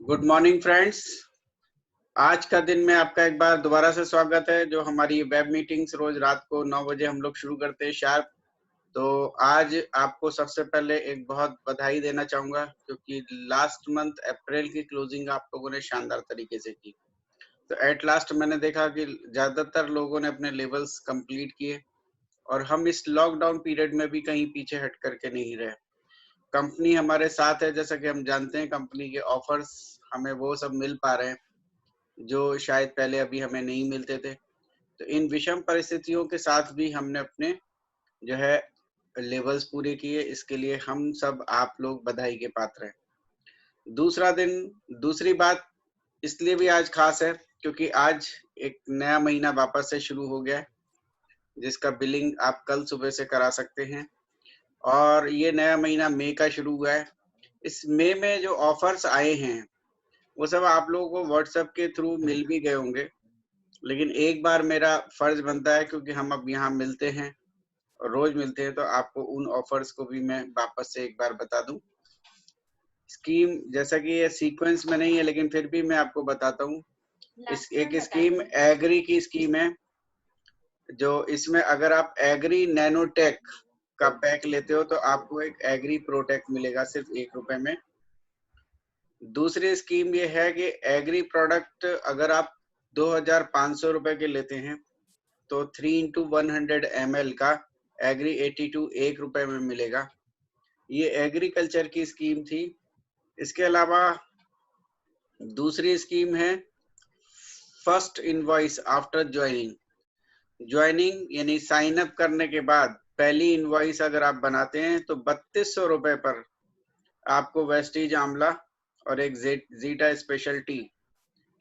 Good morning friends. आज का दिन में आपका एक बार दोबारा से स्वागत है। जो हमारी वेब मीटिंग्स रोज रात को 9 बजे हम लोग शुरू करते हैं शार्प। तो आज आपको सबसे पहले एक बहुत बधाई देना चाहूंगा क्योंकि लास्ट मंथ अप्रैल की क्लोजिंग आप लोगों ने शानदार तरीके से की। तो एट लास्ट मैंने देखा कि ज्यादातर लोगों ने अपने लेवल्स कंप्लीट किए और हम इस लॉकडाउन पीरियड में भी कहीं पीछे हट करके नहीं रहे। कंपनी हमारे साथ है, जैसा कि हम जानते हैं कंपनी के ऑफर्स हमें वो सब मिल पा रहे हैं जो शायद पहले अभी हमें नहीं मिलते थे। तो इन विषम परिस्थितियों के साथ भी हमने अपने जो है लेवल्स पूरे किए, इसके लिए हम सब आप लोग बधाई के पात्र हैं। दूसरी बात इसलिए भी आज खास है क्योंकि आज एक नया महीना वापस से शुरू हो गया है जिसका बिलिंग आप कल सुबह से करा सकते हैं और ये नया महीना मई का शुरू हुआ है। इस मई में जो ऑफर्स आए हैं वो सब आप लोगों को व्हाट्सएप के थ्रू मिल भी गए होंगे, लेकिन एक बार मेरा फर्ज बनता है क्योंकि हम अब यहाँ मिलते हैं और रोज मिलते हैं तो आपको उन ऑफर्स को भी मैं वापस से एक बार बता दूं। स्कीम जैसा कि ये सीक्वेंस में नहीं है लेकिन फिर भी मैं आपको बताता हूँ। इस एक स्कीम एग्री की स्कीम है, जो इसमें अगर आप एग्री नैनोटेक का पैक लेते हो तो आपको एक एग्री प्रोटेक मिलेगा सिर्फ ₹1 में। दूसरी स्कीम ये है कि एग्री प्रोडक्ट अगर आप 2500 रुपए के लेते हैं तो 3x100 ml का एग्री 82 ₹1 में मिलेगा। ये एग्रीकल्चर की स्कीम थी। इसके अलावा दूसरी स्कीम है फर्स्ट इनवॉइस आफ्टर ज्वाइनिंग यानी साइन अप करने के बाद पहली इनवॉइस अगर आप बनाते हैं तो 3200 रुपए पर आपको वेस्टीज आंवला और एक जीटा स्पेशल टी,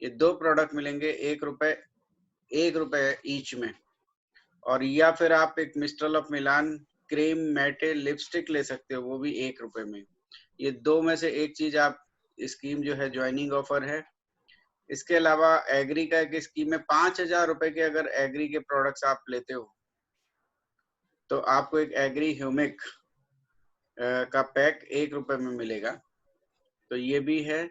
ये 2 प्रोडक्ट मिलेंगे ₹1 ईच में। और या फिर आप एक mistral of Milan cream matte lipstick ले सकते हो, वो भी ₹1 में। ये 2 में से एक चीज आप स्कीम जो है ज्वाइनिंग ऑफर है। इसके अलावा एग्री का एक स्कीम में ₹5000 के अगर एग्री के प्रोडक्ट्स आप लेते हो तो आपको एक एग्री ह्यूमिक का पैक ₹1 में मिलेगा। तो ये भी है।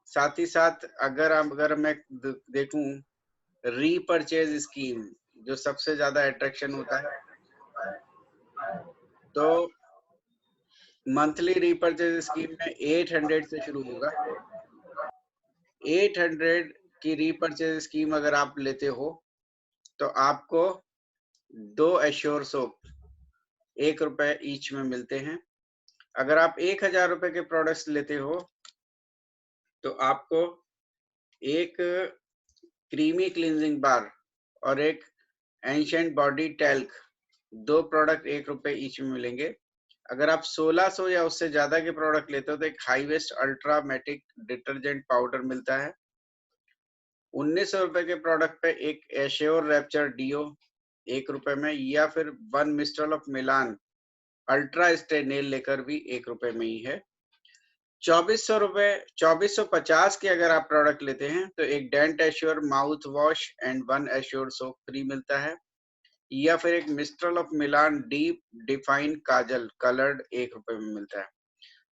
साथ ही साथ अगर मैं देखूं रीपरचेज स्कीम जो सबसे ज्यादा अट्रैक्शन होता है, तो मंथली रीपरचेज स्कीम में 800 से शुरू होगा। 800 की रीपरचेज स्कीम अगर आप लेते हो तो आपको 2 एश्योर सोप ₹1 ईच में मिलते हैं। अगर आप ₹1000 के प्रोडक्ट्स लेते हो तो आपको एक क्रीमी क्लींजिंग बार और एक ancient body talc 2 product ₹1 each में मिलेंगे। अगर आप 1600 या उससे ज्यादा के प्रोडक्ट लेते हो तो एक high waste ultramatic detergent powder मिलता है। ₹1900 के प्रोडक्ट पे एक एश्योर रैप्चर डीओ ₹1 में, या फिर 1 mistral of Milan ultra stay nail लेकर भी ₹1 में ही है। ₹2450 के अगर आप प्रोडक्ट लेते हैं तो एक dentassure mouthwash and 1 assure soap free मिलता है, या फिर एक mistral of Milan deep define kajal coloured ₹1 में मिलता है।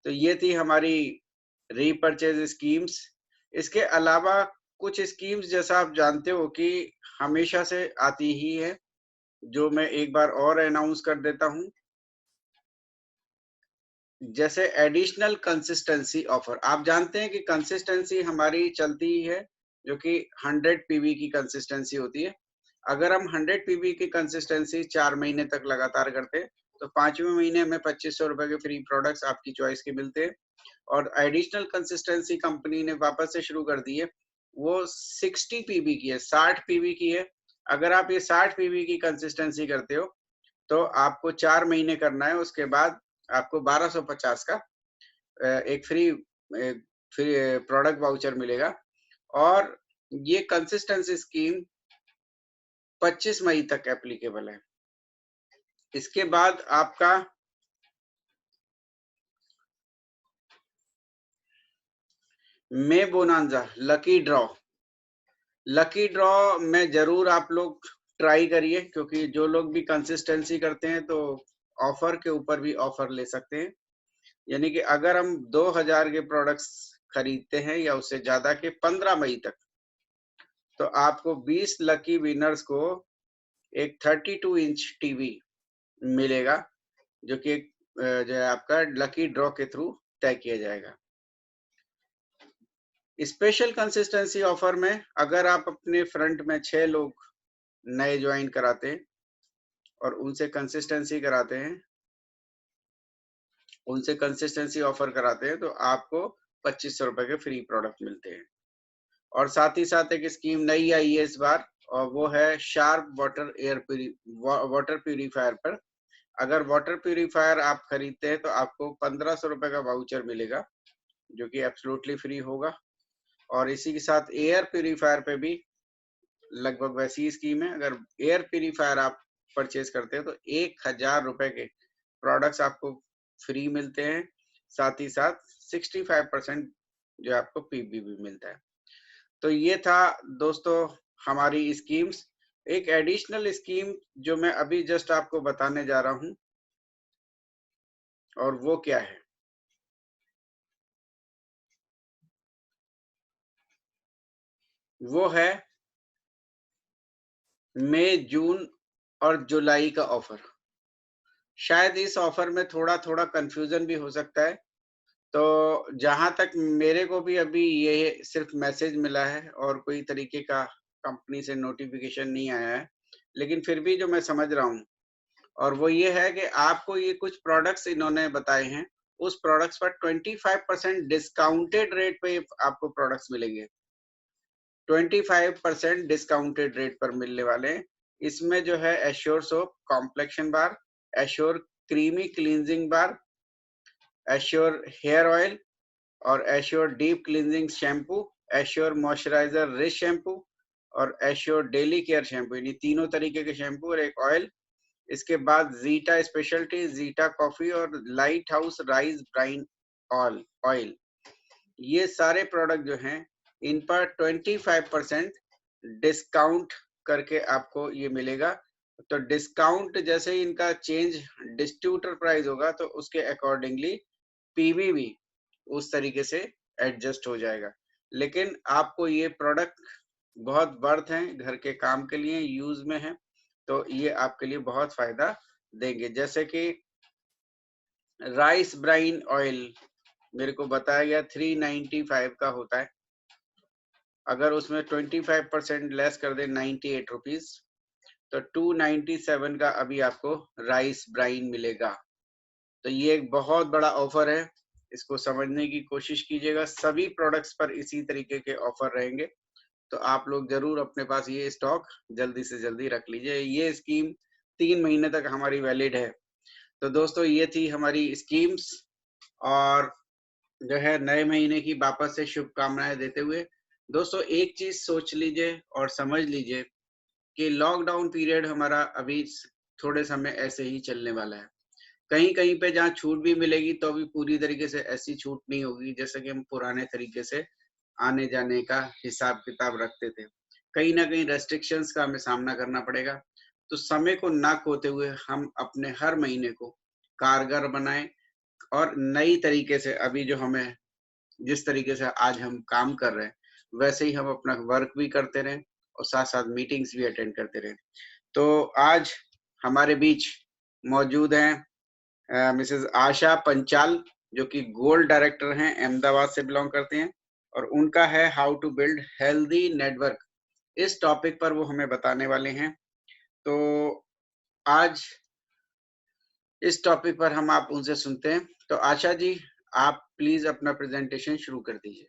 तो ये थी हमारी रीपरचेज स्कीम्स। इसके अलावा कुछ स्कीम्स जैसा आप जानते हो कि हमेशा से आती ही है, जो मैं एक बार और अनाउंस कर देता हूं। जैसे एडिशनल कंसिस्टेंसी ऑफर, आप जानते हैं कि कंसिस्टेंसी हमारी चलती ही है जो कि 100 पीवी की कंसिस्टेंसी होती है। अगर हम 100 पीवी की कंसिस्टेंसी 4 महीने तक लगातार करते हैं तो 5वें महीने में ₹2500 के फ्री प्रोडक्ट्स आपकी चॉइस के मिलते हैं। और एडिशनल कंसिस्टेंसी कंपनी ने वापस से शुरू कर दी है, वो 60 पीवी की है, 60 पीवी की है। अगर आप ये 60 पीवी की कंसिस्टेंसी करते हो तो आपको 4 महीने करना है, उसके बाद आपको 1250 का एक फ्री प्रोडक्ट वाउचर मिलेगा। और ये कंसिस्टेंसी स्कीम 25 मई तक एप्लीकेबल है। इसके बाद आपका मे बोनांजा लकी ड्रॉ में जरूर आप लोग ट्राई करिए, क्योंकि जो लोग भी कंसिस्टेंसी करते हैं तो ऑफर के ऊपर भी ऑफर ले सकते हैं। यानी कि अगर हम 2000 के प्रोडक्ट्स खरीदते हैं या उससे ज्यादा के 15 मई तक, तो आपको 20 लकी विनर्स को एक 32 इंच टीवी मिलेगा, जो कि जो है आपका लकी ड्रॉ के थ्रू तय किया जाएगा। स्पेशल कंसिस्टेंसी ऑफर में अगर आप अपने फ्रंट में 6 लोग नए ज्वाइन कराते हैं और उनसे कंसिस्टेंसी ऑफर कराते हैं, तो आपको 2500 रुपए के फ्री प्रोडक्ट मिलते हैं। और साथ ही साथ एक स्कीम नई आई है इस बार, और वो है शार्प वाटर प्यूरिफायर पर। अगर वाटर प्यूरिफायर आप खरीदते हैं तो आपको 1500 रुपए का वाउचर मिलेगा, जो कि एब्सोल्युटली फ्री होगा। और इसी के साथ एयर प्यूरिफायर पे भी लगभग वैसी स्कीम है। अगर एयर प्यूरिफायर आप परचेज करते हैं तो 1000 रुपए के प्रोडक्ट्स आपको फ्री मिलते हैं, साथ ही साथ 65% जो आपको पीबी भी मिलता है। तो ये था दोस्तों हमारी स्कीम्स। एक एडिशनल स्कीम जो मैं अभी जस्ट आपको बताने जा रहा हूं, और वो क्या है, वो है मई, जून और जुलाई का ऑफर। शायद इस ऑफर में थोड़ा थोड़ा कंफ्यूजन भी हो सकता है। तो जहां तक मेरे को भी अभी ये सिर्फ मैसेज मिला है और कोई तरीके का कंपनी से नोटिफिकेशन नहीं आया है, लेकिन फिर भी जो मैं समझ रहा हूँ, और वो ये है कि आपको ये कुछ प्रोडक्ट्स इन्होंने बताए हैं, उस प्रोडक्ट्स पर 25% डिस्काउंटेड रेट पे आपको प्रोडक्ट्स मिलेंगे। 25% डिस्काउंटेड रेट पर मिलने वाले हैं। इसमें जो है एश्योर सोप कॉम्प्लेक्शन बार, एश्योर क्रीमी क्लींजिंग बार, एश्योर हेयर ऑयल और assure deep cleansing shampoo, assure moisturiser rich shampoo और एश्योर डेली केयर शैम्पू, यानी तीनों तरीके के शैम्पू और एक ऑयल। इसके बाद जीटा स्पेशलिटी, जीटा कॉफी और light house rice bran oil, ये सारे प्रोडक्ट जो हैं इन पर 25% डिस्काउंट करके आपको ये मिलेगा। तो डिस्काउंट जैसे ही इनका चेंज डिस्ट्रीब्यूटर प्राइस होगा तो उसके अकॉर्डिंगली पीवी भी उस तरीके से एडजस्ट हो जाएगा। लेकिन आपको ये प्रोडक्ट बहुत वर्थ हैं, घर के काम के लिए यूज में है, तो ये आपके लिए बहुत फायदा देंगे। जैसे कि राइस ब्राइन ऑयल मेरे को बताया गया 395 का होता है, अगर उसमें 25% लेस कर दे 98 रुपीज, तो 297 का अभी आपको राइस ब्राइन मिलेगा। तो ये एक बहुत बड़ा ऑफर है, इसको समझने की कोशिश कीजिएगा। सभी प्रोडक्ट्स पर इसी तरीके के ऑफर रहेंगे, तो आप लोग जरूर अपने पास ये स्टॉक जल्दी से जल्दी रख लीजिए। ये स्कीम 3 महीने तक हमारी वैलिड है। तो दोस्तों ये थी हमारी स्कीम्स, और जो है नए महीने की वापस से शुभकामनाएं देते हुए दोस्तों एक चीज सोच लीजिए और समझ लीजिए कि लॉकडाउन पीरियड हमारा अभी थोड़े समय ऐसे ही चलने वाला है। कहीं कहीं पे जहाँ छूट भी मिलेगी तो भी पूरी तरीके से ऐसी छूट नहीं होगी जैसे कि हम पुराने तरीके से आने जाने का हिसाब किताब रखते थे। कहीं ना कहीं रेस्ट्रिक्शंस का हमें सामना करना पड़ेगा। तो समय को ना खोते हुए हम अपने हर महीने को कारगर बनाएं, और नई तरीके से अभी जो हमें जिस तरीके से आज हम काम कर रहे हैं वैसे ही हम अपना वर्क भी करते रहें और साथ साथ मीटिंग्स भी अटेंड करते रहें। तो आज हमारे बीच मौजूद हैं मिसेस आशा पंचाल, जो कि गोल्ड डायरेक्टर हैं, अहमदाबाद से बिलोंग करते हैं, और उनका है how to build healthy network. इस टॉपिक पर वो हमें बताने वाले हैं। तो आज इस टॉपिक पर हम आप उनसे सुनते हैं। तो आशा जी, आप प्लीज अपना प्रेजेंटेशन शुरू कर दीजिए।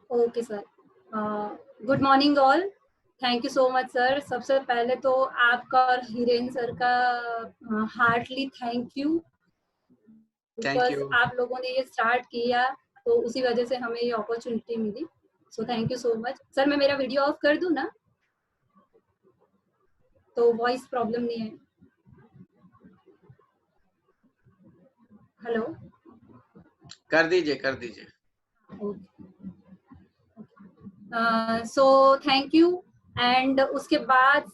Okay sir, good morning all. Thank you so much sir. सबसे पहले तो आपका और हिरेन सर का हार्टली थैंक यू, बिकॉज आप लोगों ने ये स्टार्ट किया तो उसी वजह से हमें ये अपॉर्चुनिटी मिली। So thank you so much sir. मैं मेरा वीडियो ऑफ कर दूं ना, तो वॉइस प्रॉब्लम नहीं है। हेलो, कर दीजिए कर दीजिए। सो थैंक यू। एंड उसके बाद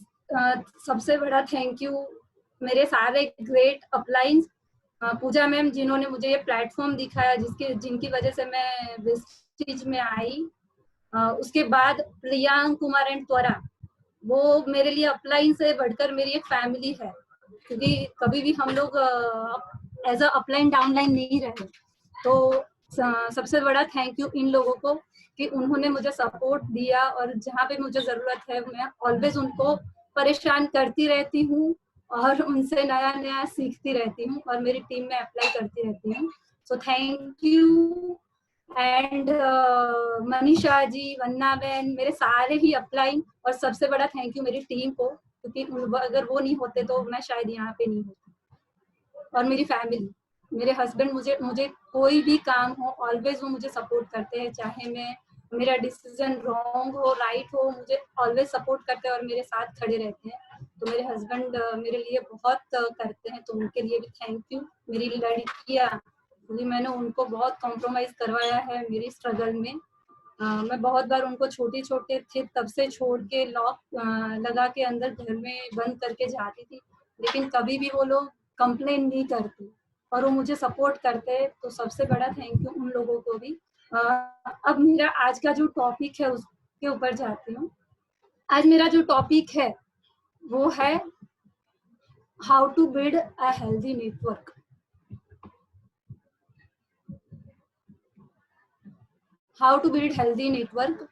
सबसे बड़ा थैंक यू मेरे सारे ग्रेट अपलाइंस, पूजा मैम जिन्होंने मुझे ये प्लेटफॉर्म दिखाया, जिनकी वजह से मैं वेस्टिज में आई, उसके बाद प्रियांक कुमार एंड त्वरा, वो मेरे लिए अपलाइन से बढ़कर मेरी एक फैमिली है, क्योंकि कभी भी हम लोग एज अ अपलाइन डाउनलाइन नहीं रहे। तो सबसे बड़ा थैंक यू इन लोगों को कि उन्होंने मुझे सपोर्ट दिया, और जहाँ पे मुझे जरूरत है मैं ऑलवेज उनको परेशान करती रहती हूँ और उनसे नया नया सीखती रहती हूँ और मेरी टीम में अप्लाई करती रहती हूँ। So thank you. And Manisha ji, वन्ना बहन, मेरे सारे ही अपलाइन, और सबसे बड़ा थैंक यू मेरी टीम को, क्योंकि अगर वो नहीं होते तो मैं शायद यहाँ पे नहीं होती। और मेरी फैमिली, मेरे हस्बैंड, मुझे कोई भी काम हो ऑलवेज वो मुझे सपोर्ट करते हैं, चाहे मैं मेरा डिसीजन रॉन्ग हो राइट हो, मुझे ऑलवेज सपोर्ट करते हैं और मेरे साथ खड़े रहते हैं। तो मेरे हस्बैंड मेरे लिए बहुत करते हैं, तो उनके लिए भी थैंक यू। मेरी लड़कियाँ, क्योंकि मैंने उनको बहुत कॉम्प्रोमाइज करवाया है मेरी स्ट्रगल में। मैं बहुत बार उनको छोटे छोटे थे तब से छोड़ के लॉक लगा के अंदर घर में बंद करके जाती थी, लेकिन कभी भी वो लोग कंप्लेन नहीं करते और वो मुझे सपोर्ट करते हैं। तो सबसे बड़ा थैंक यू उन लोगों को भी। अब मेरा आज का जो टॉपिक है उसके ऊपर जाती हूँ। आज मेरा जो टॉपिक है वो है how to build a healthy network. How to build healthy network.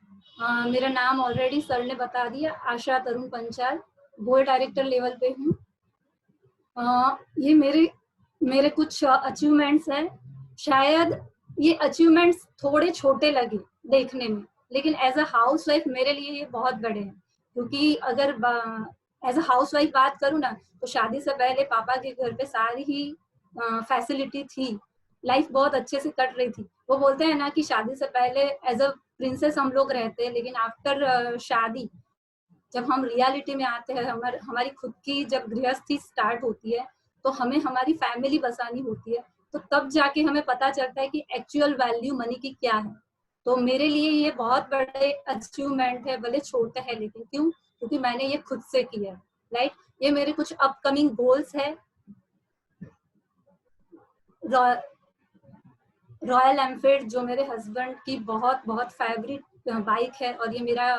मेरा नाम ऑलरेडी सर ने बता दिया, Asha Tarun Panchal, board director level पे हूँ। ये मेरे कुछ अचीवमेंट्स हैं। शायद ये अचीवमेंट्स थोड़े छोटे लगे देखने में, लेकिन एज अ हाउस वाइफ मेरे लिए ये बहुत बड़े हैं, क्योंकि अगर एज अ हाउस वाइफ बात करूँ ना, तो शादी से पहले पापा के घर पे सारी ही फैसिलिटी थी, लाइफ बहुत अच्छे से कट रही थी। वो बोलते हैं ना कि शादी से पहले एज अ प्रिंसेस हम लोग रहते हैं, लेकिन आफ्टर शादी जब हम रियलिटी में आते हैं, हमारी खुद की जब गृहस्थी स्टार्ट होती है, तो हमें हमारी फैमिली बसानी होती है, तो तब जाके हमें पता चलता है कि एक्चुअल वैल्यू मनी की क्या है। तो मेरे लिए ये बहुत बड़े अचीवमेंट है, भले छोटे है, लेकिन क्यों? क्योंकि मैंने ये खुद से किया, राइट। ये मेरे कुछ अपकमिंग गोल्स है। रॉयल एनफील्ड जो मेरे हस्बैंड की बहुत बहुत फेवरेट बाइक है, और ये मेरा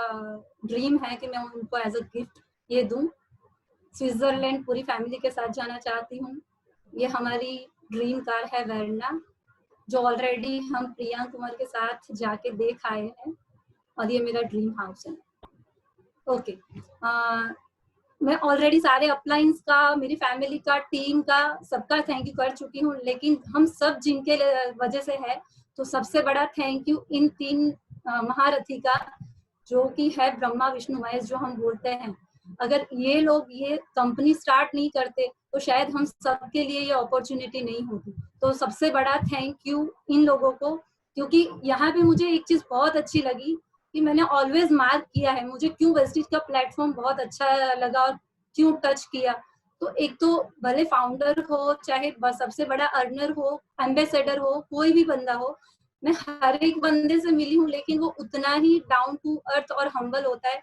ड्रीम है कि मैं उनको एज अ गिफ्ट ये दूं। स्विट्जरलैंड पूरी फैमिली के साथ जाना चाहती हूँ। ये हमारी ड्रीम कार है वेरना, जो ऑलरेडी हम प्रियांक कुमार के साथ जाके देख आए हैं, और ये मेरा ड्रीम हाउस है। ओके, मैं ऑलरेडी सारे अपलाइंस का, मेरी फैमिली का, टीम का, सबका थैंक यू कर चुकी हूँ, लेकिन हम सब जिनके वजह से है, तो सबसे बड़ा थैंक यू इन 3 महारथी का, जो कि है ब्रह्मा विष्णु महेश, जो हम बोलते हैं। अगर ये लोग ये कंपनी स्टार्ट नहीं करते तो शायद हम सबके लिए ये अपॉर्चुनिटी नहीं होती। तो सबसे बड़ा थैंक यू इन लोगों को, क्योंकि यहाँ पे मुझे एक चीज बहुत अच्छी लगी कि मैंने ऑलवेज मार्क किया है मुझे क्यों वेस्टिज का प्लेटफॉर्म बहुत अच्छा लगा और क्यों टच किया। तो एक तो भले फाउंडर हो, चाहे सबसे बड़ा अर्नर हो, एम्बेसडर हो, कोई भी बंदा हो, मैं हर एक बंदे से मिली हूँ, लेकिन वो उतना ही डाउन टू अर्थ और हम्बल होता है।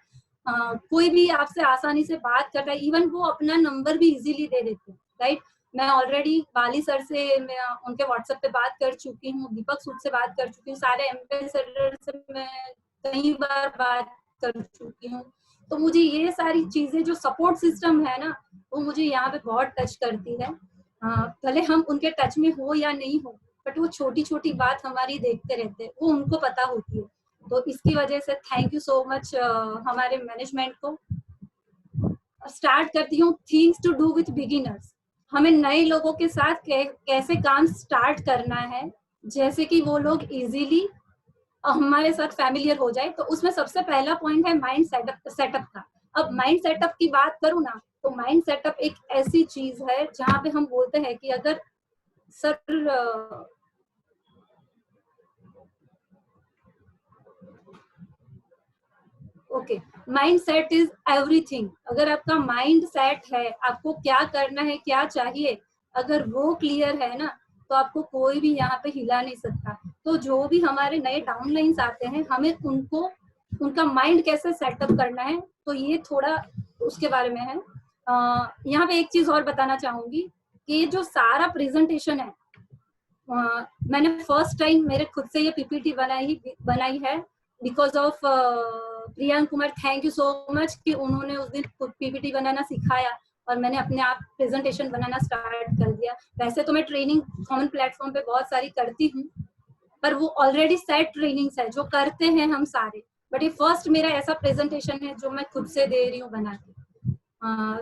कोई भी आपसे आसानी से बात करता है, इवन वो अपना नंबर भी इजीली दे देते हैं, राइट। मैं ऑलरेडी बाली सर से मैं उनके व्हाट्सएप पे बात कर चुकी हूँ, दीपक सूद से बात कर चुकी हूँ, सारे एम्बेसडर से मैं कई बार बात कर चुकी हूँ। तो मुझे ये सारी चीजें जो सपोर्ट सिस्टम है ना, वो मुझे यहाँ पे बहुत टच करती है। भले हम उनके टच में हो या नहीं हो, बट वो छोटी छोटी बात हमारी देखते रहते हैं, वो उनको पता होती है। तो इसकी वजह से थैंक यू सो मच हमारे मैनेजमेंट को। स्टार्ट करती हूँ things to do with beginners. हमें नए लोगों के साथ कैसे काम स्टार्ट करना है, जैसे कि वो लोग इजीली हमारे साथ फैमिलियर हो जाए। तो उसमें सबसे पहला पॉइंट है माइंड सेटअप का। अब माइंड सेटअप की बात करूँ ना, तो माइंड सेटअप एक ऐसी चीज है जहाँ पे हम बोलते हैं कि अगर sir okay, mind set is everything. अगर आपका माइंड सेट है, आपको क्या करना है, क्या चाहिए, अगर वो क्लियर है ना, तो आपको कोई भी यहाँ पे हिला नहीं सकता। तो जो भी हमारे नए डाउनलाइंस आते हैं, हमें उनका माइंड कैसे सेटअप करना है, तो ये थोड़ा उसके बारे में है। यहाँ पे एक चीज और बताना चाहूंगी कि जो सारा प्रेजेंटेशन है, मैंने फर्स्ट टाइम मेरे खुद से ये पीपीटी बनाई है because of Priyank Kumar. Thank you so much कि उन्होंने उस दिन पीपीटी बनाना सिखाया और मैंने अपने आप प्रेजेंटेशन बनाना स्टार्ट कर दिया। वैसे तो मैं ट्रेनिंग कॉमन प्लेटफॉर्म पे बहुत सारी करती हूँ, पर वो ऑलरेडी सेट ट्रेनिंग्स है जो करते हैं हम सारे, बट ये फर्स्ट मेरा ऐसा प्रेजेंटेशन है जो मैं खुद से दे रही हूँ बना के।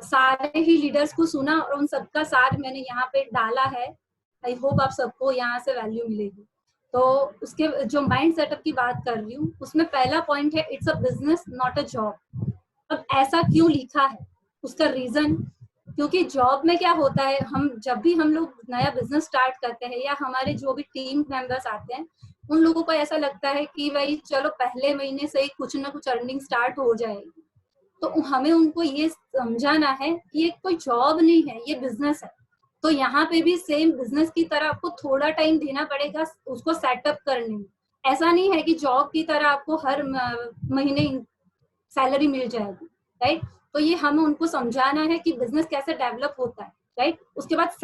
सारे ही लीडर्स को सुना और उन सबका सार मैंने यहाँ पे डाला है। आई होप आप सबको यहाँ से वैल्यू मिलेगी। तो उसके जो माइंड सेटअप की बात कर रही हूँ उसमें पहला पॉइंट है, it's a business not a job. अब ऐसा क्यों लिखा है, उसका रीजन, क्योंकि जॉब में क्या होता है, हम जब भी हम लोग नया बिजनेस स्टार्ट करते हैं या हमारे जो भी टीम मेंबर्स आते हैं उन लोगों को ऐसा लगता है कि भाई चलो पहले महीने से ही कुछ ना कुछ अर्निंग स्टार्ट हो जाएगी। तो हमें उनको ये समझाना है कि ये कोई जॉब नहीं है, ये बिजनेस है। तो यहाँ पे भी सेम बिजनेस की तरह आपको थोड़ा टाइम देना पड़ेगा उसको सेटअप करने में। ऐसा नहीं है कि जॉब की तरह आपको हर महीने सैलरी मिल जाएगी, राइट। तो ये हमें उनको समझाना है कि बिजनेस कैसे डेवलप होता है, राइट। उसके बाद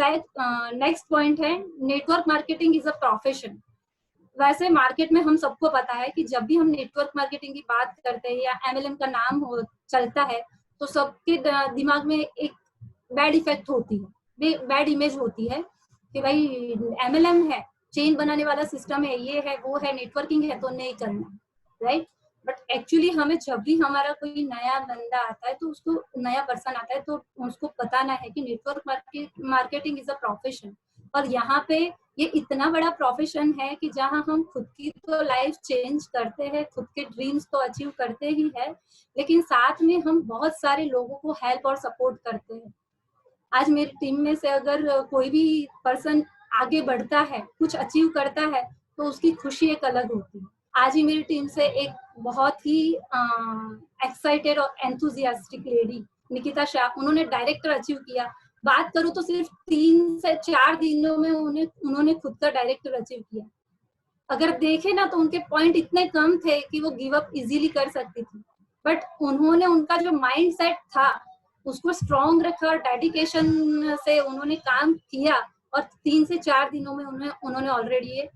नेक्स्ट पॉइंट है, network marketing is a profession. वैसे मार्केट में हम सबको पता है कि जब भी हम नेटवर्क मार्केटिंग की बात करते हैं या एमएलएम का नाम चलता है तो सबके दिमाग में एक बैड इफेक्ट होती है, बैड इमेज होती है कि भाई एमएलएम है, चेन बनाने वाला सिस्टम है, ये है वो है, नेटवर्किंग है तो नहीं करना, राइट। बट एक्चुअली हमें जब भी हमारा कोई नया बंदा आता है तो उसको नया पर्सन आता है तो उसको बताना है कि network marketing is a profession. और यहाँ पे ये इतना बड़ा प्रोफेशन है कि जहाँ हम खुद की तो लाइफ चेंज करते हैं, खुद के ड्रीम्स तो अचीव करते ही है, लेकिन साथ में हम बहुत सारे लोगों को हेल्प और सपोर्ट करते हैं। आज मेरी टीम में से अगर कोई भी पर्सन आगे बढ़ता है, कुछ अचीव करता है तो उसकी खुशी एक अलग होती है। आज ही मेरी टीम से एक बहुत ही एक्साइटेड और एंथुजियास्टिक लेडी निकिता शाह, उन्होंने डायरेक्टर अचीव किया। बात करूं तो सिर्फ 3 से 4 दिनों में उन्होंने खुद का डायरेक्टर अचीव किया। अगर देखे ना तो उनके पॉइंट इतने कम थे कि वो गिव अप इजीली कर सकती थी, बट उन्होंने उनका जो माइंड सेट था उसको स्ट्रॉन्ग रखा और डेडिकेशन से उन्होंने काम किया और 3 से 4 दिनों में उन्होंने ऑलरेडी ये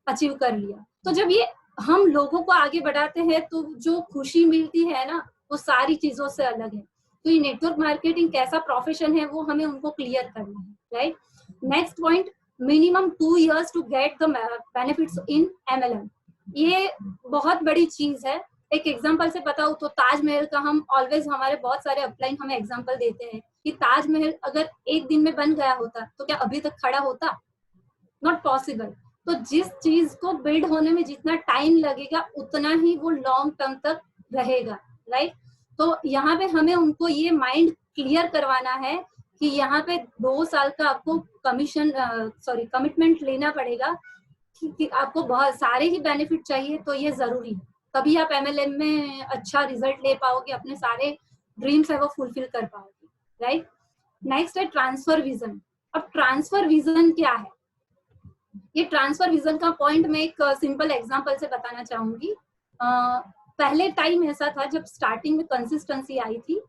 अचीव कर लिया। तो जब ये हम लोगों को आगे बढ़ाते हैं तो जो खुशी मिलती है ना वो सारी चीजों से अलग है। तो ये नेटवर्क मार्केटिंग कैसा प्रोफेशन है वो हमें उनको क्लियर करना है, right. Next point, minimum 2 years to get the benefits in MLM. ये बहुत बड़ी चीज है। एक एग्जांपल से बताऊं तो ताजमहल का हम ऑलवेज, हमारे बहुत सारे अपलाइन हमें एग्जांपल देते हैं कि ताजमहल अगर एक दिन में बन गया होता तो क्या अभी तक खड़ा होता? Not possible. तो जिस चीज को बिल्ड होने में जितना टाइम लगेगा उतना ही वो लॉन्ग टर्म तक रहेगा, राइट। तो यहाँ पे हमें उनको ये माइंड क्लियर करवाना है कि यहाँ पे 2 साल का आपको कमिटमेंट लेना पड़ेगा कि आपको बहुत सारे ही बेनिफिट चाहिए, तो ये जरूरी है। तभी आप एमएलएम में अच्छा रिजल्ट ले पाओगे, अपने सारे ड्रीम्स है वो फुलफिल कर पाओगे, राइट। नेक्स्ट है ट्रांसफर विजन। अब ट्रांसफर विजन क्या है? ये ट्रांसफर विजन का पॉइंट मैं एक सिंपल एग्जांपल से बताना चाहूंगी। पहले टाइम ऐसा था जब स्टार्टिंग में कंसिस्टेंसी आई थी,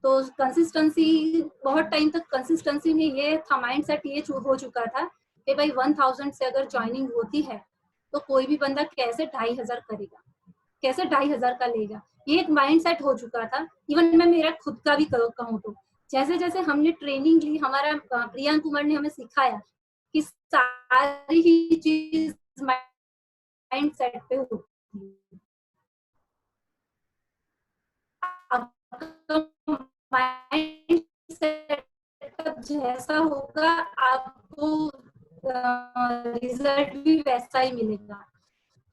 तो कंसिस्टेंसी बहुत टाइम तक कंसिस्टेंसी में ये था, माइंडसेट ये हो चुका था कि भाई 1000 से अगर ज्वाइनिंग होती है तो कोई भी बंदा कैसे 2500 करेगा, कैसे 2500 का लेगा, ये एक माइंडसेट हो चुका था। इवन मैं मेरा खुद का भी कहूँ तो जैसे जैसे हमने ट्रेनिंग ली, हमारा प्रियांक कुमार ने हमें सिखाया कि सारी ही चीज माइंडसेट पे होती है। माइंड सेटअप जैसा होगा आपको रिजल्ट भी वैसा ही मिलेगा।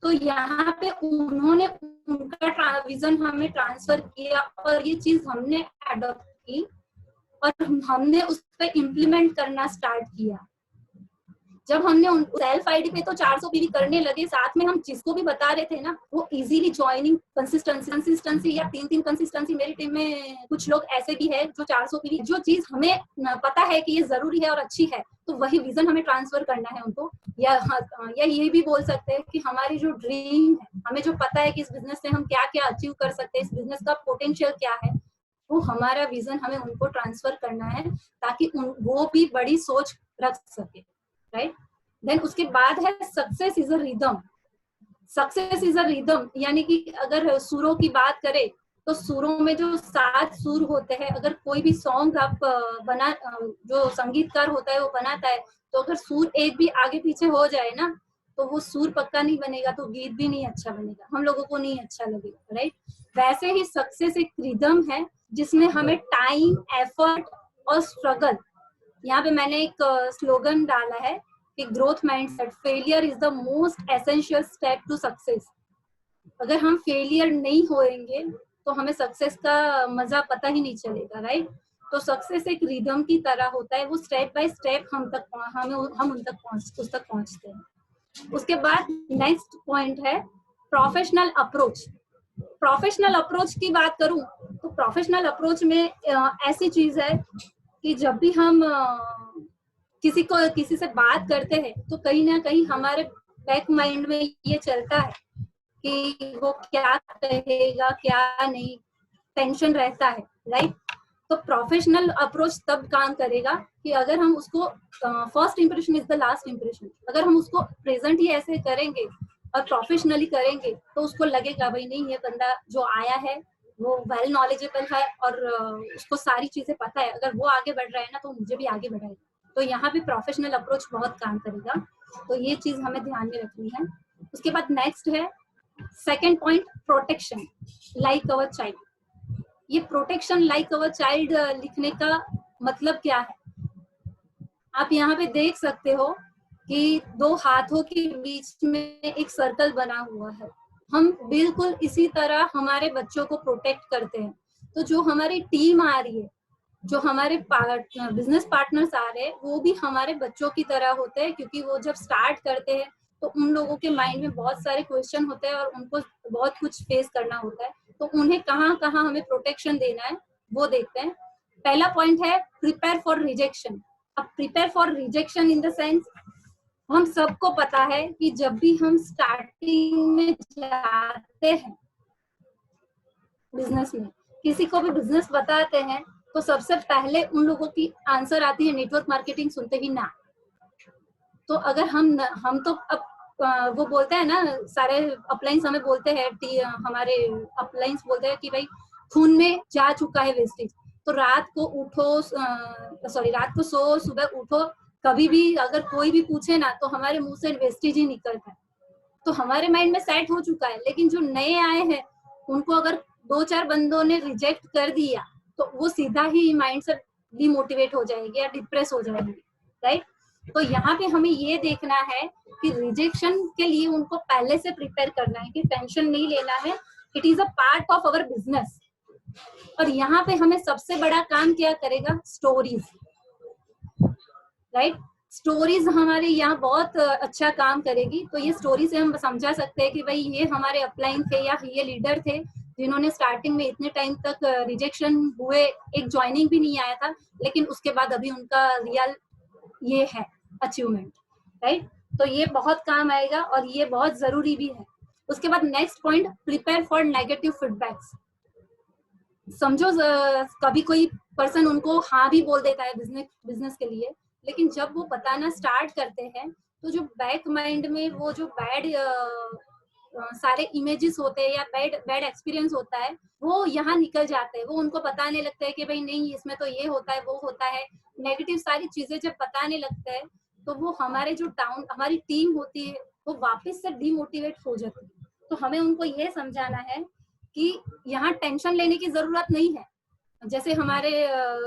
तो यहाँ पे उन्होंने उनका विजन हमें ट्रांसफर किया और ये चीज हमने अडॉप्ट की और हमने उस पर इम्प्लीमेंट करना स्टार्ट किया। जब हमने सेल्फ आईडी पे तो 400 पीवी करने लगे, साथ में हम जिसको भी बता रहे थे ना वो इजीली ज्वाइनिंग कंसिस्टेंसी या 3 कंसिस्टेंसी। मेरी टीम में कुछ लोग ऐसे भी है जो 400 पीवी, जो चीज हमें पता है कि ये जरूरी है और अच्छी है तो वही विजन हमें ट्रांसफर करना है उनको। या ये भी बोल सकते हैं कि हमारी जो ड्रीम है, हमें जो पता है कि इस बिजनेस से हम क्या क्या अचीव कर सकते हैं, इस बिजनेस का पोटेंशियल क्या है, वो हमारा विजन हमें उनको ट्रांसफर करना है ताकि वो भी बड़ी सोच रख सके, राइट। देन उसके बाद है success is a rhythm. Success is a rhythm यानी कि अगर सुरों की बात करें तो सुरों में जो 7 सुर होते हैं, अगर कोई भी सॉन्ग आप जो संगीतकार होता है वो बनाता है, तो अगर सुर एक भी आगे पीछे हो जाए ना तो वो सुर पक्का नहीं बनेगा, तो गीत भी नहीं अच्छा बनेगा, हम लोगों को नहीं अच्छा लगेगा, राइट। वैसे ही सक्सेस एक रिदम है जिसमें हमें टाइम, एफर्ट और स्ट्रगल, यहाँ पे मैंने एक स्लोगन डाला है कि growth mindset, failure is the most essential step to success. अगर हम फेलियर नहीं होएंगे तो हमें सक्सेस का मजा पता ही नहीं चलेगा, राइट। तो सक्सेस एक रिदम की तरह होता है, वो स्टेप बाय स्टेप हम उस तक पहुंचते हैं। उसके बाद नेक्स्ट पॉइंट है प्रोफेशनल अप्रोच। प्रोफेशनल अप्रोच की बात करूं तो प्रोफेशनल अप्रोच में ऐसी चीज है कि जब भी हम किसी से बात करते हैं तो कहीं ना कहीं हमारे बैक माइंड में ये चलता है कि वो क्या कहेगा क्या नहीं, टेंशन रहता है, राइट। तो प्रोफेशनल अप्रोच तब काम करेगा कि अगर हम उसको first impression is the last impression, अगर हम उसको प्रेजेंट ही ऐसे करेंगे और प्रोफेशनली करेंगे तो उसको लगेगा भाई नहीं, ये बंदा जो आया है वो वेल नॉलेजेबल है और उसको सारी चीजें पता है, अगर वो आगे बढ़ रहा है ना तो मुझे भी आगे बढ़ाएगा। तो यहाँ पे प्रोफेशनल अप्रोच बहुत काम करेगा, तो ये चीज हमें ध्यान में रखनी है। उसके बाद नेक्स्ट है second point, protection like our child. ये प्रोटेक्शन लाइक अवर चाइल्ड लिखने का मतलब क्या है, आप यहाँ पे देख सकते हो कि 2 हाथों के बीच में एक सर्कल बना हुआ है। हम बिल्कुल इसी तरह हमारे बच्चों को प्रोटेक्ट करते हैं। तो जो हमारी टीम आ रही है, जो हमारे बिजनेस पार्टनर्स आ रहे हैं, वो भी हमारे बच्चों की तरह होते हैं, क्योंकि वो जब स्टार्ट करते हैं तो उन लोगों के माइंड में बहुत सारे क्वेश्चन होते हैं और उनको बहुत कुछ फेस करना होता है। तो उन्हें कहाँ कहाँ हमें प्रोटेक्शन देना है वो देखते हैं। पहला पॉइंट है प्रिपेयर फॉर रिजेक्शन। अब prepare for rejection in the sense, हम सबको पता है कि जब भी हम स्टार्टिंग में जाते हैं बिजनेस में, किसी को भी बिजनेस बताते हैं तो सबसे पहले उन लोगों की आंसर आती है नेटवर्क मार्केटिंग सुनते ही ना। तो अगर हम तो अब वो बोलते हैं ना, सारे अपलाइंस हमें बोलते हैं, हमारे अपलाइंस बोलते हैं कि भाई खून में जा चुका है वेस्टेज, तो रात को सो सुबह उठो, कभी भी अगर कोई भी पूछे ना तो हमारे मुंह से वेस्टेज ही निकलता है। तो हमारे माइंड में सेट हो चुका है। लेकिन जो नए आए हैं उनको अगर 2-4 बंदों ने रिजेक्ट कर दिया तो वो सीधा ही माइंड से डिमोटिवेट हो जाएगी या डिप्रेस हो जाएंगे, राइट। तो यहाँ पे हमें ये देखना है कि रिजेक्शन के लिए उनको पहले से प्रिपेयर करना है कि टेंशन नहीं लेना है, it is a part of our business. और यहाँ पे हमें सबसे बड़ा काम क्या करेगा, स्टोरीज, राइट। स्टोरीज हमारे यहाँ बहुत अच्छा काम करेगी। तो ये स्टोरी से हम समझा सकते हैं कि भाई ये हमारे अपलाइन थे या ये लीडर थे जिन्होंने स्टार्टिंग में इतने टाइम तक रिजेक्शन हुए, एक ज्वाइनिंग भी नहीं आया था, लेकिन उसके बाद अभी उनका रियल ये है अचीवमेंट, राइट। तो ये बहुत काम आएगा और ये बहुत जरूरी भी है। उसके बाद next point, prepare for negative feedbacks. समझो कभी कोई पर्सन उनको हाँ भी बोल देता है बिजनेस के लिए, लेकिन जब वो बताना स्टार्ट करते हैं तो जो बैक माइंड में वो जो बैड सारे इमेजेस होते हैं या बैड एक्सपीरियंस होता है वो यहाँ निकल जाते हैं। वो उनको बताने लगता है कि भाई नहीं, इसमें तो ये होता है वो होता है, नेगेटिव सारी चीजें जब बताने लगते हैं तो वो हमारे जो हमारी टीम होती है वो वापस से डिमोटिवेट हो जाती है। तो हमें उनको ये समझाना है कि यहाँ टेंशन लेने की जरूरत नहीं है। जैसे हमारे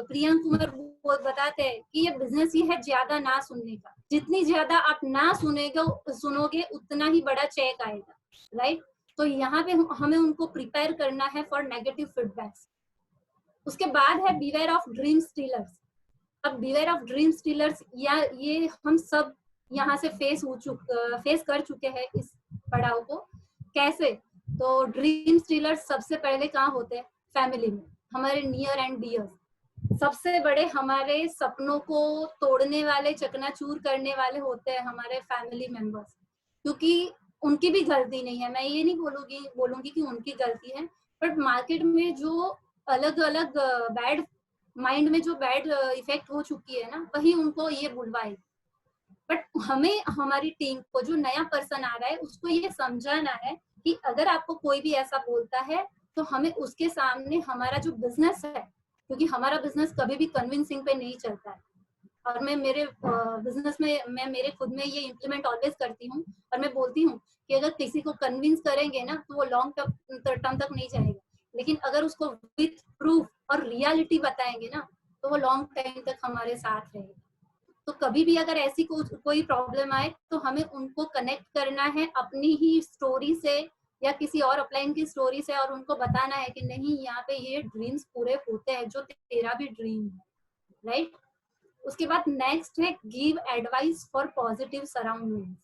प्रियंक कुमार वो बताते हैं कि ये बिजनेस ही है ज्यादा ना सुनने का, जितनी ज्यादा आप ना सुनोगे उतना ही बड़ा चेक आएगा, राइट। तो यहाँ पे हमें उनको प्रिपेयर करना है फॉर नेगेटिव फीडबैक्स। उसके बाद है बिवेयर ऑफ ड्रीम स्टीलर्स। अब बिवेयर ऑफ ड्रीम स्टीलर्स या ये हम सब यहाँ से फेस कर चुके हैं इस पड़ाव को। कैसे, तो ड्रीम स्टीलर्स सबसे पहले कहाँ होते हैं, फैमिली में, हमारे नियर एंड डियर। सबसे बड़े हमारे सपनों को तोड़ने वाले, चकनाचूर करने वाले होते हैं हमारे फैमिली मेंबर्स, क्योंकि उनकी भी गलती नहीं है। मैं ये नहीं बोलूंगी कि उनकी गलती है, बट मार्केट में जो अलग अलग बैड माइंड में जो बैड इफेक्ट हो चुकी है ना, वही उनको ये बुलवाए। बट हमें हमारी टीम को, जो नया पर्सन आ रहा है, उसको ये समझाना है कि अगर आपको कोई भी ऐसा बोलता है तो हमें उसके सामने हमारा जो बिजनेस है, क्योंकि हमारा बिजनेस कभी भी कन्विंसिंग पे नहीं चलता है, और मैं मेरे बिजनेस में, मैं मेरे खुद में ये इम्प्लीमेंट ऑलवेज करती हूँ, और मैं बोलती हूँ कि अगर किसी को कन्विंस करेंगे ना तो वो लॉन्ग टर्म तक नहीं जाएगा, लेकिन अगर उसको विथ प्रूफ और रियलिटी बताएंगे ना तो वो लॉन्ग टाइम तक हमारे साथ रहेगा। तो कभी भी अगर ऐसी कोई प्रॉब्लम आए तो हमें उनको कनेक्ट करना है अपनी ही स्टोरी से या किसी और अपलाइन की स्टोरी से, और उनको बताना है कि नहीं, यहाँ पे ये ड्रीम्स पूरे होते हैं जो तेरा भी ड्रीम है, राइट। उसके बाद नेक्स्ट है give advice for positive surroundings.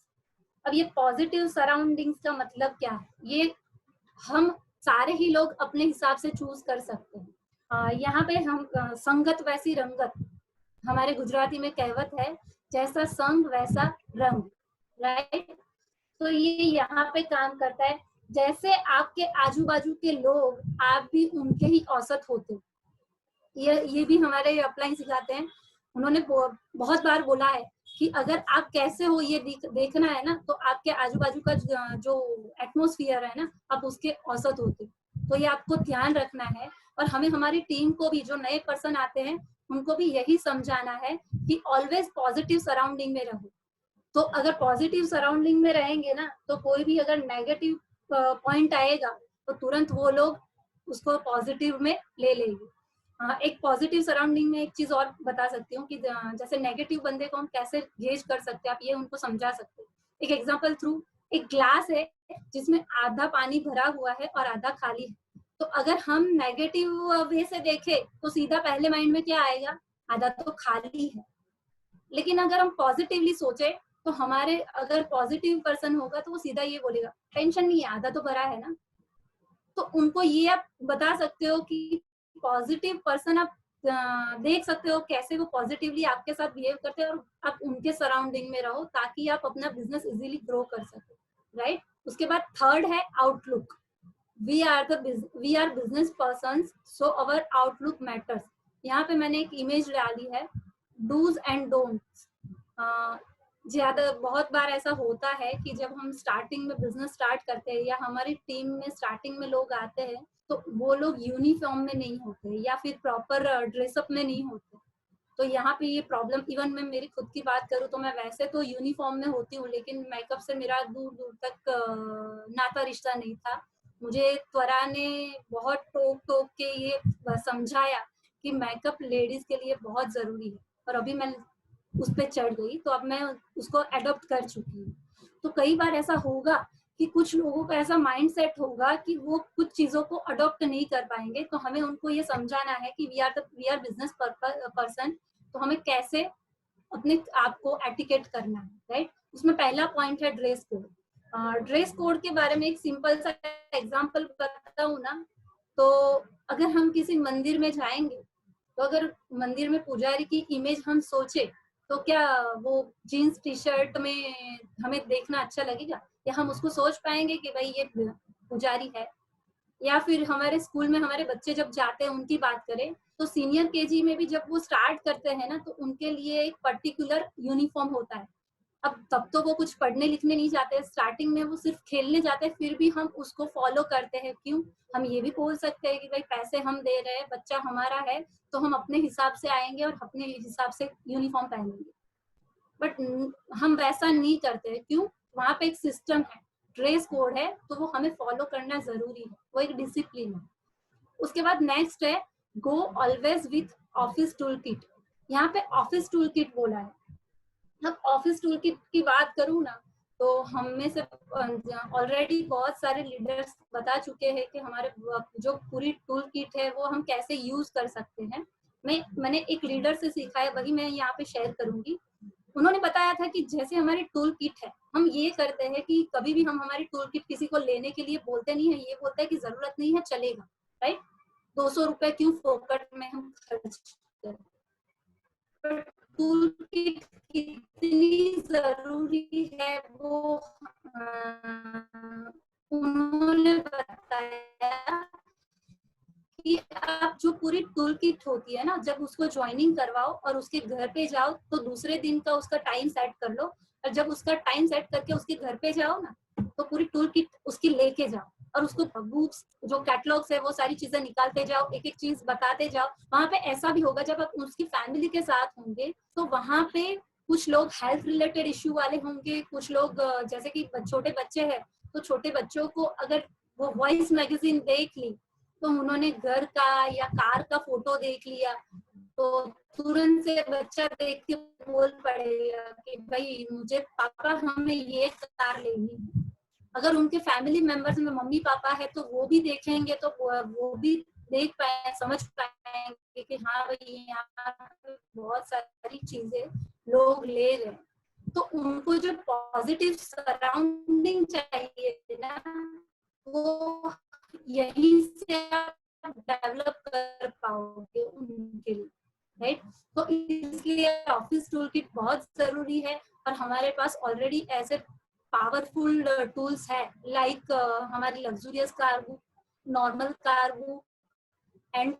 अब ये पॉजिटिव सराउंडिंग्स का मतलब क्या है, ये हम सारे ही लोग अपने हिसाब से चूज कर सकते हैं। यहाँ पे हम संगत वैसी रंगत, हमारे गुजराती में कहावत है, जैसा संग वैसा रंग, राइट। तो ये यहाँ पे काम करता है, जैसे आपके आजू बाजू के लोग, आप भी उनके ही औसत होते। ये भी हमारे अपलाइन सिखाते हैं। उन्होंने बहुत बार बोला है कि अगर आप कैसे हो ये देखना है ना, तो आपके आजू बाजू का जो एटमोस्फियर है ना, आप उसके औसत होते। तो ये आपको ध्यान रखना है, और हमें हमारी टीम को भी, जो नए पर्सन आते हैं, उनको भी यही समझाना है कि ऑलवेज पॉजिटिव सराउंडिंग में रहो। तो अगर पॉजिटिव सराउंडिंग में रहेंगे ना, तो कोई भी अगर नेगेटिव पॉइंट आएगा तो तुरंत वो लोग उसको पॉजिटिव में ले लेंगे। एक पॉजिटिव सराउंडिंग में एक चीज और बता सकती हूँ कि जैसे नेगेटिव बंदे को हम कैसे गेज कर सकते हैं, आप ये उनको समझा सकते हैं एक एग्जांपल थ्रू। एक ग्लास है जिसमें आधा पानी भरा हुआ है और आधा खाली है, तो अगर हम नेगेटिव वे से देखें तो सीधा पहले माइंड में क्या आएगा, आधा तो खाली है। लेकिन अगर हम पॉजिटिवली सोचे तो हमारे, अगर पॉजिटिव पर्सन होगा तो वो सीधा ये बोलेगा, टेंशन नहीं है, आधा तो भरा है ना। तो उनको ये आप बता सकते हो कि पॉजिटिव पर्सन आप देख सकते हो कैसे वो पॉजिटिवली आपके साथ बिहेव करते हैं, और आप उनके सराउंडिंग में रहो ताकि आप अपना बिजनेस इजीली ग्रो कर सको, राइट। उसके बाद थर्ड है outlook. We are business person, so our outlook matters. यहाँ पे मैंने एक इमेज डाली है, डूज एंड डोंट्स। ज्यादा बहुत बार ऐसा होता है कि जब हम स्टार्टिंग में बिजनेस स्टार्ट करते हैं या हमारी टीम में स्टार्टिंग में लोग आते हैं, तो वो लोग यूनिफॉर्म में नहीं होते या फिर प्रॉपर ड्रेसअप में नहीं होते। तो यहाँ पे ये प्रॉब्लम, इवन मैं मेरी खुद की बात करूँ तो मैं वैसे तो यूनिफॉर्म में होती हूँ, लेकिन मेकअप से मेरा दूर दूर तक नाता रिश्ता नहीं था। मुझे त्वरा ने बहुत टोक टोक के ये समझाया कि मेकअप लेडीज के लिए बहुत जरूरी है, और अभी मैं उस पर चढ़ गई, तो अब मैं उसको अडॉप्ट कर चुकी हूँ। तो कई बार ऐसा होगा कि कुछ लोगों का ऐसा माइंडसेट होगा कि वो कुछ चीजों को अडॉप्ट नहीं कर पाएंगे, तो हमें उनको ये समझाना है कि वी आर बिजनेस पर्सन, तो हमें कैसे अपने आप को एटिकेट करना है, राइट। उसमें पहला पॉइंट है ड्रेस कोड। ड्रेस कोड के बारे में एक सिंपल सा एग्जांपल बताऊं ना, तो अगर हम किसी मंदिर में जाएंगे, तो अगर मंदिर में पुजारी की इमेज हम सोचे, तो क्या वो जीन्स टी शर्ट में हमें देखना अच्छा लगेगा, या हम उसको सोच पाएंगे कि भाई ये पुजारी है। या फिर हमारे स्कूल में हमारे बच्चे जब जाते हैं, उनकी बात करें तो सीनियर केजी में भी जब वो स्टार्ट करते हैं ना, तो उनके लिए एक पर्टिकुलर यूनिफॉर्म होता है। अब तब तो वो कुछ पढ़ने लिखने नहीं जाते, स्टार्टिंग में वो सिर्फ खेलने जाते हैं, फिर भी हम उसको फॉलो करते हैं। क्यों? हम ये भी बोल सकते हैं कि भाई पैसे हम दे रहे हैं, बच्चा हमारा है, तो हम अपने हिसाब से आएंगे और अपने हिसाब से यूनिफॉर्म पहनेंगे। बट हम वैसा नहीं करते। क्यों? वहां पे एक सिस्टम है, ड्रेस कोड है, तो वो हमें फॉलो करना जरूरी है, वो एक डिसिप्लिन है। उसके बाद नेक्स्ट है go always with office tool kit. यहाँ पे ऑफिस टूल किट बोला है। अब ऑफिस टूल किट की बात करूँ ना, तो हम में से ऑलरेडी बहुत सारे लीडर्स बता चुके हैं कि हमारे जो पूरी टूल किट है वो हम कैसे यूज कर सकते हैं। मैंने एक लीडर से सीखा है, वही मैं यहाँ पे शेयर करूंगी। उन्होंने बताया था कि जैसे हमारी टूल किट है, हम ये करते हैं कि कभी भी हम हमारी टूल किट किसी को लेने के लिए बोलते नहीं है, ये बोलते हैं कि जरूरत नहीं है, चलेगा, राइट। 200 रुपए क्यों फोकट में हम खर्च करें। टूल किट कितनी जरूरी है वो उन्होंने बताया कि आप जो पूरी टूल किट होती है ना, जब उसको ज्वाइनिंग करवाओ और उसके घर पे जाओ तो दूसरे दिन का उसका टाइम सेट कर लो, और जब उसका टाइम सेट करके उसके घर पे जाओ ना तो पूरी टूल किट उसकी लेके जाओ और उसको बुक्स जो कैटलॉग्स है वो सारी चीजें निकालते जाओ, एक एक चीज बताते जाओ। वहां पे ऐसा भी होगा जब आप उसकी फैमिली के साथ होंगे तो वहां पे कुछ लोग हेल्थ रिलेटेड इश्यू वाले होंगे, कुछ लोग जैसे कि छोटे बच्चे हैं तो छोटे बच्चों को अगर वो वॉइस मैगजीन देख ली तो उन्होंने घर का या कार का फोटो देख लिया तो तुरंत से बच्चा देख के बोल पड़ेगा कि भाई मुझे पापा हमें ये कार लेनी है। अगर उनके फैमिली मेंबर्स में मम्मी पापा है तो वो भी देखेंगे तो वो भी देख पाए, समझ पाएंगे कि हाँ भाई यहाँ बहुत सारी चीजें लोग ले रहे हैं। तो उनको जो पॉजिटिव सराउंडिंग चाहिए ना वो यहीं से आप डेवलप कर पाओगे उनके लिए, राइट। तो इसलिए ऑफिस टूल किट बहुत जरूरी है और हमारे पास ऑलरेडी ऐसे पावरफुल टूल्स है लाइक हमारी luxurious car book, normal car book and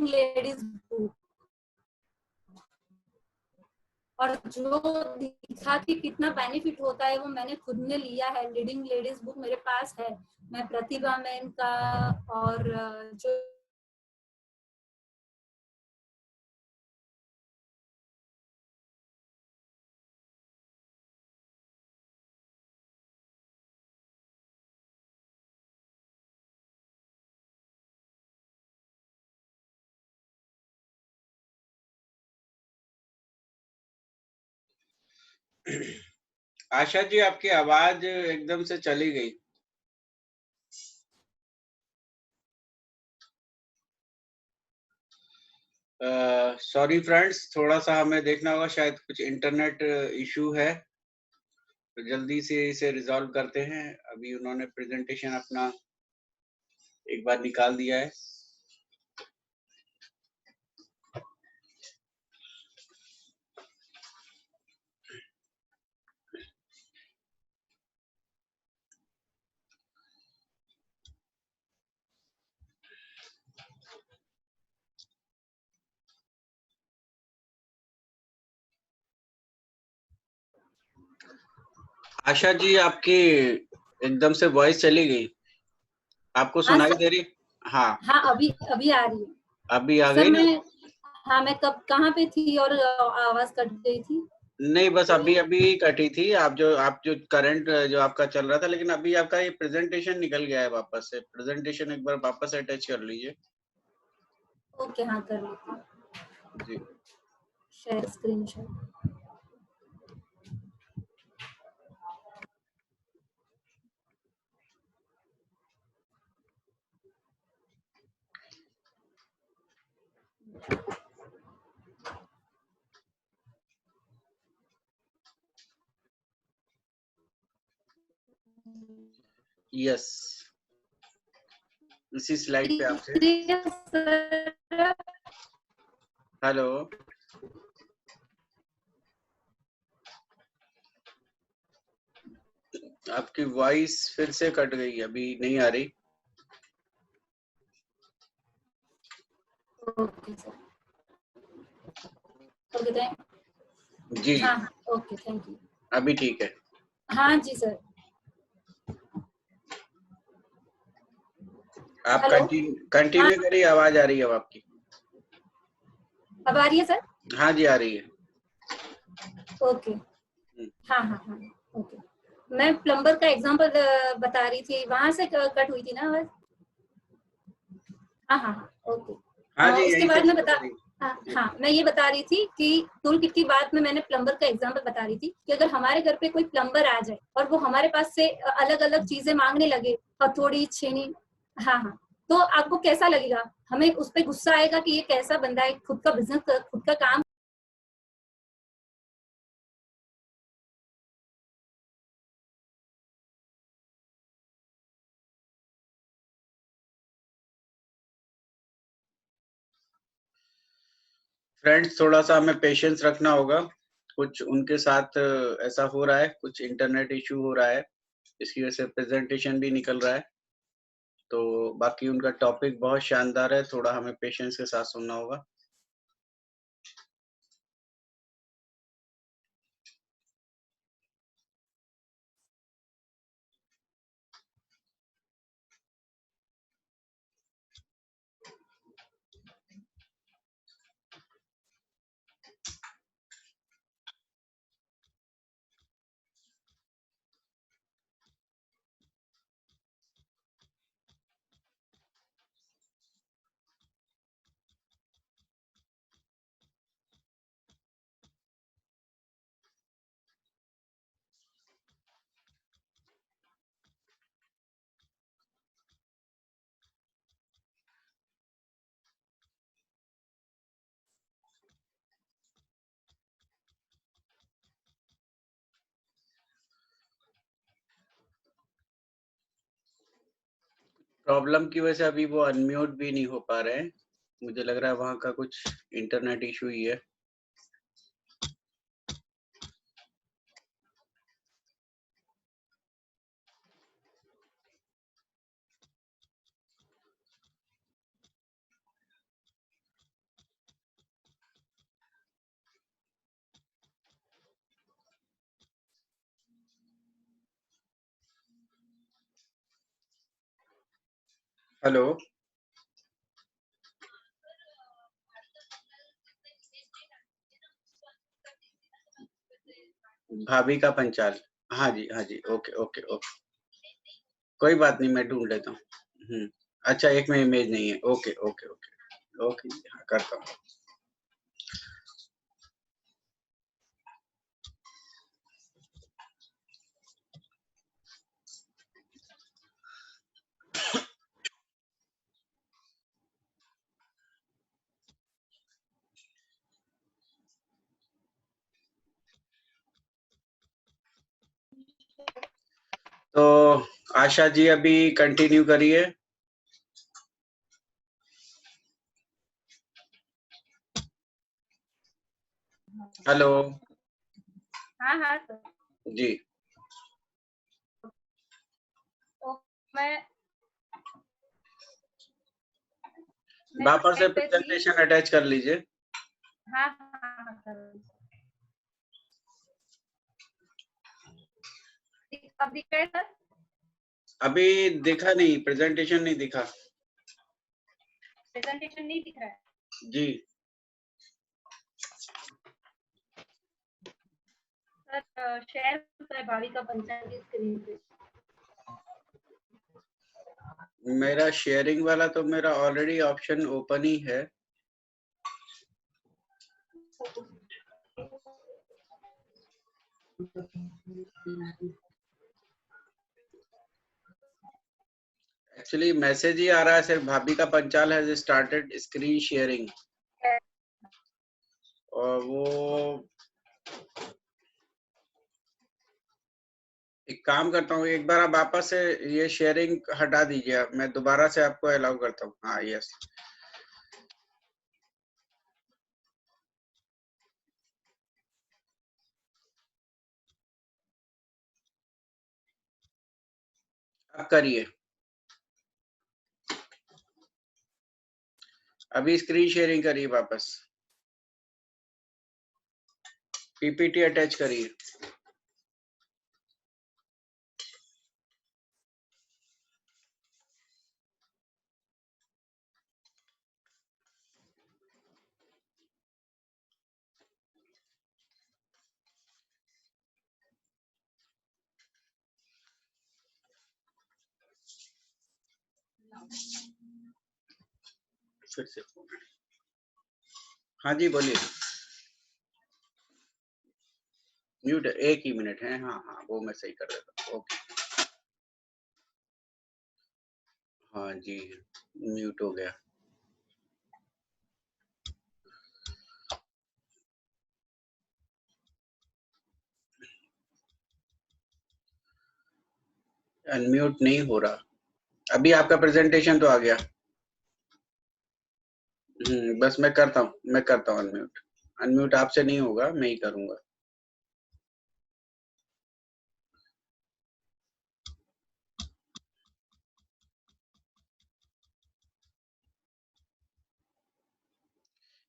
ladies book. और जो दिखा के कितना बेनिफिट होता है वो मैंने खुद ने लिया है। लीडिंग लेडीज बुक मेरे पास है, मैं प्रतिभा मैम का और जो आशा जी आपकी आवाज एकदम से चली गई। सॉरी फ्रेंड्स, थोड़ा सा हमें देखना होगा, शायद कुछ इंटरनेट इशू है, तो जल्दी से इसे रिजॉल्व करते हैं। अभी उन्होंने प्रेजेंटेशन अपना एक बार निकाल दिया है। आशा जी आपकी एकदम से वॉइस चली गई, आपको सुनाई दे रही? हाँ हाँ अभी आ रही है। अभी आ सर गई ना? हाँ मैं कब कहाँ पे थी और आवाज कट गई थी? नहीं बस अभी कटी थी। आप जो करंट जो आपका चल रहा था, लेकिन अभी आपका ये प्रेजेंटेशन निकल गया है वापस से। प्रेजेंटेशन एक बार वापस से अटैच कर लीजिए। ओके हाँ कर लेती हूँ। जी शेयर स्क्रीन शेयर। यस, इसी स्लाइड पे आपसे। हेलो, आपकी वॉइस फिर से कट गई, अभी नहीं आ रही। ओके सर, ओके जी हाँ हाँ ओके थैंक यू। अभी ठीक है। हाँ जी सर। आप हेलो कंटिन्यू करिए, आवाज आ रही है अब आपकी। अब आ रही है सर? हाँ जी आ रही है। ओके हाँ हाँ हाँ ओके। मैं प्लम्बर का एग्जांपल बता रही थी, वहां से कट हुई थी ना आवाज? हाँ हाँ हाँ ओके। हाँ जी उसके यहीं से बाद मैं शुरू बता करिए। हाँ मैं ये बता रही थी कि टूल किट की बात में मैंने प्लम्बर का एग्जांपल बता रही थी कि अगर हमारे घर पे कोई प्लम्बर आ जाए और वो हमारे पास से अलग अलग चीजें मांगने लगे, हथौड़ी छेनी, हाँ हाँ, तो आपको कैसा लगेगा? हमें उस पर गुस्सा आएगा कि ये कैसा बंदा है, खुद का बिजनेस खुद का काम फ्रेंड्स थोड़ा सा हमें पेशेंस रखना होगा, कुछ उनके साथ ऐसा हो रहा है, कुछ इंटरनेट इशू हो रहा है, इसकी वजह से प्रेजेंटेशन भी निकल रहा है। तो बाकी उनका टॉपिक बहुत शानदार है, थोड़ा हमें पेशेंस के साथ सुनना होगा। प्रॉब्लम की वजह से अभी वो अनम्यूट भी नहीं हो पा रहे हैं। मुझे लग रहा है वहाँ का कुछ इंटरनेट इशू ही है। हेलो, भाभी का पंचाल। हाँ जी, हाँ जी, ओके ओके ओके, कोई बात नहीं, मैं ढूंढ लेता हूँ। अच्छा, एक में इमेज नहीं है। ओके ओके ओके ओके, हाँ करता हूँ। तो आशा जी अभी कंटिन्यू करिए। हेलो। हाँ हाँ सर। जी, तो मैं वापस से साइड पे थी। प्रेजेंटेशन अटैच कर लीजिए। हाँ हाँ सर। अब दिख रहा है सर? अभी दिखा नहीं, प्रेजेंटेशन नहीं दिखा। प्रेजेंटेशन नहीं दिख रहा है जी, सर। शेयर होता है भाभी का पंचायत की स्क्रीन पे। मेरा शेयरिंग वाला तो मेरा ऑलरेडी ऑप्शन ओपन ही है। एक्चुअली मैसेज ही आ रहा है सिर्फ, भाभी का Panchal has started screen sharing. और वो एक काम करता हूँ, एक बार आप वापस से ये शेयरिंग हटा दीजिए, मैं दोबारा से आपको अलाउ करता हूँ। हाँ, यस। अब करिए। अभी स्क्रीन शेयरिंग करिए वापस, पीपीटी अटैच करिए। फिर से हाँ जी, बोलिए। म्यूट है, एक ही मिनट है। हाँ हाँ, वो मैं सही कर देता हूँ। ओके, हाँ जी, म्यूट हो गया। अनम्यूट नहीं हो रहा। अभी आपका प्रेजेंटेशन तो आ गया। बस मैं करता हूँ अनम्यूट। अनम्यूट आपसे नहीं होगा, मैं ही करूंगा।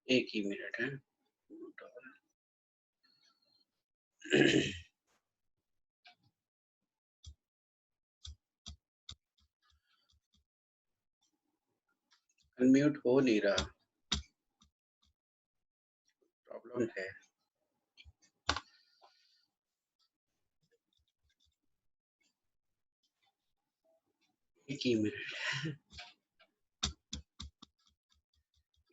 एक ही मिनट है। अनम्यूट हो नहीं रहा, प्रॉब्लम है। एक ही मिनट।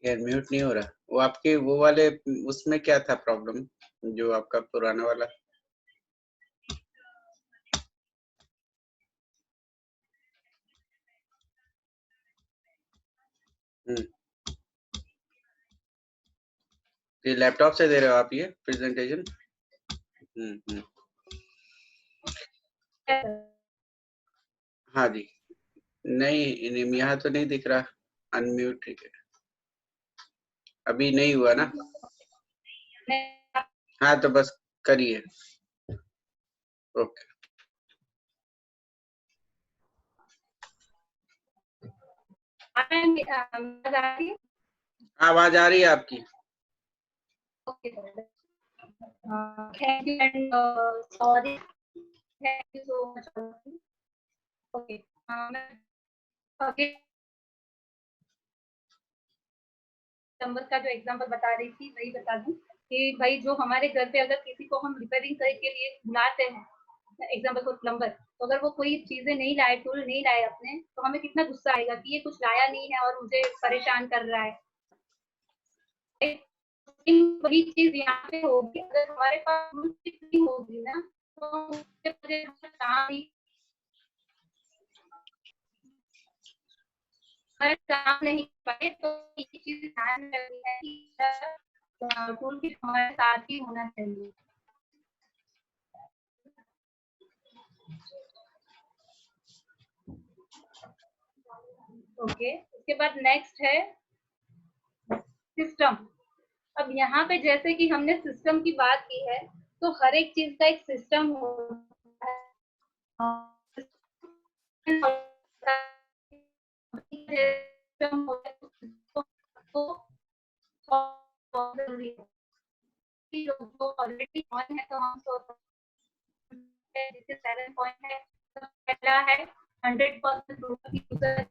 यार म्यूट नहीं हो रहा। वो आपके वो वाले उसमें क्या था प्रॉब्लम, जो आपका पुराना वाला? ये लैपटॉप से दे रहे हो आप ये प्रेजेंटेशन? हाँ जी। नहीं, यहाँ तो नहीं दिख रहा अनम्यूट। ठीक है, अभी नहीं हुआ ना? हाँ तो बस करिए। ओके। आवाज आ रही है आपकी। Thank you and sorry. Thank you so much. Okay. Okay. Number का जो एग्जांपल बता रही थी वही बता दूं कि भाई जो हमारे घर पे अगर किसी को हम रिपेयरिंग के लिए बुलाते हैं, एग्जांपल को प्लम्बर, तो अगर वो कोई चीजें नहीं लाए, टूल नहीं लाए अपने, तो हमें कितना गुस्सा आएगा कि ये कुछ लाया नहीं है और मुझे परेशान कर रहा है। वही चीज यहाँ पे होगी, अगर हमारे पास नहीं होगी ना तो काम नहीं पाए। तो ये चीज ध्यान रखनी है कि टूल किट हमारे साथ ही होना चाहिए। ओके, उसके बाद नेक्स्ट है सिस्टम। अब यहाँ पे जैसे कि हमने सिस्टम की बात की है, तो हर एक चीज का एक सिस्टम होता है। ऑलरेडी ऑन है तो हम जैसे 7 पॉइंट है, तो पहला है 100% प्रोडक्ट यूजर।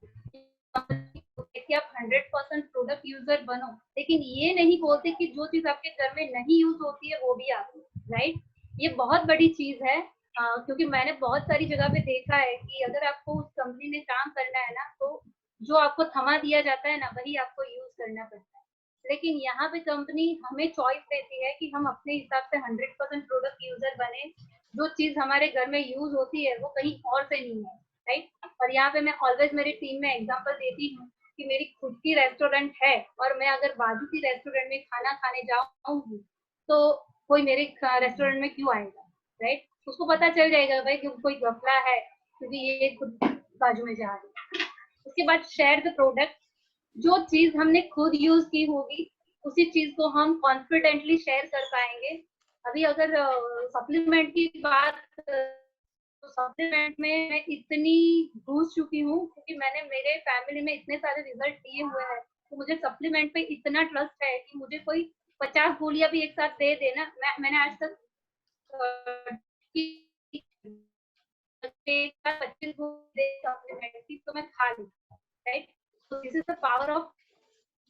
कि आप 100% प्रोडक्ट यूजर बनो, लेकिन ये नहीं बोलते कि जो चीज आपके घर में नहीं यूज होती है वो भी आप, राइट? ये बहुत बड़ी चीज है, क्योंकि मैंने बहुत सारी जगह पे देखा है कि अगर आपको उस कंपनी में काम करना है ना, तो जो आपको थमा दिया जाता है ना, वही आपको यूज करना पड़ता है। लेकिन यहाँ पे कंपनी हमें चॉइस देती है कि हम अपने हिसाब से 100% प्रोडक्ट यूजर बने। जो चीज हमारे घर में यूज होती है वो कहीं और से नहीं है, राइट? और यहाँ पे मैं ऑलवेज मेरी टीम में एग्जांपल देती हूँ कि मेरी खुद की रेस्टोरेंट है और मैं अगर बाजू की रेस्टोरेंट में खाना खाने जाऊंगी तो कोई मेरे रेस्टोरेंट में क्यों आएगा, राइट? उसको पता चल जाएगा भाई कि कोई घपला है, क्योंकि ये खुद बाजू में जा रही है। उसके बाद शेयर द प्रोडक्ट। जो चीज हमने खुद यूज की होगी उसी चीज को हम कॉन्फिडेंटली शेयर कर पाएंगे। अभी अगर सप्लीमेंट की बात, तो सप्लीमेंट में मैं इतनी घुस चुकी हूँ क्योंकि मैंने मेरे फैमिली में इतने सारे रिजल्ट दिए हुए हैं, तो मुझे सप्लीमेंट पे इतना ट्रस्ट है कि मुझे कोई 50 गोलियां भी एक साथ दे देना, मैंने आज तक 25 सप्लीमेंट की तो मैं खा लूँ, राइट? तो this is the power of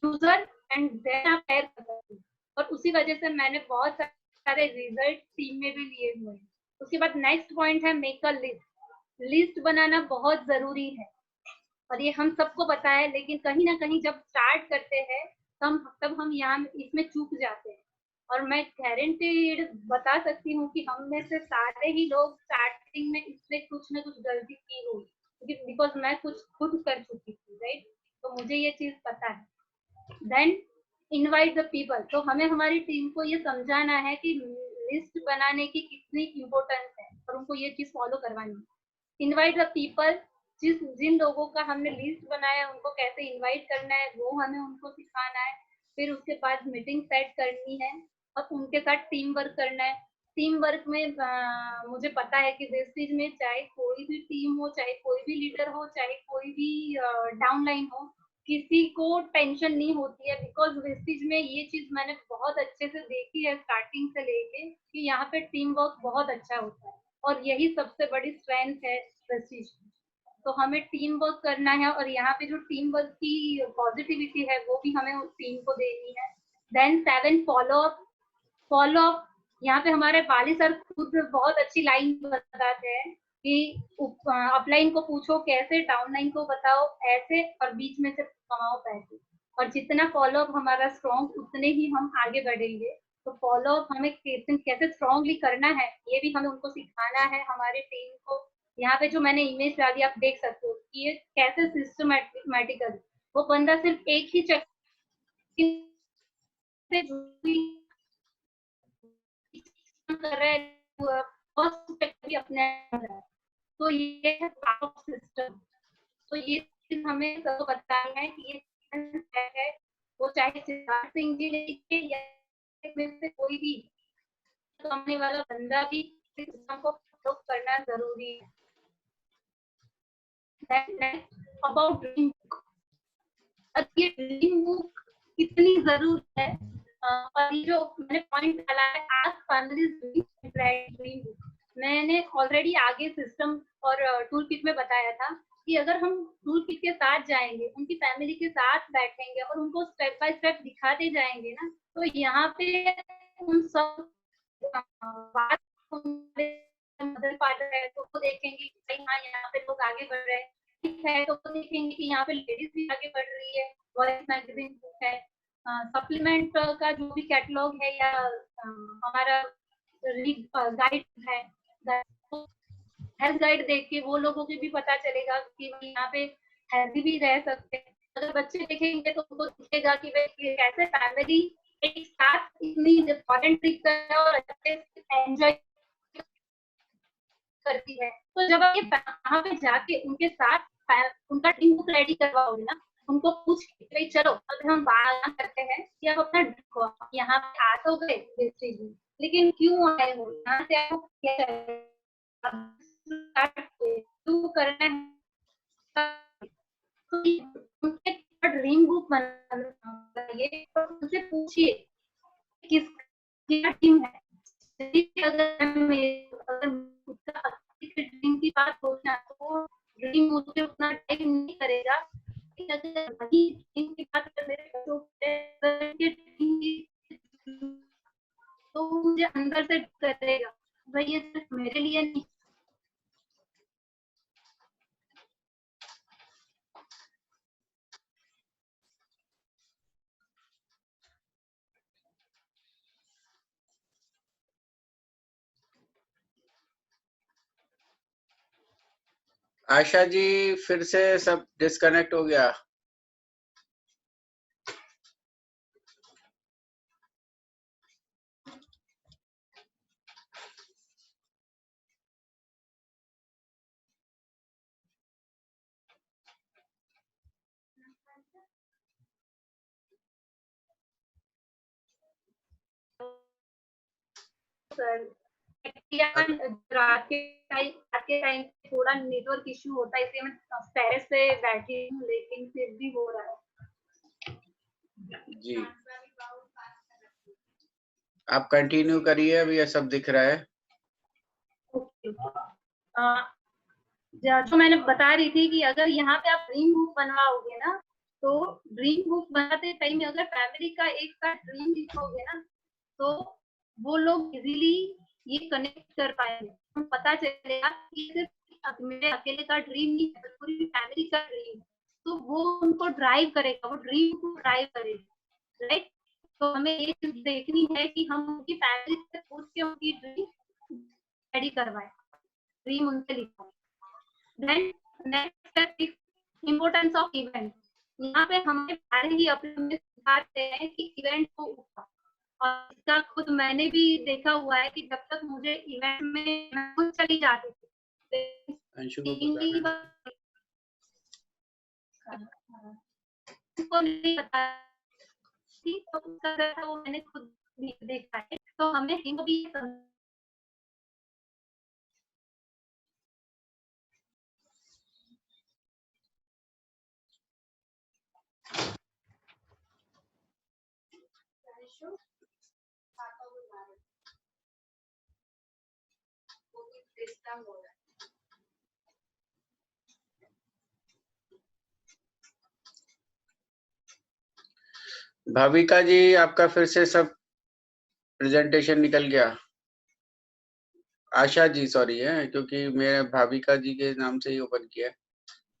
user and then आप शेयर कर सकते हो। और उसी वजह से मैंने बहुत सारे रिजल्ट टीम में भी लिए हुए हैं। उसके बाद नेक्स्ट पॉइंट है मेक अ लिस्ट। लिस्ट बनाना बहुत जरूरी है और ये हम सबको पता है, लेकिन कहीं ना कहीं जब स्टार्ट करते हैं तब हम यहाँ इसमें चूक जाते हैं। और मैं गारंटीड बता सकती हूँ कि हम में से सारे ही लोग स्टार्टिंग में इसमें कुछ ना कुछ गलती की होगी, क्योंकि बिकॉज मैं कुछ खुद कर चुकी थी, राइट? तो मुझे ये चीज पता है। Then invite the people. तो हमें हमारी टीम को ये समझाना है कि लिस्ट बनाने की कितनी इम्पोर्टेंस है और उनको ये चीज फॉलो करवानी है। Invite the people. जिन लोगों का हमने लिस्ट बनाया है उनको कैसे इनवाइट करना है वो हमें उनको सिखाना है। फिर उसके बाद मीटिंग सेट करनी है और उनके साथ टीम वर्क करना है। टीम वर्क में मुझे पता है कि वेस्टेज में चाहे कोई भी टीम हो, चाहे कोई भी लीडर हो, चाहे कोई भी डाउनलाइन हो, किसी को टेंशन नहीं होती है, बिकॉज वेस्टिज में ये चीज मैंने बहुत अच्छे से देखी है स्टार्टिंग से लेके कि यहाँ पे टीम वर्क बहुत अच्छा होता है और यही सबसे बड़ी स्ट्रेंथ है वेस्टिज। तो हमें टीम वर्क करना है और यहाँ पे जो टीम वर्क की पॉजिटिविटी है वो भी हमें उस टीम को देनी है। Then 7 follow up. यहाँ पे हमारे बाली सर खुद बहुत अच्छी लाइन बताते हैं कि अपलाइन को पूछो कैसे, डाउनलाइन को बताओ ऐसे, और बीच में से कमाओ पैसे। और जितना फॉलो अप हमारा स्ट्रॉन्ग उतने ही हम आगे बढ़ेंगे। तो फॉलो अप हमें कैसे स्ट्रॉन्गली करना है ये भी हमें उनको सिखाना है हमारे टीम को। यहाँ पे जो मैंने इमेज डाली आप देख सकते हो कि ये कैसे सिस्टमैटिकली वो बंदा सिर्फ एक ही चक्कर से कर रहे भी अपने, तो ये है सिस्टम। तो ये चीज हमें सबको बताना है कि ये है, वो चाहे सिद्धार्थ सिंह जी लेके या से कोई भी सामने वाला बंदा भी सिस्टम को फॉलो करना जरूरी है। अबाउट ड्रीम बुक, अब ये ड्रीम बुक कितनी जरूरी है और ये जो मैंने पॉइंट डाला है आज फैमिली ड्रीम बुक, मैंने ऑलरेडी आगे सिस्टम और टूल किट में बताया था कि अगर हम टूल किट के साथ जाएंगे, उनकी फैमिली के साथ बैठेंगे और उनको स्टेप बाय स्टेप दिखाते जाएंगे ना, तो यहाँ पे उन सब बात मदर फादर है तो वो देखेंगे भाई हाँ यहाँ पे लोग आगे बढ़ रहे हैं है, तो वो देखेंगे कि यहाँ पे लेडीज भी आगे बढ़ रही है। वॉइस मैगजीन बुक है, सप्लीमेंट का जो भी कैटलॉग है या हमारा गाइड है, हेल्थ गाइड देख के वो लोगों को भी पता चलेगा कि यहाँ पे हेल्दी भी रह सकते हैं। अगर बच्चे देखेंगे तो उनको दिखेगा कि भाई कैसे फैमिली एक साथ इतनी इम्पोर्टेंट ट्रिप कर और अच्छे से एंजॉय करती है। तो जब आप वहाँ पे जाके उनके साथ उनका टीम बुक रेडी करवाओगे ना, उनको पूछ के भाई चलो अब हम बात करते हैं कि आप अपना यहाँ पे आ तो गए लेकिन क्यों आए हो, यहाँ से आपको क्या करना है, उनके ड्रीम बुक बनाइए और उनसे पूछिए किस क्या टीम है। अगर ड्रीम की बात हो ना तो ड्रीम मुझे उतना टाइम नहीं करेगा, अगर वही ड्रीम की बात कर मेरे बच्चों तो मुझे अंदर से करेगा भाई ये सिर्फ मेरे लिए नहीं। आशा जी फिर से सब डिस्कनेक्ट हो गया। सर रात के टाइम थोड़ा नेटवर्क इश्यू होता है, इसलिए मैं टेरेस पे बैठी हूँ लेकिन फिर भी हो रहा है जी आप कंटिन्यू करिए, अभी ये सब दिख रहा है। जो मैंने बता रही थी कि अगर यहाँ पे आप ड्रीम बुक बनवाओगे ना, तो ड्रीम बुक बनाते टाइम अगर फैमिली का एक साथ ड्रीम लिखोगे ना, तो वो लोग इजीली ये कनेक्ट कर पाएंगे। हम पता चलेगा कि सिर्फ मेरे अकेले का ड्रीम नहीं है, पूरी फैमिली का ड्रीम, तो वो उनको ड्राइव करेगा, वो ड्रीम को ड्राइव करेगा, राइट। तो हमें ये चीज देखनी है कि हम उनकी फैमिली से पूछ के उनकी ड्रीम रेडी करवाएं, ड्रीम उनसे लिखवाएं। Then next step is importance of event. यहाँ पे हमें पहले ही अपने सिखाते हैं कि इवेंट को और इसका खुद मैंने भी देखा हुआ है कि जब तक मुझे इवेंट में मैं खुद चली जाती थी उसको नहीं पता थी, तो उसका वो मैंने खुद भी देखा है। तो हमें इनको भी भाविका जी, आपका फिर से सब प्रेजेंटेशन निकल गया। आशा जी सॉरी है, क्योंकि मेरे भाविका जी के नाम से ही ओपन किया है,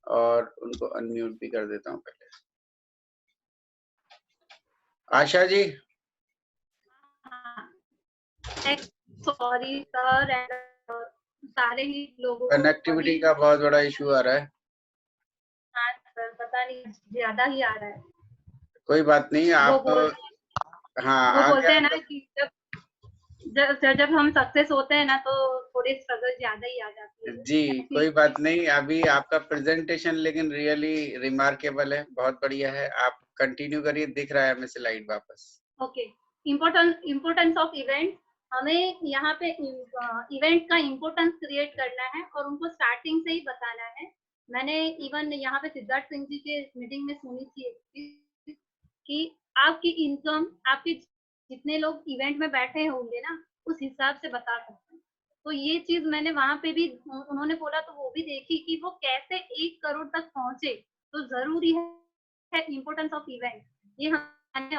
और उनको अनम्यूट भी कर देता हूँ पहले। आशा जी। सॉरी सर, सारे ही लोगों को कनेक्टिविटी का बहुत बड़ा इशू आ रहा है। हाँ सर, पता नहीं ज्यादा ही आ रहा है। कोई बात नहीं, आप हाँ वो आ बोलते गया हैं ना तो कि जब हम सक्सेस होते हैं ना तो थोड़ी स्ट्रगल ज्यादा ही आ जाती है। जी, कोई बात नहीं। अभी आपका प्रेजेंटेशन लेकिन रियली रिमार्केबल है, बहुत बढ़िया है। आप कंटिन्यू करिए, दिख रहा है हमें स्लाइड वापस। Okay, importance of event. हमें यहाँ पे इवेंट का इम्पोर्टेंस क्रिएट करना है और उनको स्टार्टिंग से ही बताना है। मैंने इवन यहाँ पे सिद्धार्थ सिंह जी के मीटिंग में सुनी थी कि आपकी इनकम, आपके जितने लोग इवेंट में बैठे होंगे ना, उस हिसाब से बता सकते हैं। तो ये चीज मैंने वहां पे भी, उन्होंने बोला तो वो भी देखी कि वो कैसे 1 करोड़ तक पहुंचे। तो जरूरी है इम्पोर्टेंस ऑफ इवेंट। ये हमने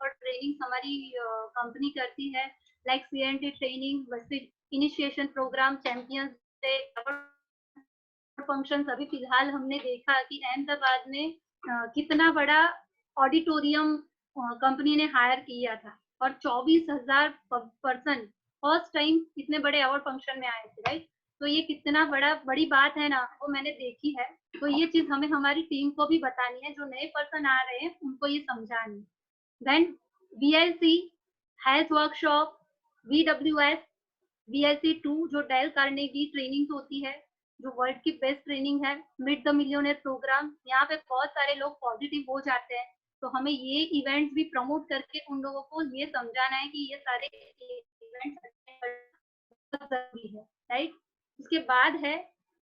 और ट्रेनिंग हमारी कंपनी करती है, like CNT training, initiation programme, champions day function. अभी फिलहाल हमने देखा कि अहमदाबाद में कितना बड़ा ऑडिटोरियम कंपनी ने हायर किया था और 24,000 पर्सन फर्स्ट टाइम इतने बड़े अवार्ड फंक्शन में आए थे, राइट। तो ये कितना बड़ी बात है ना, वो मैंने देखी है। तो ये चीज हमें हमारी टीम को भी बतानी है, जो नए पर्सन आ रहे हैं उनको ये समझानी। Then VIC health workshop, VWS, VIC2 जो डेल कार्नेगी ट्रेनिंग होती है, जो वर्ल्ड की बेस्ट ट्रेनिंग है। मीट द मिलियनेयर प्रोग्राम, यहाँ पे बहुत सारे लोग पॉजिटिव हो जाते हैं। तो हमें ये इवेंट्स भी प्रमोट करके उन लोगों को ये समझाना है कि ये सारे इवेंट्स बहुत जरूरी है, राइट। उसके बाद है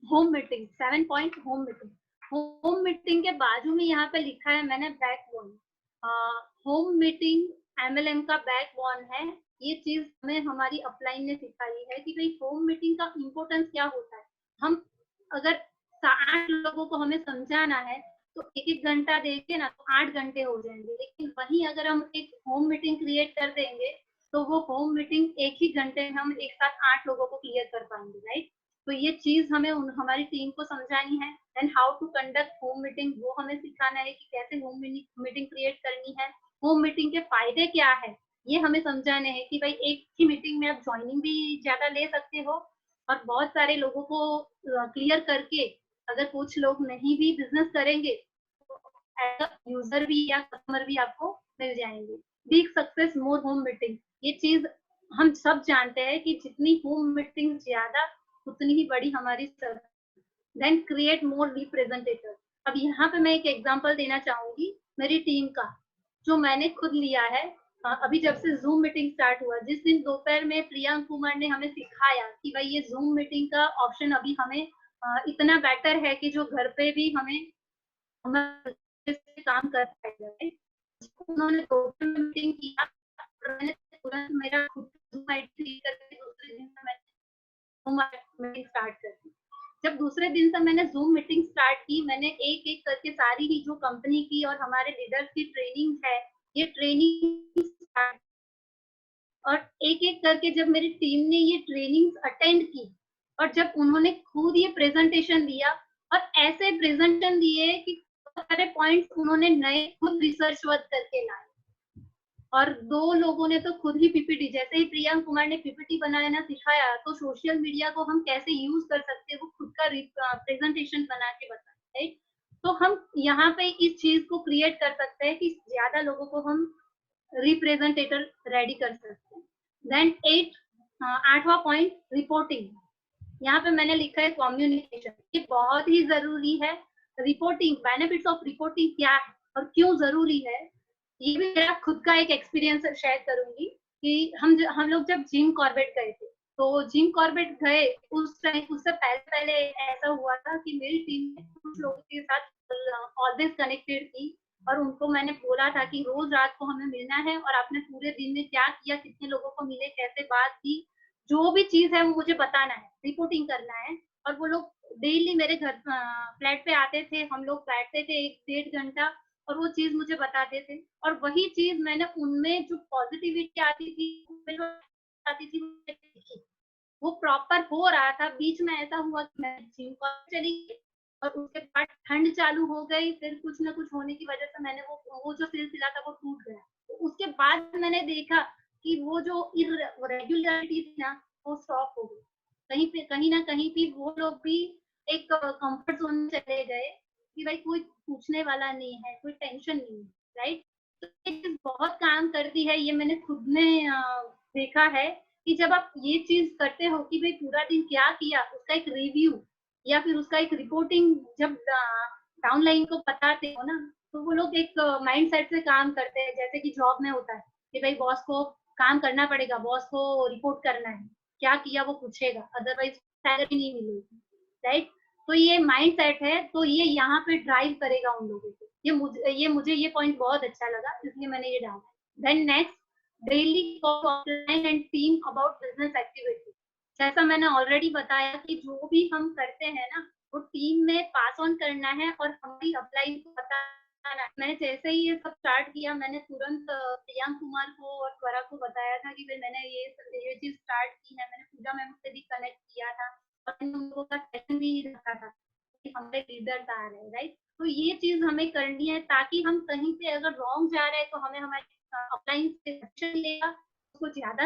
home meeting, 7 point home meeting. Home meeting के बाजू में यहाँ पे लिखा है मैंने बैकबोन। होम मीटिंग MLM का बैकबोन है। ये चीज हमें हमारी अपलाइन ने सिखाई है कि भाई होम मीटिंग का इम्पोर्टेंस क्या होता है। हम अगर 8 लोगों को हमें समझाना है तो 1-1 घंटा देंगे ना तो 8 घंटे हो जाएंगे। लेकिन वहीं अगर हम एक होम मीटिंग क्रिएट कर देंगे तो वो होम मीटिंग 1 ही घंटे में हम एक साथ 8 लोगों को क्लियर कर पाएंगे, राइट। तो ये चीज हमें हमारी टीम को समझानी है। And how to conduct home meeting, वो हमें सिखाना है कि कैसे होम मीटिंग क्रिएट करनी है। होम मीटिंग के फायदे क्या है ये हमें समझाने हैं कि भाई एक ही मीटिंग में आप ज्वाइनिंग भी ज्यादा ले सकते हो और बहुत सारे लोगों को क्लियर करके, अगर कुछ लोग नहीं भी बिजनेस करेंगे तो एज अ यूजर भी या कस्टमर भी आपको मिल जाएंगे। बिग सक्सेस मोर होम मीटिंग, ये चीज हम सब जानते हैं कि जितनी होम मीटिंग ज्यादा उतनी ही बड़ी हमारी success. Then create more representative. अब यहाँ पे मैं एक एग्जांपल देना चाहूंगी मेरी टीम का, जो मैंने खुद लिया है। अभी जब से जूम मीटिंग स्टार्ट हुआ, जिस दिन दोपहर में प्रियंक कुमार ने हमें सिखाया कि भाई ये जूम मीटिंग का ऑप्शन अभी हमें इतना बेटर है कि जो घर पे भी हमें काम कर पाएंगे। उन्होंने दोपहर में मीटिंग किया और मैंने तुरंत मेरा खुद जूम आईडी करके दूसरे दिन से मैंने जूम मीटिंग स्टार्ट कर दी। जब दूसरे दिन से मैंने जूम मीटिंग स्टार्ट की, मैंने एक एक करके सारी ही जो कंपनी की और हमारे लीडर्स की ट्रेनिंग है, ये ट्रेनिंग स्टार्ट, और एक एक करके जब मेरी टीम ने ये ट्रेनिंग अटेंड की और जब उन्होंने खुद ये प्रेजेंटेशन दिया और ऐसे प्रेजेंटेशन दिए कि सारे पॉइंट्स उन्होंने नए खुद रिसर्च वर्क करके लाए। और 2 लोगों ने तो खुद ही पीपीटी, जैसे ही प्रियंक कुमार ने पीपीटी बनाना सिखाया तो सोशल मीडिया को हम कैसे यूज कर सकते हैं वो खुद का प्रेजेंटेशन बना के बताया, राइट। तो हम यहाँ पे इस चीज को क्रिएट कर सकते हैं कि ज्यादा लोगों को हम रिप्रेजेंटेटर रेडी कर सकते हैं। देन 8वां पॉइंट रिपोर्टिंग। यहाँ पे मैंने लिखा है कम्युनिकेशन, ये बहुत ही जरूरी है। रिपोर्टिंग, बेनिफिट्स ऑफ रिपोर्टिंग क्या है और क्यों जरूरी है, ये भी मेरा खुद का एक एक्सपीरियंस शेयर करूंगी कि हम लोग जब जिम कॉर्बेट गए थे, तो जिम कॉर्बेट गए उस टाइम, उससे पहले ऐसा हुआ था कि मेरी टीम कुछ लोगों के साथ ऑलवेज कनेक्टेड थी और उनको मैंने बोला था कि रोज रात को हमें मिलना है और आपने पूरे दिन में क्या किया, कितने लोगों को मिले, कैसे बात की, जो भी चीज है वो मुझे बताना है, रिपोर्टिंग करना है। और वो लोग डेली मेरे घर फ्लैट पे आते थे, हम लोग बैठते थे 1-1.5 घंटा और वो चीज मुझे बताते थे। और वही चीज मैंने उनमें जो पॉजिटिविटी आती थी, उनमें जो आती थी, मैंने देखी। वो प्रॉपर हो रहा था। बीच में ऐसा हुआ कि मैं जिम पर चली गई और उसके बाद ठंड चालू हो गई, फिर कुछ ना कुछ होने की वजह से मैंने वो जो सिलसिला था वो टूट गया। तो उसके बाद मैंने देखा कि वो जो रेगुलरिटी थी ना, वो स्टॉप हो गई। कहीं ना कहीं भी वो लोग भी एक कंफर्ट जोन में चले गए कि भाई कोई पूछने वाला नहीं है, कोई टेंशन नहीं है, राइट। तो ये चीज बहुत काम करती है, ये मैंने खुद ने देखा है कि जब आप ये चीज करते हो कि भाई पूरा दिन क्या किया, उसका एक रिव्यू या फिर उसका एक रिपोर्टिंग जब डाउनलाइन को बताते हो ना, तो वो लोग एक माइंड सेट से काम करते हैं, जैसे कि जॉब में होता है कि भाई बॉस को काम करना पड़ेगा, बॉस को रिपोर्ट करना है, क्या किया वो पूछेगा, अदरवाइज सैलरी नहीं मिलेगी, राइट। तो ये माइंड सेट है, तो ये यहाँ पे ड्राइव करेगा उन लोगों को। मुझे ये पॉइंट बहुत अच्छा लगा, इसलिए मैंने ये डाला। Then next, daily call offline and team about business activity. जैसा मैंने ऑलरेडी बताया कि जो भी हम करते हैं ना, वो टीम में पास ऑन करना है और हमारी अपलाइन को बताना है। मैंने जैसे ही ये सब स्टार्ट किया, मैंने तुरंत प्रियांक कुमार को और स्वरा को बताया था कि भाई मैंने ये चीज स्टार्ट की है। मैंने पूजा मैम से भी कनेक्ट किया था और मैंने उन लोगों का सेशन भी रखा था कि हमारे लीडर्स आ रहे हैं, राइट। तो ये चीज हमें करनी है ताकि हम कहीं पे अगर रॉन्ग जा रहे हैं तो हमें हमारे अपलाइन से एक्शन लेगा, उसको ज्यादा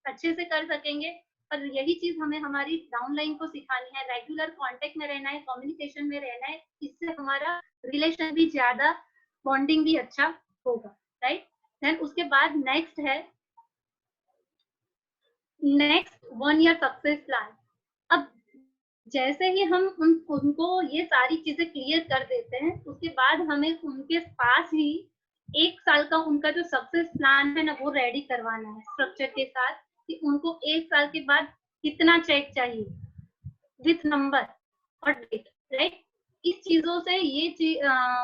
अच्छे से कर सकेंगे। और यही चीज हमें हमारी डाउनलाइन को सिखानी है, रेगुलर कांटेक्ट में रहना है, कम्युनिकेशन में रहना है, इससे हमारा रिलेशन भी ज्यादा, बॉन्डिंग भी अच्छा होगा, राइट। देन उसके बाद नेक्स्ट है 1 ईयर सक्सेस प्लान। अब जैसे ही हम उनको ये सारी चीजें क्लियर कर देते हैं, उसके बाद हमें उनके पास ही 1 साल का उनका जो सक्सेस प्लान है ना, वो रेडी करवाना है स्ट्रक्चर के साथ कि उनको 1 साल के बाद कितना चेक चाहिए विथ नंबर और डेट, राइट। इस चीजों से ये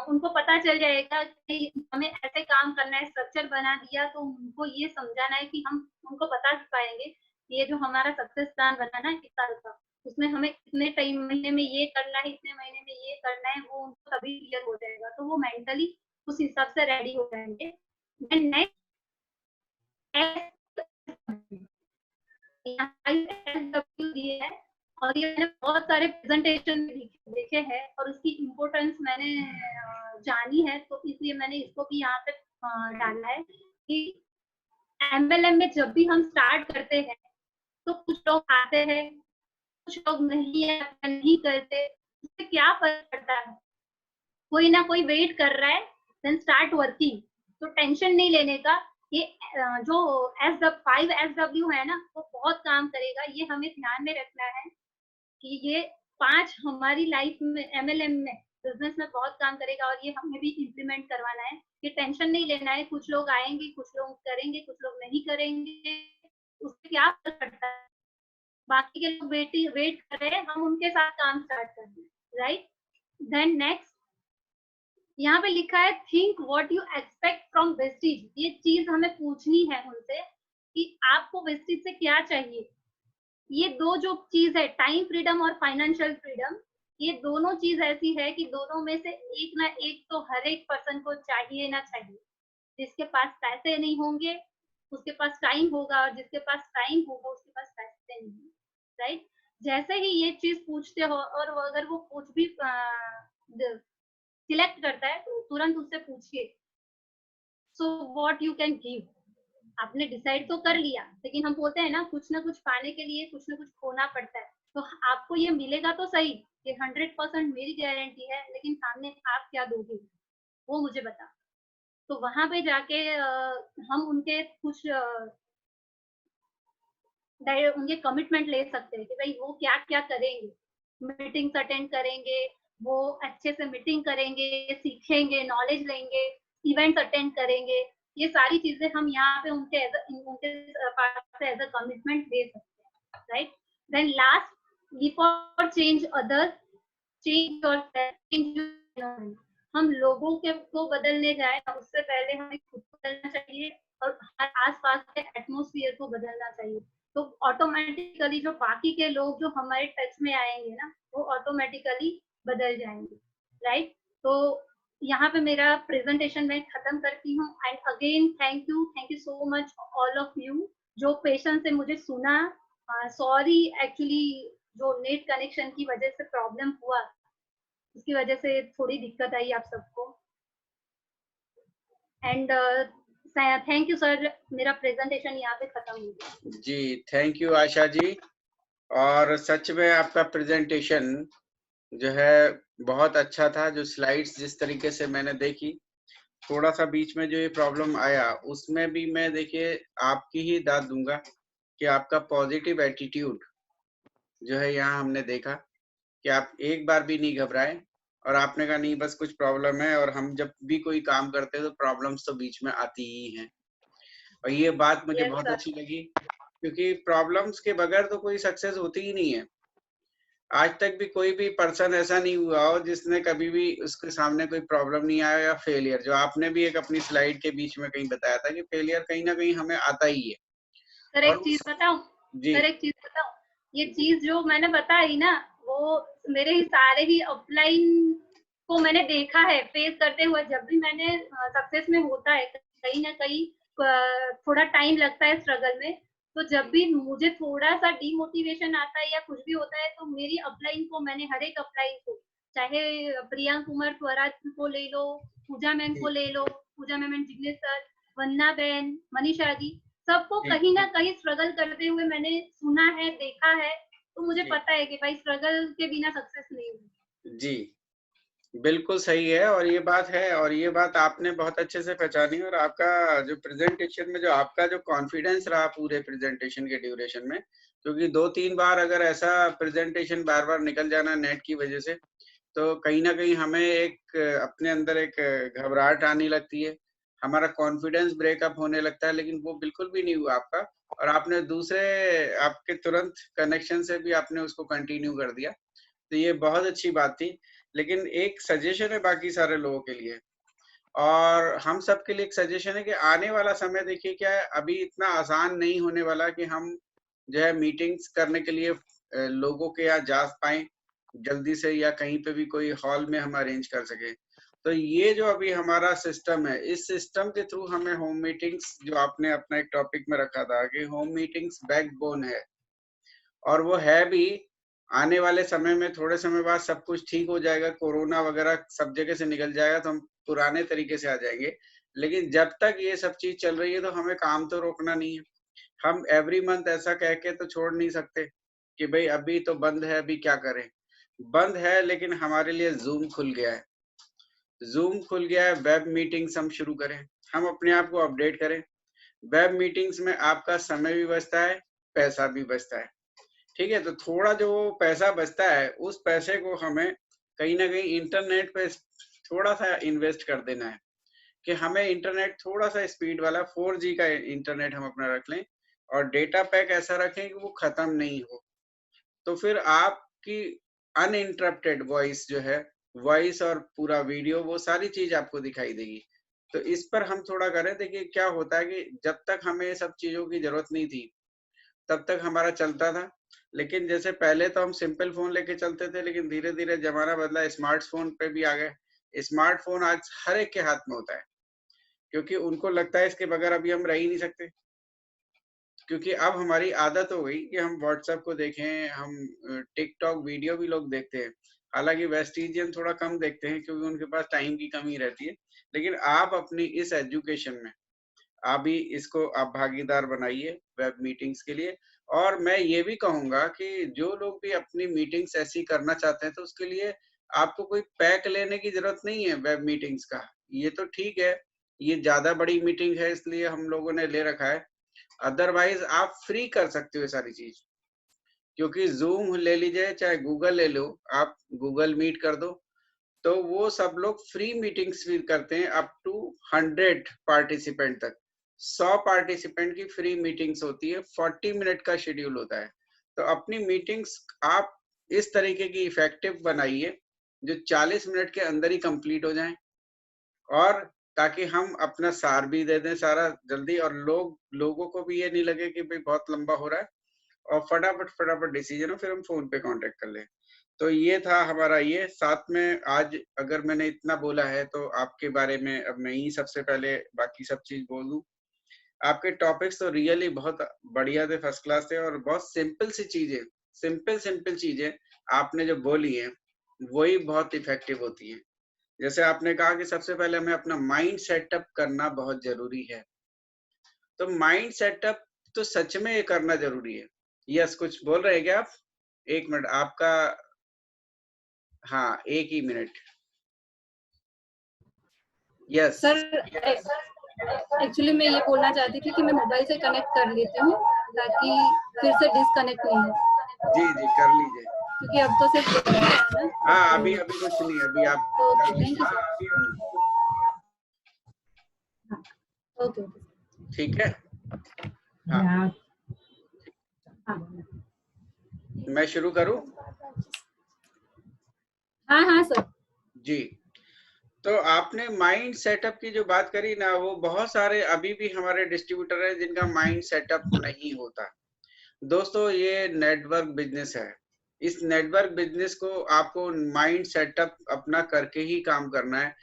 उनको पता चल जाएगा कि हमें ऐसे काम करना है। स्ट्रक्चर बना दिया तो उनको ये समझाना है कि हम उनको बता पाएंगे ये जो हमारा सक्सेस प्लान बना ना 1 साल का, उसमें हमें इतने टाइम महीने में ये करना है, इतने महीने में ये करना है, वो उनको तभी क्लियर हो जाएगा, तो वो मेंटली उस हिसाब से रेडी हो जाएंगे। देन नेक्स्ट, दिए है और ये मैंने बहुत सारे प्रेजेंटेशन देखे हैं और उसकी इम्पोर्टेंस मैंने जानी है, तो इसलिए मैंने इसको भी यहाँ पे डाला है कि एमएलएम में जब भी हम स्टार्ट करते हैं तो कुछ लोग आते हैं, कुछ लोग नहीं करते, उससे क्या फर्क पड़ता है, कोई ना कोई वेट कर रहा है, देन स्टार्ट वर्किंग। तो टेंशन नहीं लेने का। ये जो5 SW है ना, वो बहुत काम करेगा, ये हमें ध्यान में रखना है कि ये 5 हमारी लाइफ में एमएलएम में बिजनेस में बहुत काम करेगा और ये हमें भी इम्प्लीमेंट करवाना है। ये टेंशन नहीं लेना है, कुछ लोग आएंगे, कुछ लोग करेंगे, कुछ लोग नहीं करेंगे, उससे क्या फर्क पड़ता है, बाकी के लोग वेट कर रहे हैं, हम उनके साथ काम स्टार्ट कर रहे हैं, राइट। देन नेक्स्ट, यहाँ पे लिखा है think what you expect from Vestige. ये चीज हमें पूछनी है उनसे कि आपको वेस्टिज से क्या चाहिए। ये दो जो चीज है, टाइम फ्रीडम और फाइनेंशियल फ्रीडम, ये दोनों चीज ऐसी है कि दोनों में से एक ना एक तो हर एक पर्सन को चाहिए ना चाहिए। जिसके पास पैसे नहीं होंगे उसके पास टाइम होगा, और जिसके पास टाइम होगा उसके पास पैसे नहीं होंगे, राइट। जैसे ही ये चीज पूछते हो और अगर वो कुछ भी सिलेक्ट करता है तो तुरंत उससे पूछिए so what you can give. आपने डिसाइड तो कर लिया, लेकिन हम बोलते हैं ना कुछ पाने के लिए कुछ ना कुछ खोना पड़ता है। तो आपको ये मिलेगा तो सही, ये 100% मेरी गारंटी है, लेकिन सामने आप क्या दोगे वो मुझे बता। तो वहां पे जाके हम उनके कुछ उनके कमिटमेंट ले सकते हैं कि भाई वो क्या क्या करेंगे। मीटिंग्स अटेंड करेंगे, वो अच्छे से मीटिंग करेंगे, सीखेंगे, नॉलेज लेंगे, इवेंट्स अटेंड करेंगे। ये सारी चीजें हम यहाँ पे उनके पास से एज अ कमिटमेंट दे सकते हैं, राइट। देन लास्ट, गिव और change others, change yourself, change your environment. हम लोगों के को बदलने जाए ना, उससे पहले हमें खुद को बदलना चाहिए और आसपास के एटमॉस्फेयर को बदलना चाहिए। तो ऑटोमेटिकली जो बाकी के लोग जो हमारे टच में आएंगे ना, वो ऑटोमेटिकली बदल जाएंगे, राइट? तो यहाँ पे मेरा प्रेजेंटेशन मैं खत्म करती हूँ। And again thank you so much all of you जो पेशेंस से मुझे सुना। सॉरी एक्चुअली जो नेट कनेक्शन की वजह से प्रॉब्लम हुआ, उसकी वजह से थोड़ी दिक्कत आई आप सबको। एंड थैंक यू सर, मेरा प्रेजेंटेशन यहाँ पे खत्म हो गया। जी थैंक यू आशा जी। और सच में आपका प्रेजेंटेशन जो है बहुत अच्छा था। जो स्लाइड्स जिस तरीके से मैंने देखी, थोड़ा सा बीच में जो ये प्रॉब्लम आया उसमें भी मैं देखिए आपकी ही दाद दूंगा कि आपका पॉजिटिव एटीट्यूड जो है यहाँ हमने देखा कि आप एक बार भी नहीं घबराए और आपने कहा नहीं बस कुछ प्रॉब्लम है। और हम जब भी कोई काम करते हैं तो प्रॉब्लम्स तो बीच में आती ही हैं, और ये बात मुझे यस बहुत सर। अच्छी लगी क्योंकि प्रॉब्लम्स के बगैर तो कोई सक्सेस होती ही नहीं है। आज तक भी कोई भी पर्सन ऐसा नहीं हुआ हो जिसने कभी भी उसके सामने कोई प्रॉब्लम नहीं आया या फेलियर। जो आपने भी एक अपनी स्लाइड के बीच में कहीं बताया था कि फेलियर कहीं ना कहीं हमें आता ही है। सर और एक चीज बताऊं, जी सर एक चीज बताऊं, ये जी चीज जो मैंने बताई ना, वो मेरे ही सारे ही अपलाइन को मैंने देखा है फेस करते हुए। जब भी मैंने सक्सेस में होता है कहीं ना कहीं थोड़ा टाइम लगता है स्ट्रगल में, तो जब भी मुझे थोड़ा सा डिमोटिवेशन आता है या कुछ भी होता है, तो मेरी अपलाइन को मैंने हर एक अपलाइन को, चाहे प्रियांक कुमार स्वराज को ले लो, पूजा मैम को जी ले लो, पूजा मैम एंड जिग्नेश सर, वन्ना बहन, मनीषा जी, सबको जी कहीं ना कहीं स्ट्रगल करते हुए मैंने सुना है, देखा है। तो मुझे जी पता है कि भाई स्ट्रगल के बिना सक्सेस नहीं होगी। जी बिल्कुल सही है। और ये बात है, और ये बात आपने बहुत अच्छे से पहचानी। और आपका जो प्रेजेंटेशन में जो आपका जो कॉन्फिडेंस रहा पूरे प्रेजेंटेशन के ड्यूरेशन में, क्योंकि 2-3 बार अगर ऐसा प्रेजेंटेशन बार-बार निकल जाना नेट की वजह से, तो कहीं न कहीं हमें एक अपने अंदर एक घबराहट आने लगती है, हमारा कॉन्फिडेंस ब्रेकअप होने लगता है। लेकिन वो बिल्कुल भी नहीं हुआ आपका, और आपने दूसरे आपके तुरंत कनेक्शन से भी आपने उसको कंटिन्यू कर दिया, तो ये बहुत अच्छी बात थी। लेकिन एक सजेशन है बाकी सारे लोगों के लिए, और हम सब के लिए एक सजेशन है कि आने वाला समय देखिए क्या है, अभी इतना आसान नहीं होने वाला कि हम जो है मीटिंग्स करने के लिए लोगों के यहाँ जा पाएं जल्दी से, या कहीं पे भी कोई हॉल में हम अरेंज कर सके। तो ये जो अभी हमारा सिस्टम है, इस सिस्टम के थ्रू हमें होम मीटिंग्स, जो आपने अपना एक टॉपिक में रखा था कि होम मीटिंग्स बैकबोन है, और वो है भी। आने वाले समय में थोड़े समय बाद सब कुछ ठीक हो जाएगा, कोरोना वगैरह सब जगह से निकल जाएगा, तो हम पुराने तरीके से आ जाएंगे। लेकिन जब तक ये सब चीज चल रही है तो हमें काम तो रोकना नहीं है। हम एवरी मंथ ऐसा कह के तो छोड़ नहीं सकते कि भाई अभी तो बंद है, अभी क्या करें। बंद है लेकिन हमारे लिए जूम खुल गया है। जूम खुल गया है, वेब मीटिंग्स हम शुरू करें, हम अपने आप को अपडेट करें। वेब मीटिंग्स में आपका समय भी बचता है, पैसा भी बचता है। ठीक है, तो थोड़ा जो पैसा बचता है उस पैसे को हमें कहीं ना कहीं इंटरनेट पे थोड़ा सा इन्वेस्ट कर देना है, कि हमें इंटरनेट थोड़ा सा स्पीड वाला 4G का इंटरनेट हम अपना रख लें, और डेटा पैक ऐसा रखें कि वो खत्म नहीं हो। तो फिर आपकी अनइंटरप्टेड वॉइस जो है, वॉइस और पूरा वीडियो, वो सारी चीज आपको दिखाई देगी। तो इस पर हम थोड़ा करें। देखिए क्या होता है कि जब तक हमें सब चीजों की जरूरत नहीं थी तब तक हमारा चलता था। लेकिन जैसे पहले तो हम सिंपल फोन लेके चलते थे, लेकिन धीरे धीरे जमाना बदला, स्मार्टफोन पे भी आ गए। स्मार्टफोन आज हर एक के हाथ में होता है, क्योंकि उनको लगता है इसके बगैर अभी हम रह ही नहीं सकते। क्योंकि अब हमारी आदत हो गई कि हम व्हाट्सएप को देखें, हम टिकटॉक वीडियो भी लोग देखते हैं। हालांकि वेस्टिजियन थोड़ा कम देखते हैं क्योंकि उनके पास टाइम की कमी रहती है। लेकिन आप अपनी इस एजुकेशन में आप भी इसको आप भागीदार बनाइए वेब मीटिंग्स के लिए। और मैं ये भी कहूंगा कि जो लोग भी अपनी मीटिंग्स ऐसी करना चाहते हैं, तो उसके लिए आपको कोई पैक लेने की जरूरत नहीं है वेब मीटिंग्स का। ये तो ठीक है, ये ज्यादा बड़ी मीटिंग है इसलिए हम लोगों ने ले रखा है। अदरवाइज आप फ्री कर सकते हो ये सारी चीज, क्योंकि जूम ले लीजिए चाहे गूगल ले लो, आप गूगल मीट कर दो, तो वो सब लोग फ्री मीटिंग्स भी करते हैं अप टू 100 पार्टिसिपेंट तक। 100 पार्टिसिपेंट की फ्री मीटिंग्स होती है, 40 मिनट का शेड्यूल होता है। तो अपनी मीटिंग्स आप इस तरीके की इफेक्टिव बनाइए जो 40 मिनट के अंदर ही कंप्लीट हो जाएं। और ताकि हम अपना सार भी दे दें सारा जल्दी, और लोगों को भी ये नहीं लगे कि भाई बहुत लंबा हो रहा है, और फटाफट डिसीजन हो, फिर हम फोन पे कांटेक्ट कर लें। तो ये था हमारा ये साथ में। आज अगर मैंने इतना बोला है तो आपके बारे में अब मैं ही सबसे पहले बाकी सब चीज बोल दूं। आपके टॉपिक्स तो रियली बहुत बढ़िया थे, फर्स्ट क्लास थे, और बहुत सिंपल चीजें आपने जो बोली हैं वही बहुत इफेक्टिव होती हैं। जैसे आपने कहा कि सबसे पहले हमें अपना माइंड सेटअप करना बहुत जरूरी है, तो माइंड सेटअप तो सच में ये करना जरूरी है। यस, कुछ बोल रहे हैं क्या आप? एक मिनट आपका, हाँ एक ही मिनट। यस सर एक्चुअली मैं ये बोलना चाहती थी कि मैं मोबाइल से कनेक्ट कर लेती हूँ ताकि फिर से डिस्कनेक्ट नहीं हो। जी कर लीजिए, क्योंकि अब तो सिर्फ है ना। हाँ अभी कुछ नहीं, अभी आप ओके, कर थैंक यू सर। लीजिए। ओके ठीक है, हाँ मैं शुरू करूं? हाँ सर जी, तो आपने माइंड सेटअप की जो बात करी ना, वो बहुत सारे अभी भी हमारे डिस्ट्रीब्यूटर हैं जिनका माइंड सेटअप नहीं होता। दोस्तों ये नेटवर्क बिजनेस है, इस नेटवर्क बिजनेस को आपको माइंड सेटअप अपना करके ही काम करना है।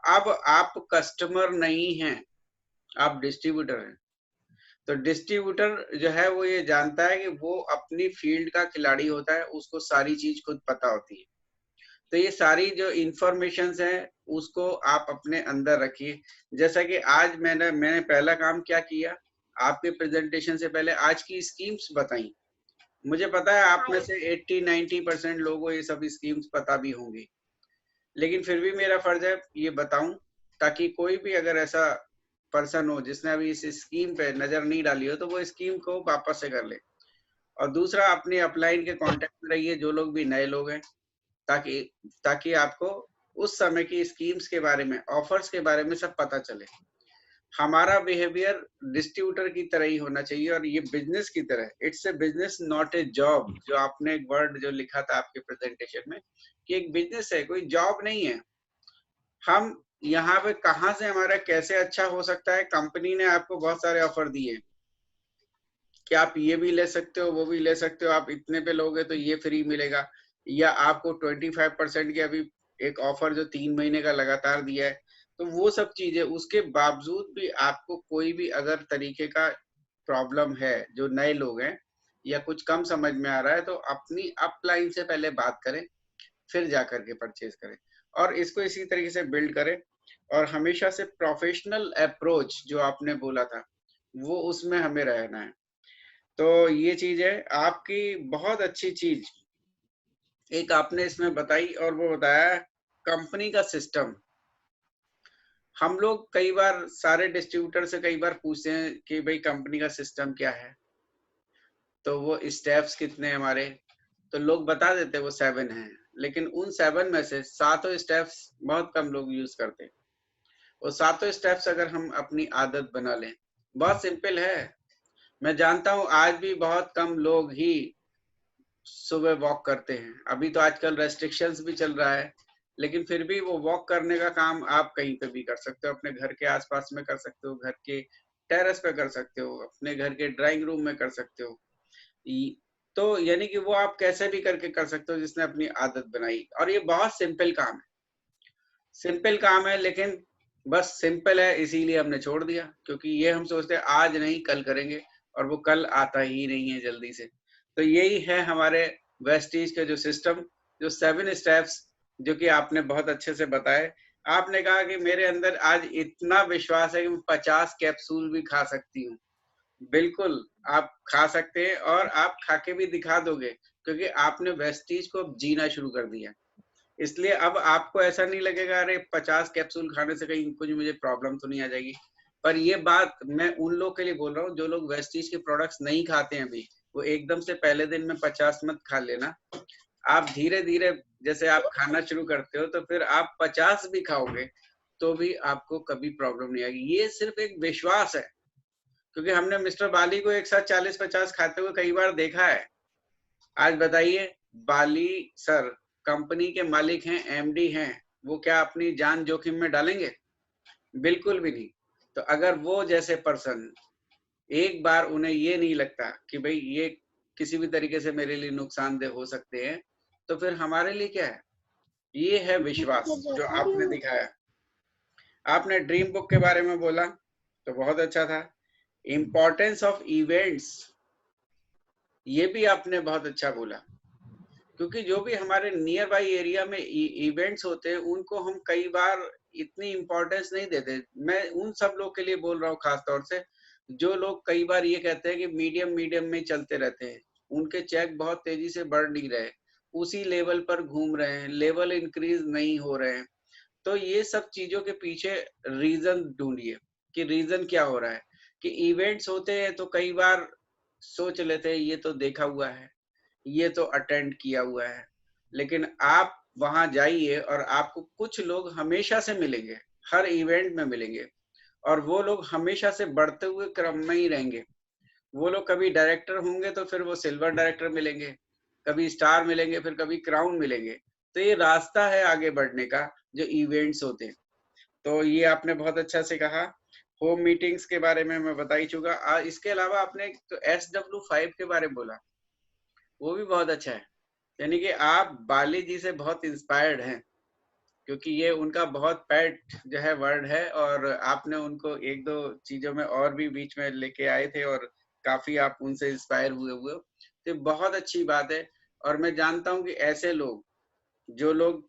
अब आप कस्टमर नहीं हैं, आप डिस्ट्रीब्यूटर हैं। तो डिस्ट्रीब्यूटर जो है वो ये जानता है कि वो अपनी फील्ड का खिलाड़ी होता है, उसको सारी चीज खुद पता होती है। तो ये सारी जो इंफॉर्मेशंस हैं उसको आप अपने अंदर रखिए। जैसा कि आज मैंने पहला काम क्या किया, आपके प्रेजेंटेशन से पहले आज की स्कीम्स बताई। मुझे पता है आप में से 80-90% लोगों को ये सब स्कीम्स पता भी होंगी, लेकिन फिर भी मेरा फर्ज है ये बताऊं, ताकि कोई भी अगर ऐसा पर्सन हो जिसने अभी इस स्कीम पे नजर नहीं डाली हो तो वो स्कीम को वापस से कर ले। और दूसरा, अपने अपलाइन के कांटेक्ट में रहिए जो लोग भी नए लोग हैं, ताकि ताकि आपको उस समय की स्कीम्स के बारे में, ऑफर्स के बारे में सब पता चले। हमारा बिहेवियर डिस्ट्रीब्यूटर की तरह ही होना चाहिए, और ये बिजनेस की तरह, it's a business not a job. जो आपने एक वर्ड जो लिखा था आपके प्रेजेंटेशन में कि एक बिजनेस है, कोई जॉब नहीं है। हम यहाँ पे कहाँ से हमारा कैसे अच्छा हो सकता है, कंपनी ने आपको बहुत सारे ऑफर दिए कि आप ये भी ले सकते हो, वो भी ले सकते हो, आप इतने पे लोगे तो ये फ्री मिलेगा, या आपको 25% की अभी एक ऑफर जो 3 महीने का लगातार दिया है। तो वो सब चीजें, उसके बावजूद भी आपको कोई भी अगर तरीके का प्रॉब्लम है, जो नए लोग हैं या कुछ कम समझ में आ रहा है, तो अपनी अपलाइन से पहले बात करें, फिर जा करके परचेज करें, और इसको इसी तरीके से बिल्ड करें। और हमेशा से प्रोफेशनल अप्रोच जो आपने बोला था वो उसमें हमें रहना है। तो ये चीज है आपकी बहुत अच्छी चीज एक आपने इसमें बताई, और वो बताया कंपनी का सिस्टम। हम लोग कई बार सारे डिस्ट्रीब्यूटर से कई बार पूछते हैं कि भाई कंपनी का सिस्टम क्या है, तो वो स्टेप्स कितने हमारे, तो लोग बता देते वो 7 हैं, लेकिन उन 7 में से 7 स्टेप्स बहुत कम लोग यूज करते हैं। वो 7 स्टेप्स अगर हम अपनी आदत बना लें, बहुत सिंपल है। मैं जानता हूं आज भी बहुत कम लोग ही सुबह वॉक करते हैं, अभी तो आजकल रेस्ट्रिक्शंस भी चल रहा है, लेकिन फिर भी वो वॉक करने का काम आप कहीं पे भी कर सकते हो, अपने घर के आसपास में कर सकते हो, घर के टेरेस पे कर सकते हो, अपने घर के ड्राइंग रूम में कर सकते हो। तो यानी कि वो आप कैसे भी करके कर सकते हो जिसने अपनी आदत बनाई, और ये बहुत सिंपल काम है, सिंपल काम है, लेकिन बस सिंपल है इसीलिए हमने छोड़ दिया, क्योंकि ये हम सोचते हैं आज नहीं कल करेंगे, और वो कल आता ही नहीं है जल्दी से। तो यही है हमारे वेस्टीज का जो सिस्टम, जो 7 स्टेप्स जो कि आपने बहुत अच्छे से बताए। आपने कहा कि मेरे अंदर आज इतना विश्वास है कि मैं 50 कैप्सूल भी खा सकती हूँ। बिल्कुल आप खा सकते हैं, और आप खा के भी दिखा दोगे, क्योंकि आपने वेस्टीज को जीना शुरू कर दिया। इसलिए अब आपको ऐसा नहीं लगेगा अरे 50 कैप्सूल खाने से कहीं कुछ मुझे प्रॉब्लम तो नहीं आ जाएगी। पर ये बात मैं उन लोग के लिए बोल रहा हूँ जो लोग वेस्टीज के प्रोडक्ट्स नहीं खाते हैं अभी, वो एकदम से पहले दिन में 50 मत खा लेना। आप धीरे धीरे जैसे आप खाना शुरू करते हो तो फिर आप 50 भी खाओगे तो भी आपको कभी प्रॉब्लम नहीं आएगी। ये सिर्फ एक विश्वास है, क्योंकि हमने मिस्टर बाली को एक साथ 40-50 खाते हुए कई बार देखा है। आज बताइए, बाली सर कंपनी के मालिक हैं, एमडी हैं, वो क्या अपनी जान जोखिम में डालेंगे? बिल्कुल भी नहीं। तो अगर वो जैसे पर्सन एक बार उन्हें ये नहीं लगता कि भाई ये किसी भी तरीके से मेरे लिए नुकसानदेह हो सकते हैं, तो फिर हमारे लिए क्या है? ये है विश्वास जो आपने दिखाया। आपने ड्रीम बुक के बारे में बोला तो बहुत अच्छा था। इम्पोर्टेंस ऑफ इवेंट्स, ये भी आपने बहुत अच्छा बोला, क्योंकि जो भी हमारे नियर बाई एरिया में इवेंट्स होते हैं उनको हम कई बार इतनी इम्पोर्टेंस नहीं देते। मैं उन सब लोग के लिए बोल रहा हूँ खास तौर से, जो लोग कई बार ये कहते हैं कि मीडियम मीडियम में चलते रहते हैं, उनके चेक बहुत तेजी से बढ़ नहीं रहे, उसी लेवल पर घूम रहे हैं, लेवल इंक्रीज नहीं हो रहे हैं। तो ये सब चीजों के पीछे रीजन ढूंढिए कि रीजन क्या हो रहा है। कि इवेंट्स होते हैं तो कई बार सोच लेते हैं ये तो देखा हुआ है, ये तो अटेंड किया हुआ है, लेकिन आप वहां जाइए और आपको कुछ लोग हमेशा से मिलेंगे, हर इवेंट में मिलेंगे, और वो लोग हमेशा से बढ़ते हुए क्रम में ही रहेंगे। वो लोग कभी डायरेक्टर होंगे तो फिर वो सिल्वर डायरेक्टर मिलेंगे, कभी स्टार मिलेंगे, फिर कभी क्राउन मिलेंगे। तो ये रास्ता है आगे बढ़ने का, जो इवेंट्स होते हैं। तो ये आपने बहुत अच्छा से कहा। होम मीटिंग्स के बारे में मैं बता ही चुका। इसके अलावा आपने तो SW5 के बारे में बोला, वो भी बहुत अच्छा है। यानी कि आप बाली जी से बहुत इंस्पायर्ड हैं, क्योंकि ये उनका बहुत पेट जो है वर्ड है, और आपने उनको एक दो चीजों में और भी बीच में लेके आए थे, और काफी आप उनसे इंस्पायर हुए। तो बहुत अच्छी बात है। और मैं जानता हूं कि ऐसे लोग, जो लोग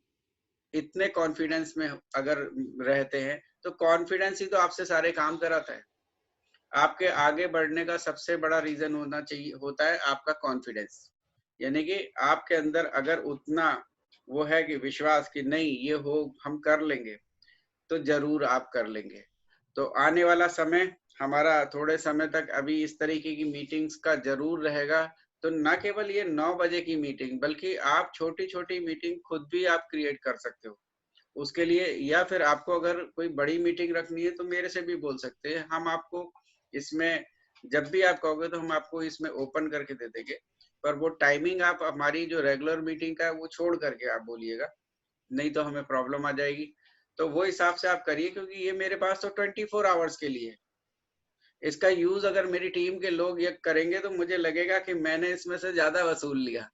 इतने कॉन्फिडेंस में अगर रहते हैं, तो कॉन्फिडेंस ही तो आपसे सारे काम कराता है। आपके आगे बढ़ने का सबसे बड़ा रीजन होता है आपका कॉन्फिडेंस। यानी कि आपके अंदर अगर उतना वो है कि विश्वास कि नहीं ये हो, हम कर लेंगे, तो जरूर आप कर लेंगे। तो आने वाला समय हमारा थोड़े समय तक अभी इस तरीके की मीटिंग्स का जरूर रहेगा। तो न केवल ये 9 बजे की मीटिंग, बल्कि आप छोटी छोटी मीटिंग खुद भी आप क्रिएट कर सकते हो उसके लिए, या फिर आपको अगर कोई बड़ी मीटिंग रखनी है तो मेरे से भी बोल सकते हैं। हम आपको इसमें, जब भी आप कहोगे तो हम आपको इसमें ओपन करके दे देंगे। पर वो टाइमिंग आप हमारी जो रेगुलर मीटिंग का है वो छोड़ करके आप बोलिएगा, नहीं तो हमें प्रॉब्लम आ जाएगी। तो वो हिसाब से आप करिए, क्योंकि ये मेरे पास तो 24 आवर्स के लिए है। इसका यूज अगर मेरी टीम के लोग ये करेंगे तो मुझे लगेगा कि मैंने इसमें से ज्यादा वसूल लिया,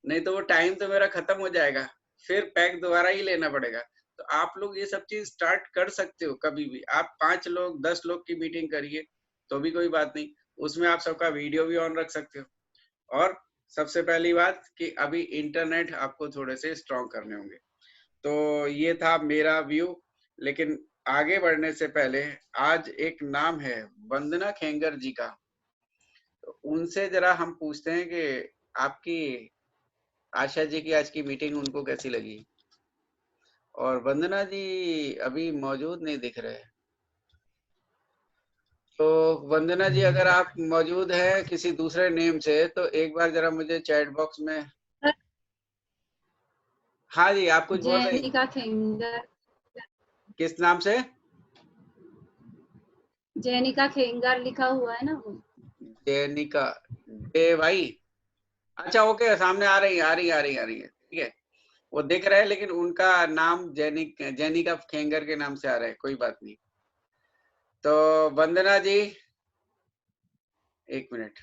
नहीं तो वो टाइम तो मेरा खत्म हो जाएगा, फिर पैक दोबारा ही लेना पड़ेगा। तो आप लोग ये सब चीज स्टार्ट कर सकते हो कभी भी। आप 5 लोग 10 लोग की मीटिंग करिए तो भी कोई बात नहीं, उसमें आप सबका वीडियो भी ऑन रख सकते हो। और सबसे पहली बात कि अभी इंटरनेट आपको थोड़े से स्ट्रॉन्ग करने होंगे। तो ये था मेरा व्यू। लेकिन आगे बढ़ने से पहले आज एक नाम है वंदना खेंगर जी का, तो उनसे जरा हम पूछते हैं कि आपकी, आशा जी की आज की मीटिंग उनको कैसी लगी। और वंदना जी अभी मौजूद नहीं दिख रहे। तो वंदना जी अगर आप मौजूद हैं किसी दूसरे नेम से, तो एक बार जरा मुझे चैट बॉक्स में। हाँ जी, आप कुछ बोल रहे हैं। जैनिका खेंगर। किस नाम से? जैनिका खेंगर लिखा हुआ है ना वो। जैनिका डे भाई। अच्छा ओके, सामने आ रही है, ठीक है। वो दिख रहा है, लेकिन उनका नाम जैनिका खेंगर के नाम से आ रहा है, कोई बात नहीं। तो वंदना जी, एक मिनट।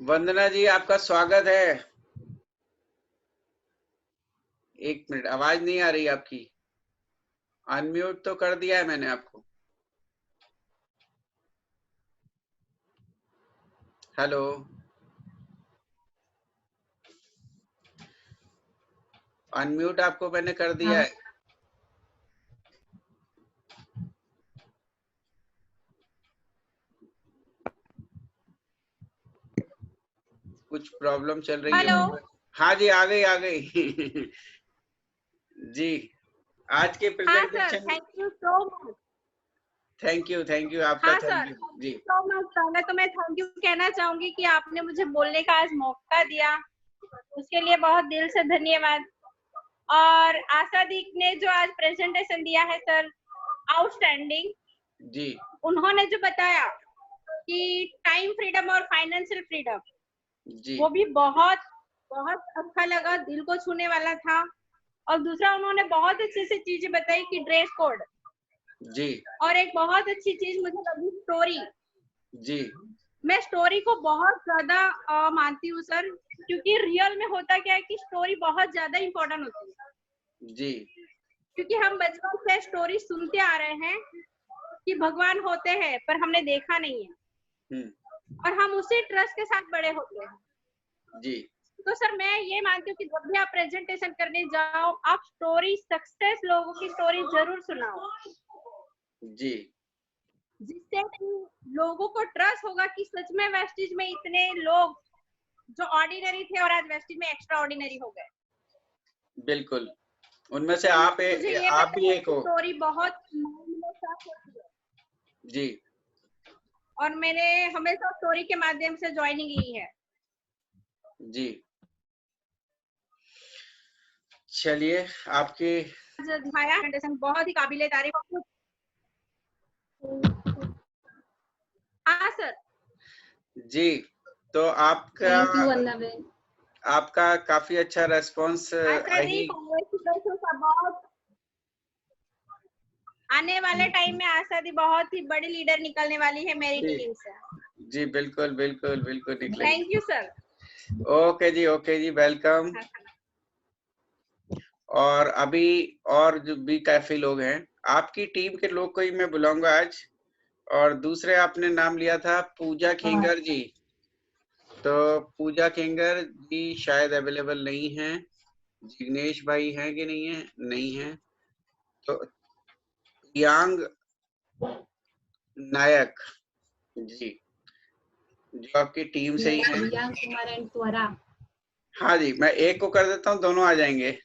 वंदना जी आपका स्वागत है। एक मिनट, आवाज नहीं आ रही आपकी। अनम्यूट तो कर दिया है मैंने आपको। हेलो, अनम्यूट आपको मैंने कर दिया है। कुछ प्रॉब्लम चल रही है। हेलो। हाँ जी, आ गई जी। आज के हाँ sir, presentation. Thank you so much. Thank you आपका, हाँ थैंक सर, यू थैंक जी। You so much. पहले तो मैं थैंक यू कहना चाहूंगी कि आपने मुझे बोलने का आज मौका दिया, उसके लिए बहुत दिल से धन्यवाद। और आशा दीक ने जो आज प्रेजेंटेशन दिया है सर, आउटस्टैंडिंग। जी उन्होंने जो बताया कि टाइम फ्रीडम और फाइनेंशियल फ्रीडम, जी वो भी बहुत बहुत अच्छा लगा, दिल को छूने वाला था। और दूसरा उन्होंने बहुत अच्छी सी चीजें बताई कि ड्रेस कोड, जी और एक बहुत अच्छी चीज मुझे लगी स्टोरी। जी मैं स्टोरी को बहुत ज्यादा मानती हूँ सर, क्योंकि रियल में होता क्या है कि स्टोरी बहुत ज्यादा इम्पोर्टेंट होती है। जी क्योंकि हम बचपन से स्टोरी सुनते आ रहे हैं कि भगवान होते हैं, पर हमने देखा नहीं है, और हम उसी ट्रस्ट के साथ बड़े होते हैं। जी तो सर मैं ये मानती हूँ कि जब भी आप प्रेजेंटेशन करने जाओ, आप स्टोरी, सक्सेस लोगों की स्टोरी जरूर सुनाओ, जी जिससे लोगों को ट्रस्ट होगा कि सच में वेस्टिज में इतने लोग जो ऑर्डिनरी थे और आज वेस्टिज में एक्स्ट्रा ऑर्डिनरी हो गए। बिल्कुल, उनमें से मुझे ये आप पता भी है एक कि हो। स्टोरी बहुत होती है, जी और मैंने हमेशा स्टोरी के माध्यम से ज्वाइनिंग ली है। जी चलिए, आपकी दिखाया बहुत ही काबिले तारीफ। हाँ सर। जी, तो थैंक यू वंदना बहन। आपका काफी अच्छा रेस्पॉन्स आशा जी, बहुत आने वाले टाइम में आशा दी बहुत ही बड़ी लीडर निकलने वाली है मेरी टीम से। जी बिल्कुल बिल्कुल बिल्कुल निकलेंगे। Thank you sir. ओके जी वेलकम। और अभी और जो भी काफी लोग हैं, आपकी टीम के लोग को ही मैं बुलाऊंगा आज। और दूसरे आपने नाम लिया था पूजा खेंगर जी, तो पूजा खेंगर जी शायद अवेलेबल नहीं है। जिग्नेश भाई हैं कि नहीं है? नहीं है। तो प्रियांग नायक जी, जो आपकी टीम से ही है। प्रियांक कुमार एंड त्वरा। हाँ जी, मैं एक को कर देता हूँ, दोनों आ जाएंगे।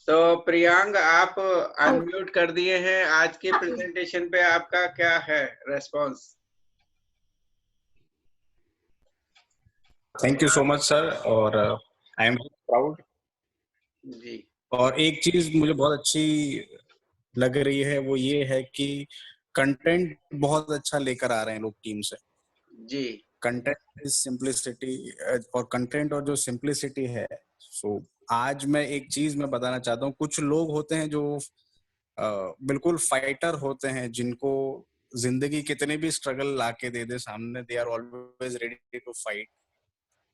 तो प्रियांक, आप अनम्यूट कर दिए हैं। आज के प्रेजेंटेशन पे आपका क्या है response? Thank you so much sir, और आई एम प्राउड। जी और एक चीज मुझे बहुत अच्छी लग रही है, वो ये है कि कंटेंट बहुत अच्छा लेकर आ रहे हैं लोग टीम से। जी कंटेंट इज सिंप्लिसिटी, और कंटेंट और जो सिंप्लिसिटी है, सो आज मैं एक चीज मैं बताना चाहता हूँ। कुछ लोग होते हैं जो बिल्कुल फाइटर होते हैं, जिनको जिंदगी कितने भी स्ट्रगल लाके दे दे सामने, they are always ready to fight.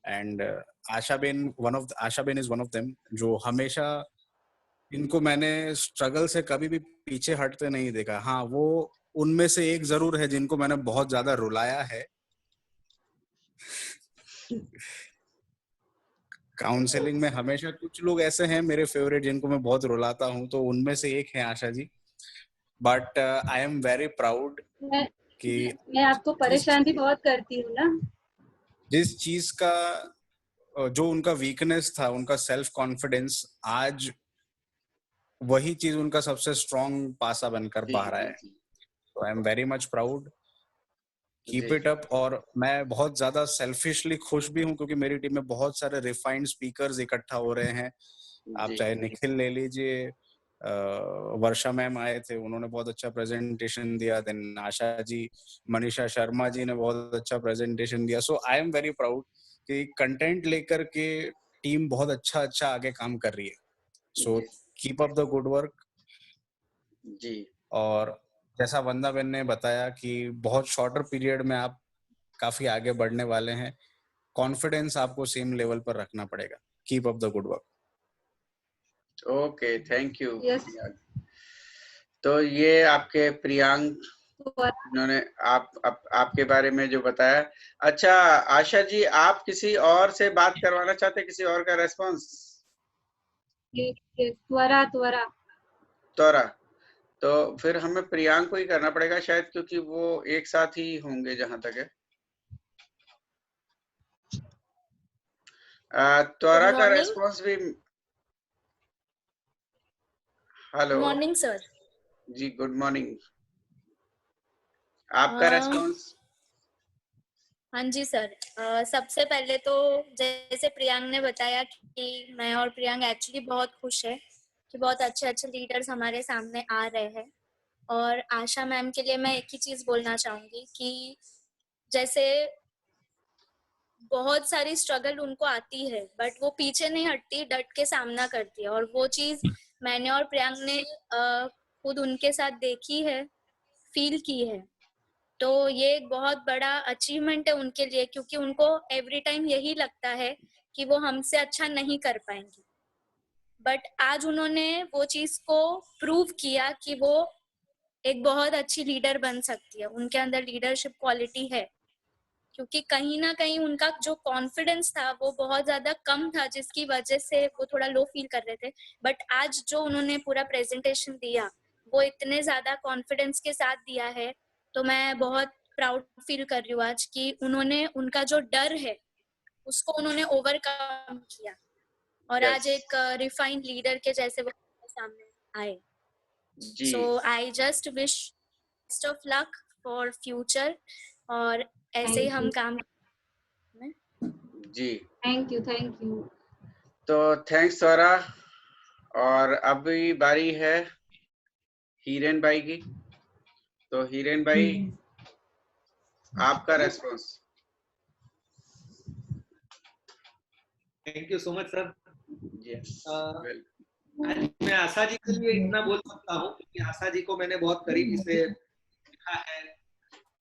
And Asha ben is one of them, जो हमेशा, इनको मैंने स्ट्रगल से कभी भी पीछे हटते नहीं देखा। हाँ, वो उनमें से एक जरूर है जिनको मैंने बहुत ज्यादा रुलाया है काउंसलिंग में। हमेशा कुछ लोग ऐसे हैं मेरे फेवरेट जिनको मैं बहुत रुलाता हूँ, तो उनमें से एक है Asha ji. But I am very proud कि मैं आपको परेशान भी बहुत करती हूँ ना। जिस चीज का जो उनका वीकनेस था, उनका सेल्फ कॉन्फिडेंस, आज वही चीज उनका सबसे स्ट्रॉन्ग पासा बनकर बाहर आया है। तो आई am very much proud, keep it up. और मैं बहुत ज्यादा सेल्फिशली खुश भी हूँ, क्योंकि मेरी टीम में बहुत सारे रिफाइंड स्पीकर्स इकट्ठा हो रहे हैं। आप चाहे निखिल ले लीजिए, वर्षा मैम आए थे, उन्होंने बहुत अच्छा प्रेजेंटेशन दिया। देन आशा जी, मनीषा शर्मा जी ने बहुत अच्छा प्रेजेंटेशन दिया। सो आई एम वेरी प्राउड कि कंटेंट लेकर के टीम बहुत अच्छा आगे काम कर रही है। So keep up the good work जी। और जैसा वंदना बेन ने बताया कि बहुत शॉर्टर पीरियड में आप काफी आगे बढ़ने वाले हैं, कॉन्फिडेंस आपको सेम लेवल पर रखना पड़ेगा। Keep up the good work. Okay, thank you. Yes. तो ये आपके प्रियांक, इन्होंने आपके बारे में जो बताया। अच्छा आशा जी, आप किसी और से बात करवाना चाहते हैं, किसी और का रेस्पॉन्स? त्वरा त्वरा तोरा, तो फिर हमें प्रियांक को ही करना पड़ेगा शायद, क्योंकि वो एक साथ ही होंगे जहां तक है। त्वरा का रेस्पॉन्स भी। हेलो। Morning sir. जी गुड मॉर्निंग। आपका रेस्पॉन्स? हाँ जी सर, सबसे पहले तो जैसे प्रियांक ने बताया कि मैं और प्रियांक एक्चुअली बहुत खुश है कि बहुत अच्छे लीडर्स हमारे सामने आ रहे हैं। और आशा मैम के लिए मैं एक ही चीज बोलना चाहूंगी कि जैसे बहुत सारी स्ट्रगल उनको आती है, बट वो पीछे नहीं हटती, डट के सामना करती है। और वो चीज मैंने और प्रियांक ने खुद उनके साथ देखी है, फील की है। तो ये एक बहुत बड़ा अचीवमेंट है उनके लिए, क्योंकि उनको एवरी टाइम यही लगता है कि वो हमसे अच्छा नहीं कर पाएंगी, बट आज उन्होंने वो चीज को प्रूव किया कि वो एक बहुत अच्छी लीडर बन सकती है, उनके अंदर लीडरशिप क्वालिटी है। क्योंकि कहीं ना कहीं उनका जो कॉन्फिडेंस था वो बहुत ज्यादा कम था, जिसकी वजह से वो थोड़ा लो फील कर रहे थे। बट आज जो उन्होंने पूरा प्रेजेंटेशन दिया वो इतने ज्यादा कॉन्फिडेंस के साथ दिया है, तो मैं बहुत प्राउड फील कर रही हूँ आज कि उन्होंने उनका जो डर है उसको उन्होंने ओवरकम किया और आज एक रिफाइंड लीडर के जैसे वो सामने आए। So I just wish best of luck for future, और ऐसे ही हम काम जी। Thank you. तो थैंक्स स्वरा। और अभी बारी है हिरेन भाई की। तो हिरेन भाई आपका response. Thank you so much sir. Well, आज मैं आशा जी के लिए इतना बोल सकता हूँ क्योंकि आशा जी को मैंने बहुत करीबी से देखा है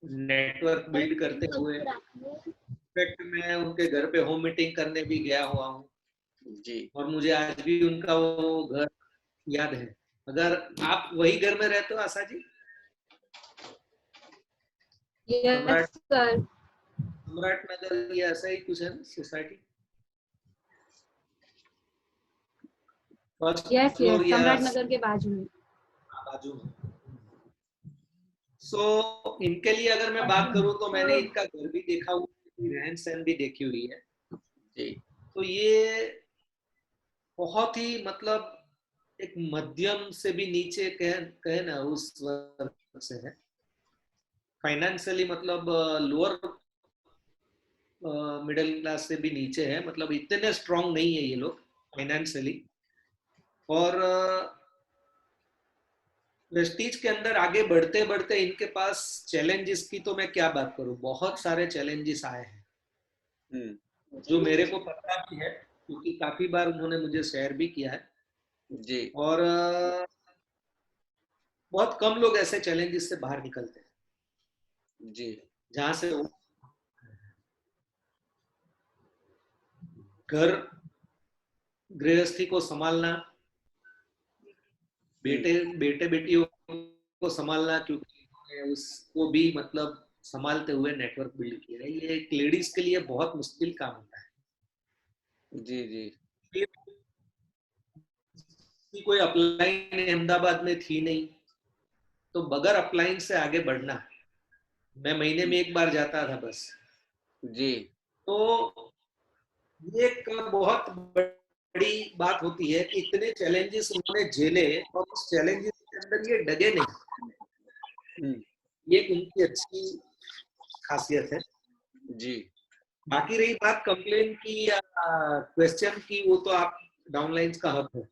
नेटवर्क बिल्ड करते हुए। इनफैक्ट मैं उनके घर पे होम मीटिंग करने भी गया हुआ हूँ जी। और मुझे आज भी उनका वो घर याद है। अगर आप वही घर में रहते हो आशा जी? Yes sir. सम्राट नगर ये ऐसा ही कुछ है ना सोसाइटी? फर्स्ट यस फ्लोर या सम्राट नगर के बाजू में। सो इनके लिए अगर मैं बात करूं तो मैंने इनका घर भी देखा हुआ है, रहन सहन भी देखी हुई है जी। तो ये बहुत ही मतलब एक मध्यम से भी नीचे कहे ना उस वर्ग से है। फाइनेंशियली मतलब लोअर मिडिल क्लास से भी नीचे है, मतलब इतने स्ट्रांग नहीं है ये लोग फाइनेंशियली। और प्रेस्टीज के अंदर आगे बढ़ते बढ़ते इनके पास चैलेंजेस की तो मैं क्या बात करूं, बहुत सारे चैलेंजेस आए हैं जो मेरे को पता भी है क्योंकि काफी बार उन्होंने मुझे शेयर भी किया है जी। और बहुत कम लोग ऐसे चैलेंजेस से बाहर निकलते हैं जी। जहां से घर गृहस्थी को संभालना, बेटे बेटियों को संभालना, क्योंकि उसको भी मतलब संभालते हुए नेटवर्क बिल्ड किया है। ये एक लेडीज के लिए बहुत मुश्किल काम होता है। जी। जी। कोई अपलाइन अहमदाबाद में थी नहीं तो बगैर अपलाइन से आगे बढ़ना, मैं महीने में एक बार जाता था बस। जी। तो ये एक बहुत बड़ी बात होती है कि इतने चैलेंजेस उन्होंने झेले और उस चैलेंजेस के अंदर ये डगे नहीं। ये उनकी अच्छी खासियत है। जी। बाकी रही बात कंप्लेन की या क्वेश्चन की, वो तो आप डाउनलाइंस का हक है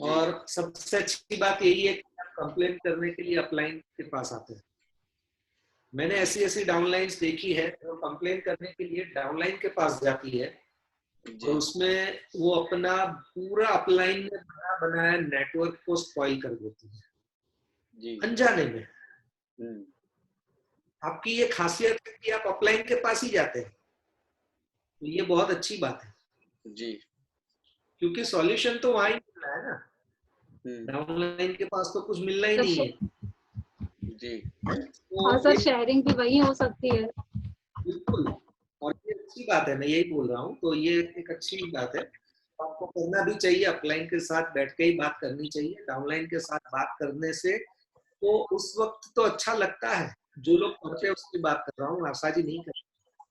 और सबसे अच्छी बात यही है कि आप कंप्लेन करने के लिए अपलाइन के पास आते हैं। मैंने ऐसी ऐसी डाउनलाइंस देखी है जो कंप्लेन करने के लिए डाउनलाइन के पास जाती है और उसमें वो अपना पूरा अपलाइन में बना बनाया नेटवर्क को स्पॉइल कर देती है अनजाने में। आपकी ये खासियत है कि आप अपलाइन के पास ही जाते हैं, तो ये बहुत अच्छी बात है जी। क्योंकि सॉल्यूशन तो वहां ही मिल रहा है ना, डाउनलाइन के पास तो कुछ मिलना ही नहीं है। जी। हाँ सर, शेयरिंग भी वही हो सकती है। बिल्कुल, और ये अच्छी बात है, मैं यही बोल रहा हूँ। तो ये एक अच्छी बात है, आपको करना भी चाहिए। अपलाइन के साथ बैठ के ही बात करनी चाहिए। डाउनलाइन के साथ बात करने से तो उस वक्त तो अच्छा लगता है, जो लोग करते हैं उसकी बात कर रहा हूँ, आशा जी नहीं करते,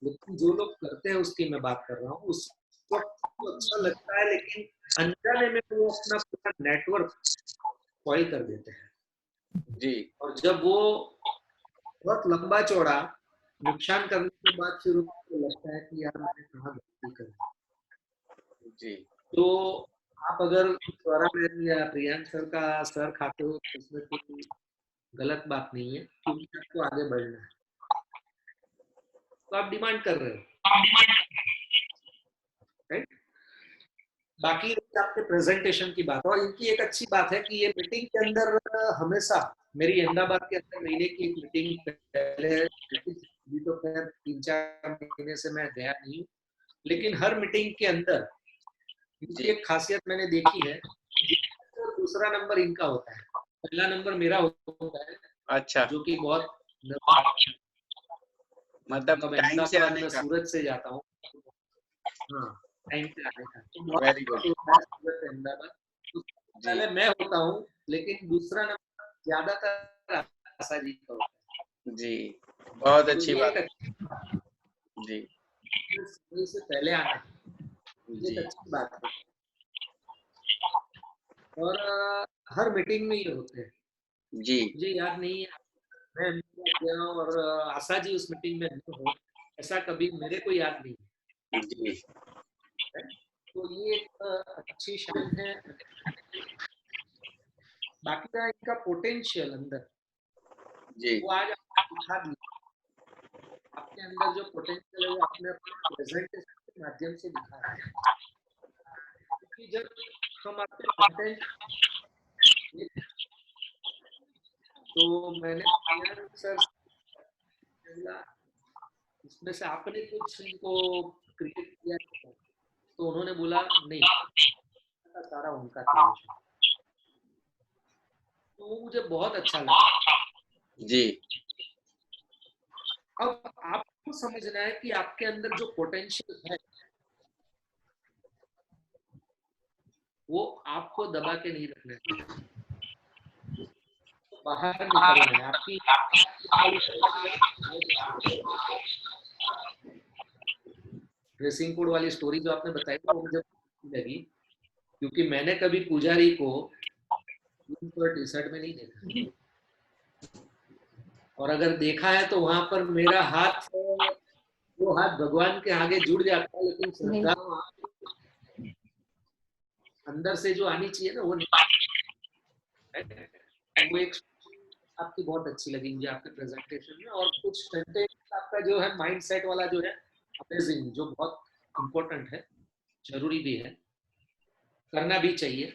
लेकिन जो लोग करते हैं उसकी मैं बात कर रहा हूँ। उस वक्त तो अच्छा लगता है, लेकिन अनजाने में वो अपना पूरा नेटवर्क स्पॉइल कर देते हैं जी। और जब वो बहुत लंबा चौड़ा नुकसान करने के बाद फिर उसको लगता है कि यार मैंने कहाँ गलती करी। जी। तो आप अगर स्वरा मैम या प्रियांक सर का सर खाते हो तो उसमें कोई गलत बात नहीं है, क्योंकि आपको आगे बढ़ना है तो आप डिमांड कर रहे हो, राइट? बाकी आपके प्रेजेंटेशन की बात, और इनकी एक अच्छी बात है कि ये मीटिंग के अंदर हमेशा, मेरी अहमदाबाद के अंदर महीने की एक मीटिंग पहले, अभी तो खैर 3-4 महीने से मैं गया नहीं हूँ, लेकिन हर मीटिंग के अंदर इनकी एक खासियत मैंने देखी है, दूसरा नंबर इनका होता है, पहला नंबर मेरा होता है। अच्छा, जो कि बहुत मतलब टाइम से आने मैं का। सूरत से जाता हूँ, हाँ टाइम से आने का, तो बहुत वेरी गुड। सूरत से अहमदाबाद, तो पहले मैं होता हूँ, लेकिन दूसरा नंबर ज्यादातर आशा जी का होता है। जी, बहुत तो अच्छी ये बात। एक अच्छी जी से पहले आना, ये जी एक अच्छी बात है। और हर मीटिंग में ये होते हैं, जी मुझे याद नहीं है मैं गया हूँ और आशा जी उस मीटिंग में न हो, ऐसा कभी मेरे को याद नहीं है। जी तो ये एक अच्छी शान है। बाकी का इनका पोटेंशियल अंदर, जी वो आज आपको दिखा दिया, आपके अंदर जो पोटेंशियल है वो आपने अपने प्रेजेंटेशन के माध्यम से दिखा है। क्योंकि जब हम आपके कंटेंट, तो मैंने सर इसमें से आपने कुछ इनको क्रिएट किया, तो उन्होंने बोला नहीं, सारा उनका क्रिएशन, तो वो मुझे बहुत अच्छा लगा। जी अब आपको समझना है कि आपके अंदर जो पोटेंशियल है वो आपको दबा के नहीं रखना है, बाहर निकलना है। आपकी ड्रेसिंग कोड वाली स्टोरी जो आपने बताई वो मुझे लगी, क्योंकि मैंने कभी पुजारी को टी शर्ट में नहीं देखा, और अगर देखा है तो वहां पर मेरा हाथ, वो हाथ भगवान के आगे जुड़ जाता है, लेकिन श्रद्धा अंदर से जो आनी चाहिए ना वो नहीं। वो एक आपकी बहुत अच्छी लगी मुझे आपके प्रेजेंटेशन में, और कुछ कंटेंट आपका जो है माइंड सेट वाला जो है अमेजिंग, जो बहुत इम्पोर्टेंट है, जरूरी भी है, करना भी चाहिए,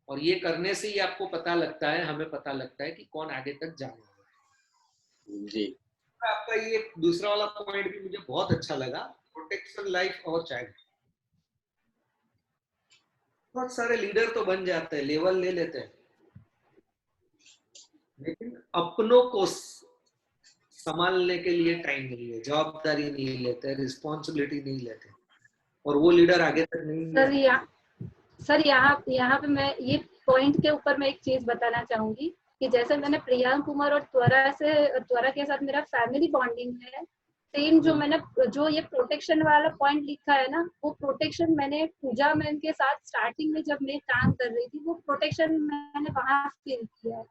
और ये करने से ही आपको पता लगता है, हमें पता लगता है कि कौन आगे तक जा रहा है। जी आपका ये दूसरा वाला पॉइंट भी मुझे बहुत अच्छा लगा, प्रोटेक्शन लाइफ और चाइल्ड। बहुत सारे लीडर तो बन जाते हैं, लेवल ले लेते हैं, लेकिन अपनों को संभालने के लिए टाइम नहीं है, जवाबदारी नहीं लेते, रिस्पॉन्सिबिलिटी नहीं लेते, और वो लीडर आगे तक नहीं। सर यहाँ पे मैं ये पॉइंट के ऊपर मैं एक चीज बताना चाहूंगी कि जैसे मैंने प्रियांक कुमार और त्वरा के साथ मेरा फैमिली बॉन्डिंग है, सेम जो ये प्रोटेक्शन वाला पॉइंट लिखा है ना, वो प्रोटेक्शन मैंने पूजा मैम के साथ स्टार्टिंग में जब मैं काम कर रही थी, वो प्रोटेक्शन मैंने वहां फील किया है,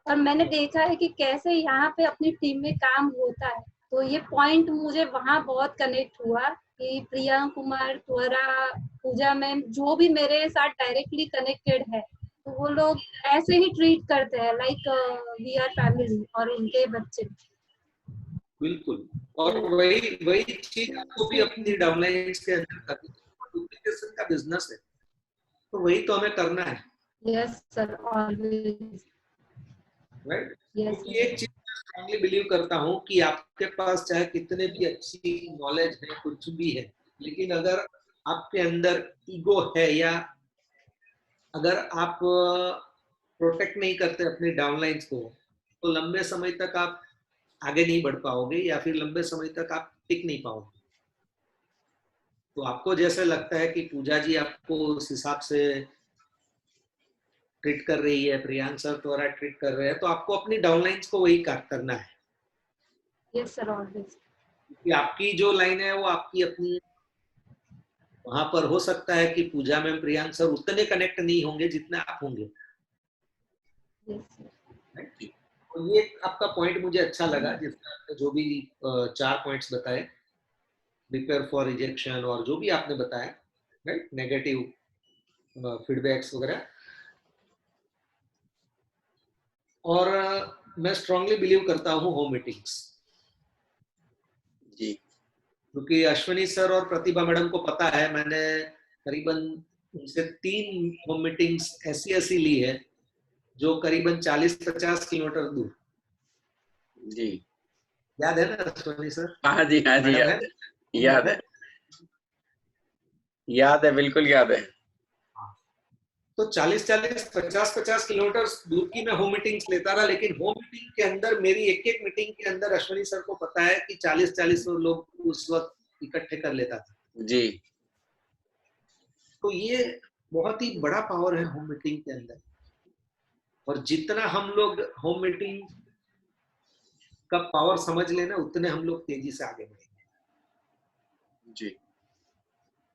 और मैंने देखा है कि कैसे यहाँ पे अपनी टीम में काम होता है। तो ये पॉइंट मुझे वहां बहुत कनेक्ट हुआ कि प्रियांक कुमार, त्वरा, पूजा मैम जो भी मेरे साथ डायरेक्टली कनेक्टेड है, तो वो लोग ऐसे ही ट्रीट करते हैं लाइक वी आर फैमिली, और उनके बच्चे। बिल्कुल, और वही चीज आपको भी अपनी डाउनलाइंस के अंदर करनी है, डुप्लीकेशन का बिजनेस है, तो वही तो हमें करना है। Yes sir, always. Right, yes, ये एक चीज मैं स्ट्रांगली बिलीव करता हूँ कि आपके पास चाहे कितने भी अच्छी नॉलेज है, कुछ भी है, लेकिन अगर आपके अंदर ईगो है, या अगर आप प्रोटेक्ट नहीं करते अपने डाउनलाइंस को, तो लंबे समय तक आप आगे नहीं बढ़ पाओगे, या फिर लंबे समय तक आप टिक नहीं पाओगे। तो आपको जैसे लगता है कि पूजा जी आपको उस हिसाब से ट्रीट कर रही है, प्रियांक सर द्वारा ट्रीट कर रहे हैं, तो आपको अपनी डाउनलाइंस को वही करना है। Yes sir, always. क्योंकि आपकी जो लाइन है वो आपकी अपनी, वहां पर हो सकता है कि पूजा में प्रियांक सर उतने कनेक्ट नहीं होंगे जितने आप होंगे। तो ये आपका पॉइंट मुझे अच्छा लगा, जिसमें आपने जो भी 4 पॉइंट्स बताए, प्रिपेयर फॉर रिजेक्शन और जो भी आपने बताया, राइट, नेगेटिव फीडबैक्स वगैरह। और मैं स्ट्रांगली बिलीव करता हूँ होम मीटिंग्स, जी क्योंकि अश्विनी सर और प्रतिभा मैडम को पता है, मैंने करीबन उनसे 3 होम मीटिंग्स ऐसी ली है जो करीबन 40-50 किलोमीटर दूर। जी याद है ना अश्वनी सर? हाँ जी मैडम याद है? है याद है बिल्कुल याद है। तो 40-40, 50-50 किलोमीटर दूर की मैं होम मीटिंग्स लेता रहा, लेकिन होम मीटिंग के अंदर मेरी एक मीटिंग के अंदर अश्वनी सर को पता है कि 40-40 लोग उस वक्त इकट्ठे कर लेता था जी। तो ये बहुत ही बड़ा पावर है होम मीटिंग के अंदर, और जितना हम लोग होम मीटिंग का पावर समझ लेना उतने हम लोग तेजी से आगे बढ़ेंगे। जी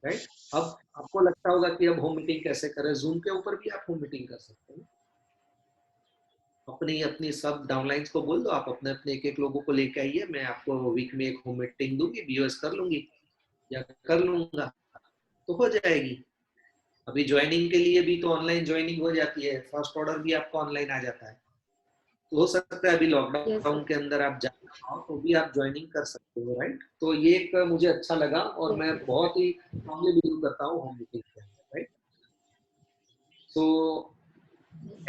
राइट। अब आपको लगता होगा कि अब होम मीटिंग कैसे करें, जूम के ऊपर भी आप होम मीटिंग कर सकते हैं। अपनी अपनी सब डाउनलाइंस को बोल दो, आप अपने अपने एक लोगों को लेके आइए, मैं आपको वीक में एक होम मीटिंग दूंगी, बीओएस कर लूंगी या कर लूंगा तो हो जाएगी। अभी ज्वाइनिंग के लिए भी तो ऑनलाइन ज्वाइनिंग हो जाती है, फर्स्ट ऑर्डर भी आपका ऑनलाइन आ जाता है। तो हो सकता है अभी लॉकडाउन के अंदर आप जा पाओ तो भी आप ज्वाइनिंग कर सकते हो। राइट। तो ये एक मुझे अच्छा लगा और मैं बहुत ही स्ट्रांगली बिलीव करता हूँ होम मीटिंग के अंदर। Right. So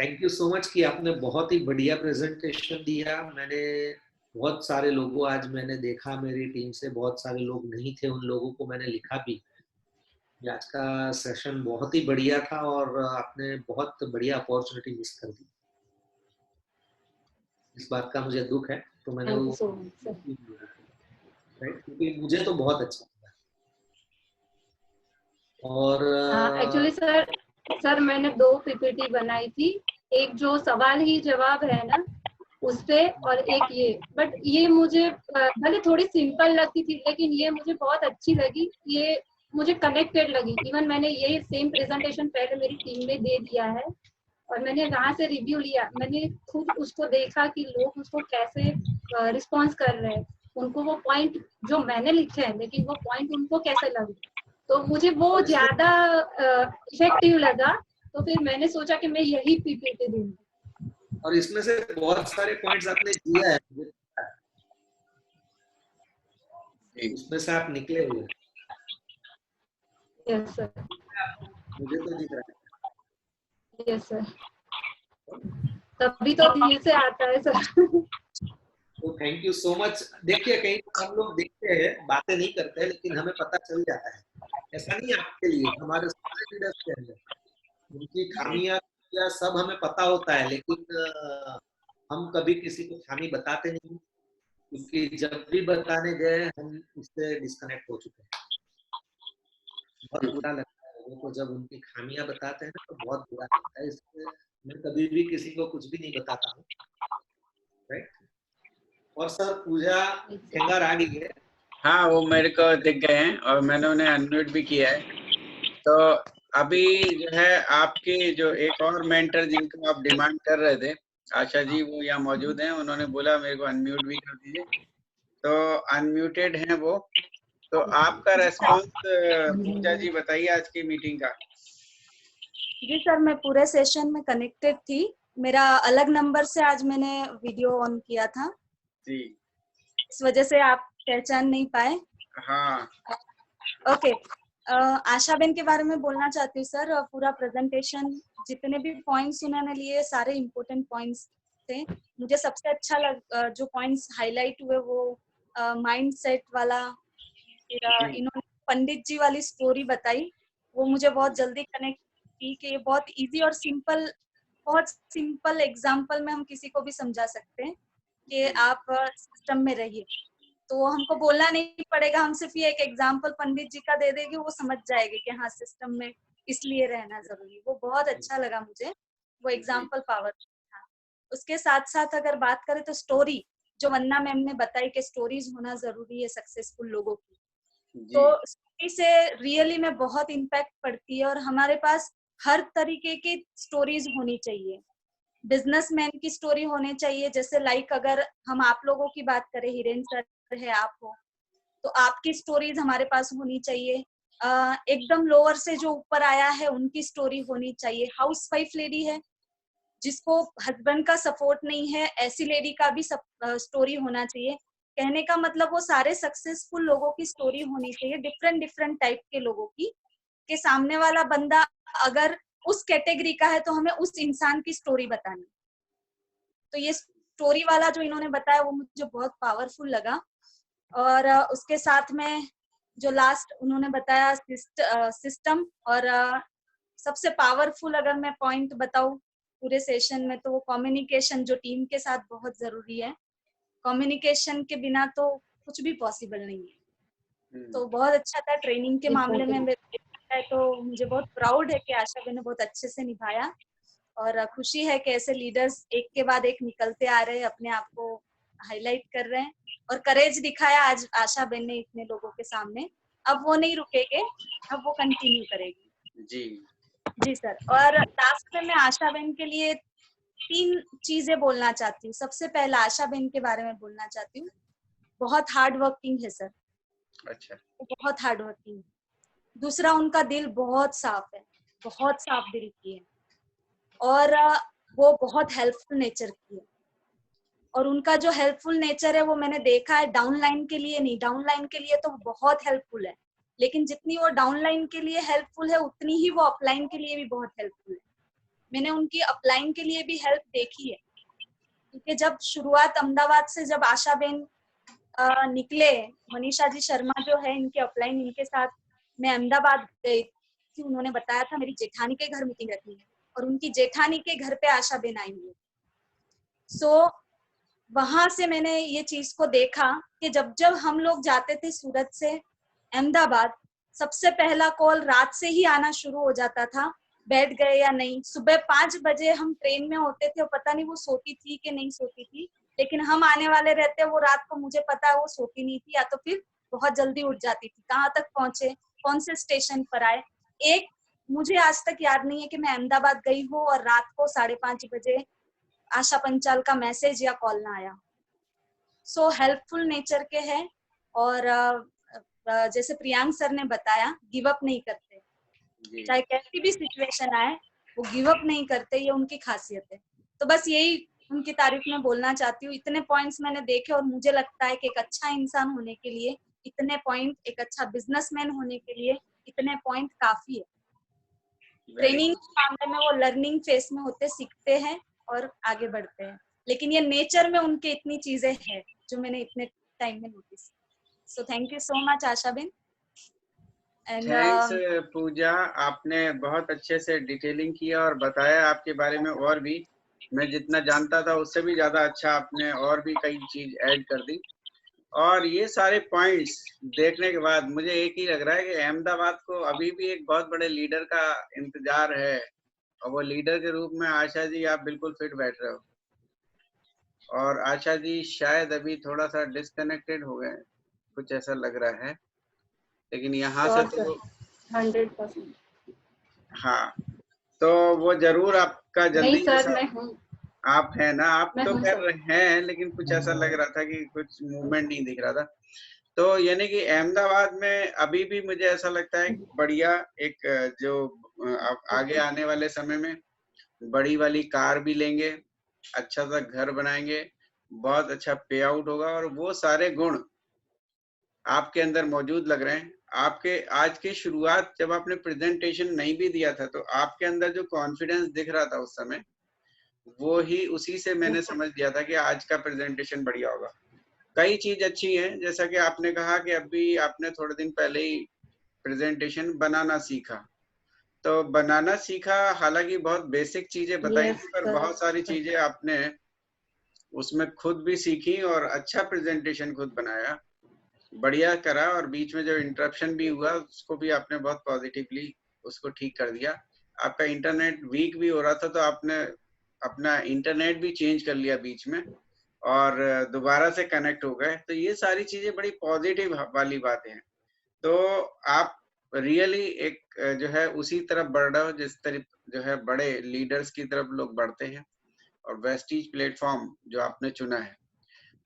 thank you so much कि आपने बहुत ही बढ़िया प्रेजेंटेशन दिया। मैंने बहुत सारे लोगों, आज मैंने देखा मेरी टीम से बहुत सारे लोग नहीं थे, उन लोगों को मैंने लिखा भी। आज का सेशन बहुत ही बढ़िया था और आपने बहुत बढ़िया अपॉर्चुनिटी मिस कर दी, इस बात का मुझे दुख है। तो मैंने वो राइट, क्योंकि मुझे तो बहुत अच्छा लगा। और एक्चुअली सर मैंने 2 पीपीटी बनाई थी, एक जो सवाल ही जवाब है ना उस पे, और एक ये, बट ये मुझे भले थोड़ी सिंपल लगती थी लेकिन ये मुझे बहुत अच्छी लगी, ये मुझे कनेक्टेड लगी। इवन मैंने ये सेम प्रेजेंटेशन पहले मेरी टीम में दे दिया है और मैंने वहां से रिव्यू लिया, मैंने खुद उसको देखा कि लोग उसको कैसे रिस्पॉन्स कर रहे हैं, उनको वो पॉइंट जो मैंने लिखे हैं लेकिन वो पॉइंट उनको कैसे लगे, तो मुझे वो ज्यादा इफेक्टिव लगा। तो फिर मैंने सोचा कि मैं यही पीपीटी दूंगी। और इसमें से बहुत सारे पॉइंट्स आपने दिया है, उसमें से आप निकले हुए। यस सर, मुझे तो दिख रहा है। यस सर, तभी तो दिल से आता है सर। तो थैंक यू सो मच। देखिए कहीं हम लोग देखते हैं, बातें नहीं करते हैं, लेकिन हमें पता चल जाता है। ऐसा नहीं है आपके लिए, हमारे सारे लीडर्स के अंदर उनकी खामियां या सब हमें पता होता है, लेकिन हम कभी किसी को खामी बताते नहीं, क्योंकि जब भी बताने गए हम उससे डिस्कनेक्ट हो चुके हैं। बहुत बुरा लगता है लोगों को जब उनकी खामियां बताते हैं ना, तो बहुत बुरा लगता है। इसलिए मैं कभी भी किसी को कुछ भी नहीं बताता हूँ। राइट। और सर पूजा खेंगार आ गई है। हाँ वो मेरे को दिख गए हैं और मैंने उन्हें अनम्यूट भी किया है। तो अभी जो है आपके जो एक और मेंटर जिनको आप डिमांड कर रहे थे, आशा जी, वो यहाँ मौजूद हैं, उन्होंने बोला मेरे को अनम्यूट भी कर दीजिए, तो अनम्यूटेड हैं वो। तो आपका रेस्पॉन्स पूजा जी बताइए आज की मीटिंग का। जी सर, मैं पूरे सेशन में कनेक्टेड थी, मेरा अलग नंबर से आज मैंने वीडियो ऑन किया था जी, इस वजह से आप पहचान नहीं पाए। हाँ ओके। आशा बेन के बारे में बोलना चाहती हूँ सर। पूरा प्रेजेंटेशन जितने भी पॉइंट्स उन्होंने लिए सारे इम्पोर्टेंट पॉइंट्स थे। मुझे सबसे अच्छा जो पॉइंट्स हाईलाइट हुए वो माइंड सेट वाला, फिर इन्होंने पंडित जी वाली स्टोरी बताई, वो मुझे बहुत जल्दी कनेक्ट की कि ये बहुत इजी और सिंपल, बहुत सिंपल एग्जाम्पल में हम किसी को भी समझा सकते हैं कि आप सिस्टम में रहिए, तो हमको बोलना नहीं पड़ेगा, हम सिर्फ ये एक एग्जाम्पल पंडित जी का दे देंगे, वो समझ जाएंगे कि हाँ सिस्टम में इसलिए रहना जरूरी। वो बहुत अच्छा लगा मुझे, वो एग्जाम्पल पावर था। उसके साथ साथ अगर बात करें तो स्टोरी, जो वन्ना मैम ने बताई कि स्टोरीज होना जरूरी है सक्सेसफुल लोगों की, तो स्टोरी से रियली में बहुत इम्पैक्ट पड़ती है और हमारे पास हर तरीके की स्टोरीज होनी चाहिए। बिजनेसमैन की स्टोरी होनी चाहिए, जैसे लाइक अगर हम आप लोगों की बात करें, हिरेन सर है, आप हो, तो आपकी स्टोरीज हमारे पास होनी चाहिए। एकदम लोअर से जो ऊपर आया है उनकी स्टोरी होनी चाहिए। हाउसवाइफ लेडी है जिसको हस्बैंड का सपोर्ट नहीं है, ऐसी लेडी का भी स्टोरी होना चाहिए। कहने का मतलब वो सारे सक्सेसफुल लोगों की स्टोरी होनी चाहिए, डिफरेंट डिफरेंट टाइप के लोगों की, कि सामने वाला बंदा अगर उस कैटेगरी का है तो हमें उस इंसान की स्टोरी बतानी। तो ये स्टोरी वाला जो इन्होंने बताया वो मुझे बहुत पावरफुल लगा। और उसके साथ में जो लास्ट उन्होंने बताया सिस्टम, और सबसे पावरफुल अगर मैं पॉइंट बताऊं पूरे सेशन में तो वो कम्युनिकेशन, जो टीम के साथ बहुत जरूरी है। कम्युनिकेशन के बिना तो कुछ भी पॉसिबल नहीं है। तो बहुत अच्छा था ट्रेनिंग के मामले में। मेरे तो मुझे बहुत प्राउड है कि आशा बहन ने बहुत अच्छे से निभाया, और खुशी है कि ऐसे लीडर्स एक के बाद एक निकलते आ रहे हैं, अपने आप को हाईलाइट कर रहे हैं, और करेज दिखाया आज आशा बहन ने इतने लोगों के सामने। अब वो नहीं रुकेगे, अब वो कंटिन्यू करेगी। जी सर। और लास्ट में मैं आशा बहन के लिए 3 चीजें बोलना चाहती हूँ। सबसे पहला आशा बहन के बारे में बोलना चाहती हूँ, बहुत हार्ड वर्किंग है सर। अच्छा। बहुत हार्ड वर्किंग। दूसरा, उनका दिल बहुत साफ है, बहुत साफ दिल की है, और वो बहुत हेल्पफुल नेचर की है। और उनका जो हेल्पफुल नेचर है वो मैंने देखा है, डाउनलाइन के लिए नहीं, डाउनलाइन के लिए तो बहुत हेल्पफुल है, लेकिन जितनी वो डाउनलाइन के लिए हेल्पफुल है उतनी ही वो अपलाइन के लिए भी बहुत हेल्पफुल है। मैंने उनकी अपलाइन के लिए भी हेल्प देखी है, क्योंकि जब शुरुआत अहमदाबाद से जब आशा बेन निकले, मनीषा जी शर्मा जो है इनके अपलाइन, इनके साथ मैं अहमदाबाद गई थी। उन्होंने बताया था मेरी जेठानी के घर मीटिंग रखनी है, और उनकी जेठानी के घर पे आशा बेन आई हुई है। सो वहां से मैंने ये चीज को देखा कि जब जब हम लोग जाते थे सूरत से अहमदाबाद, सबसे पहला कॉल रात से ही आना शुरू हो जाता था, बैठ गए या नहीं। सुबह 5 बजे हम ट्रेन में होते थे, और पता नहीं वो सोती थी कि नहीं सोती थी, लेकिन हम आने वाले रहते, वो रात को मुझे पता है वो सोती नहीं थी, या तो फिर बहुत जल्दी उठ जाती थी। कहाँ तक पहुंचे, कौन से स्टेशन पर आए, एक मुझे आज तक याद नहीं है कि मैं अहमदाबाद गई हूँ और रात को 5:30 बजे आशा पंचाल का मैसेज या कॉल ना आया। सो हेल्पफुल नेचर के हैं, और जैसे प्रियांक सर ने बताया, गिव अप नहीं करते, चाहे कैसी भी सिचुएशन आए वो गिव अप नहीं करते, ये उनकी खासियत है। तो बस यही उनकी तारीफ में बोलना चाहती हूँ। इतने पॉइंट्स मैंने देखे, और मुझे लगता है कि एक अच्छा इंसान होने के लिए इतने पॉइंट, एक अच्छा बिजनेसमैन होने के लिए इतने पॉइंट काफी है। ट्रेनिंग मामले में वो लर्निंग फेस में होते, सीखते हैं और आगे बढ़ते हैं, लेकिन ये नेचर में उनके इतनी चीजें हैं जो मैंने इतने टाइम में notice. So thank you so much Asha ben. Thanks Pooja, आपने बहुत अच्छे से डिटेलिंग किया और बताया आपके बारे में, और भी मैं जितना जानता था उससे भी ज्यादा अच्छा आपने और भी कई चीज ऐड कर दी। और ये सारे पॉइंट्स देखने के बाद मुझे एक ही लग रहा है कि अहमदाबाद को अभी भी एक बहुत बड़े लीडर का इंतजार है, और वो लीडर के रूप में आशा जी आप बिल्कुल फिट बैठ रहे हो। और आशा जी शायद अभी थोड़ा सा डिस्कनेक्टेड हो गए, कुछ ऐसा लग रहा है, लेकिन यहाँ से तो 100%। हाँ, तो वो जरूर आपका जल्दी नहीं सर, मैं हूँ। आप है ना, आप तो कर सर। रहे हैं, लेकिन कुछ ऐसा लग रहा था कि कुछ मूवमेंट नहीं दिख रहा था। तो यानी कि अहमदाबाद में अभी भी मुझे ऐसा लगता है बढ़िया एक जो आगे आने वाले समय में बड़ी वाली कार भी लेंगे, अच्छा सा घर बनाएंगे, बहुत अच्छा पे आउट होगा, और वो सारे गुण आपके अंदर मौजूद लग रहे हैं। आपके आज की शुरुआत जब आपने प्रेजेंटेशन नहीं भी दिया था तो आपके अंदर जो कॉन्फिडेंस दिख रहा था उस समय, वो ही उसी से मैंने समझ लिया था कि आज का प्रेजेंटेशन बढ़िया होगा। कई चीज अच्छी है, जैसा कि आपने कहा कि अभी आपने थोड़े दिन पहले ही प्रेजेंटेशन बनाना सीखा, तो बनाना सीखा, हालांकि बहुत बेसिक चीजें बताई थी, पर बहुत सारी चीजें आपने उसमें खुद भी सीखी और अच्छा प्रेजेंटेशन खुद बनाया, बढ़िया करा। और बीच में जो इंटरप्शन भी हुआ उसको भी आपने बहुत पॉजिटिवली उसको ठीक कर दिया। आपका इंटरनेट वीक भी हो रहा था तो आपने अपना इंटरनेट भी चेंज कर लिया बीच में और दोबारा से कनेक्ट हो गए। तो ये सारी चीजें बड़ी पॉजिटिव वाली बातें हैं। तो आप रियली एक जो है उसी तरफ बढ़ रहे हो जिस तरफ जो है बड़े लीडर्स की तरफ लोग बढ़ते हैं, और वेस्टीज प्लेटफॉर्म जो आपने चुना है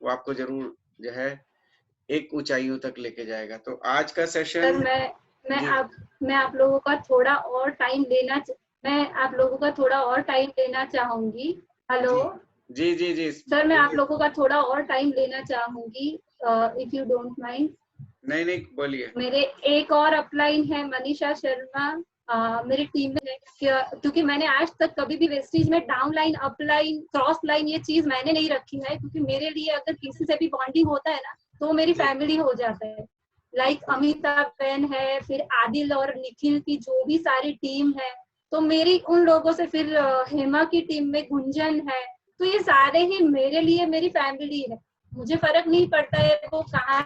वो आपको जरूर जो है एक ऊंचाइयों तक लेके जाएगा। तो आज का सेशन सर मैं आप लोगों का थोड़ा और टाइम लेना चाहूंगी। हेलो जी जी जी सर, मैं आप लोगों का थोड़ा और टाइम लेना चाहूंगी, इफ यू डोंट माइंड। नहीं बोलिए। मेरे एक और अपलाइन है मनीषा शर्मा, मेरी टीम में है, क्योंकि मैंने आज तक कभी भी वेस्टीज में down line, upline, cross line ये चीज मैंने नहीं रखी है, क्योंकि मेरे लिए अगर किसी से भी बॉन्डिंग होता है ना तो मेरी फैमिली हो जाता है। लाइक अमिता बहन है, फिर आदिल और निखिल की जो भी सारी टीम है, तो मेरी उन लोगों से, फिर हेमा की टीम में गुंजन है, तो ये सारे ही मेरे लिए मेरी फैमिली है। मुझे फर्क नहीं पड़ता है वो कहाँ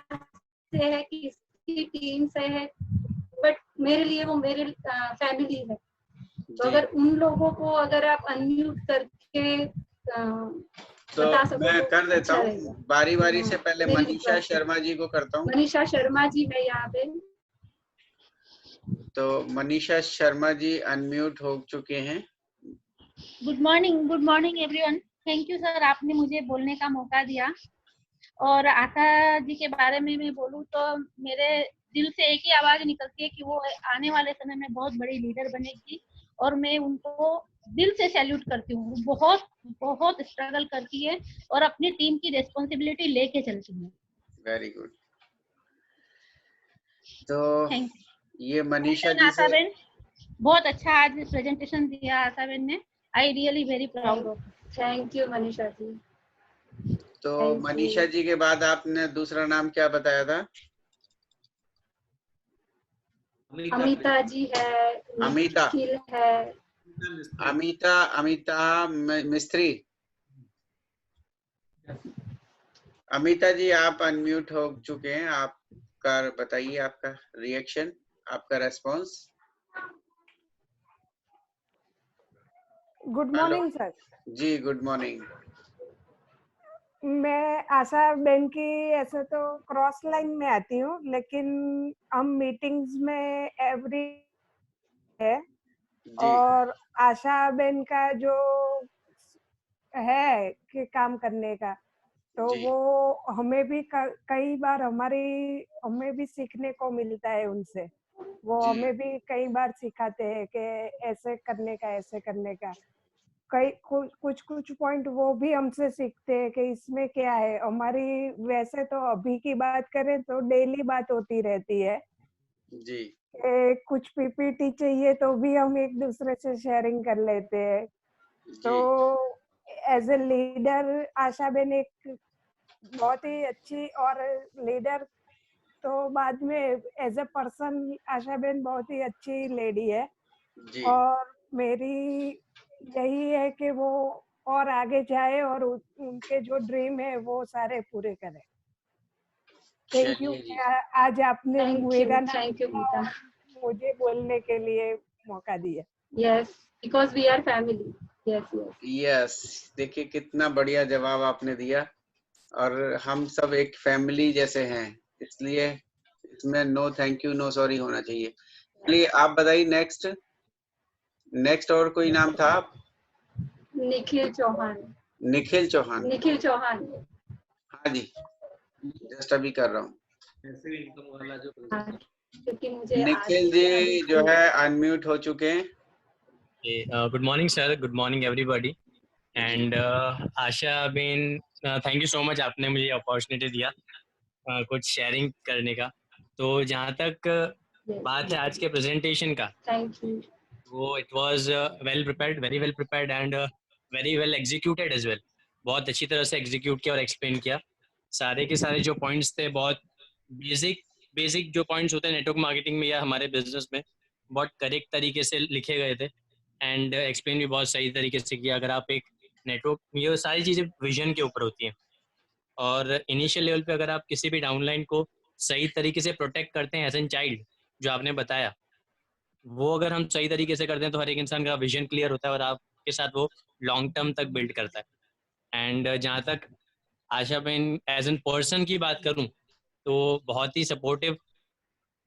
से है, किसकी टीम से है, बट मेरे लिए वो मेरे फैमिली है। तो अगर उन लोगों को अगर आप अनम्यूट करके तो बता सको मैं तो कर देता अच्छा हूँ रहेगा। बारी बारी से। पहले मेरी मनीषा request है। शर्मा जी को करता हूँ। मनीषा शर्मा जी है यहाँ पे। तो मनीषा शर्मा जी अनम्यूट हो चुके हैं। Good morning everyone. Thank you sir, आपने मुझे बोलने का मौका दिया। और आशा जी के बारे में मैं बोलूँ तो मेरे दिल से एक ही आवाज निकलती है कि वो आने वाले समय में बहुत बड़ी लीडर बनेगी, और मैं उनको दिल से सैल्यूट करती हूँ। बहुत बहुत स्ट्रगल करती है और अपनी टीम की रिस्पॉन्सिबिलिटी लेके चलती है। Very good. तो थैंक ये मनीषा यू जी आशा से बेन, बहुत अच्छा आज प्रेजेंटेशन दिया आशा बेन ने। I really very proud of. Thank you Manisha ji. तो Thank मनीषा you. जी के बाद आपने दूसरा नाम क्या बताया था? अमिता जी है, अमिता। निखिल है, अमिता मिस्त्री। अमिता जी आप अनम्यूट हो चुके हैं, आपका बताइए, आपका रिएक्शन, आपका रेस्पॉन्स। Good morning sir. जी गुड मॉर्निंग। मैं आशा बेन की ऐसे तो क्रॉस लाइन में आती हूँ, लेकिन हम मीटिंग्स में एवरी है, और आशा बेन का जो है कि काम करने का, तो वो हमें भी कई बार हमें भी सीखने को मिलता है उनसे। वो हमें भी कई बार सिखाते हैं कि ऐसे करने का, ऐसे करने का। कई कुछ पॉइंट वो भी हमसे सीखते हैं कि इसमें क्या है। हमारी वैसे तो अभी की बात करें तो डेली बात होती रहती है जी। कुछ पीपीटी चाहिए तो भी हम एक दूसरे से शेयरिंग कर लेते हैं। तो as a leader Asha ben एक बहुत ही अच्छी, और लीडर तो बाद में as a person Asha ben बहुत ही अच्छी लेडी है। और मेरी यही है कि वो और आगे जाए और उनके जो ड्रीम है वो सारे पूरे करें। Thank you. आज आपने मेरा नाम मुझे बोलने के लिए मौका दिया। Yes, because we are family. Yes, देखिए कितना बढ़िया जवाब आपने दिया, और हम सब एक फैमिली जैसे हैं, इसलिए इसमें no thank you no sorry होना चाहिए। चलिए आप बताइए नेक्स्ट और कोई नाम था? निखिल चौहान। निखिल चौहान। निखिल चौहान। हाँ जी, जस्ट अभी कर रहा हूँ। क्योंकि मुझे निखिल जी जो है अनम्यूट हो चुके हैं। Good morning sir, good morning everybody. And Asha Ben, thank you so much, आपने मुझे अपॉर्चुनिटी दिया कुछ शेयरिंग करने का। तो जहाँ तक बात है आज के प्रेजेंटेशन का, वो it was well prepared, very well prepared and very well executed as well. बहुत अच्छी तरह से एग्जीक्यूट किया और एक्सप्लेन किया। सारे के सारे जो पॉइंट्स थे, बहुत बेसिक जो पॉइंट्स होते हैं नेटवर्क मार्केटिंग में या हमारे बिजनेस में, बहुत करेक्ट तरीके से लिखे गए थे एंड एक्सप्लेन भी बहुत सही तरीके से किया। अगर आप एक नेटवर्क, ये सारी चीज़ें विजन के ऊपर होती हैं, और इनिशियल लेवल पे अगर आप किसी भी डाउनलाइन को सही तरीके से प्रोटेक्ट करते हैं एज एन चाइल्ड, जो आपने बताया, वो अगर हम सही तरीके से करते हैं तो हर एक इंसान का विजन क्लियर होता है और आपके साथ वो लॉन्ग टर्म तक बिल्ड करता है। एंड जहाँ तक आशा बेन एज एन पर्सन की बात करूँ तो बहुत ही सपोर्टिव,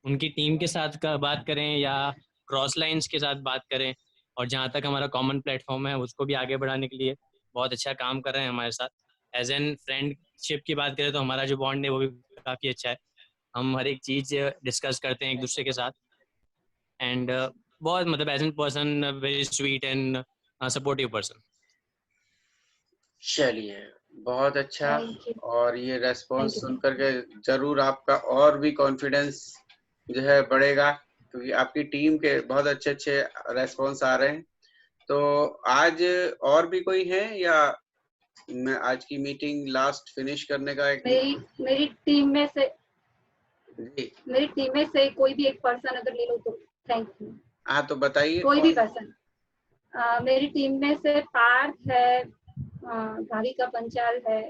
उनकी टीम के साथ का बात करें या क्रॉस लाइंस के साथ बात करें, और जहाँ तक हमारा कॉमन प्लेटफॉर्म है उसको भी आगे बढ़ाने के लिए बहुत अच्छा काम कर रहे हैं हमारे साथ। एज एन फ्रेंडशिप की बात करें तो हमारा जो बॉन्ड है वो भी काफ़ी अच्छा है। हम हर एक चीज़ डिस्कस करते हैं एक दूसरे के साथ, एंड बहुत मतलब as an person very sweet and supportive person. चलिए बहुत अच्छा। Thank you. और ये रेस्पॉन्स Thank you. सुन करके जरूर आपका और भी कॉन्फिडेंस जो है बढ़ेगा, क्योंकि आपकी टीम के बहुत अच्छे अच्छे रेस्पॉन्स आ रहे हैं। तो आज और भी कोई है या मैं आज की मीटिंग लास्ट फिनिश करने का एक मेरी टीम में से जी मेरी टीम में से कोई भी एक पर्सन अगर ले लो तो थैंक यू। हाँ तो बताइए कोई भी कौन? पर्सन। मेरी टीम में से पार्थ है, भाविका पंचाल है,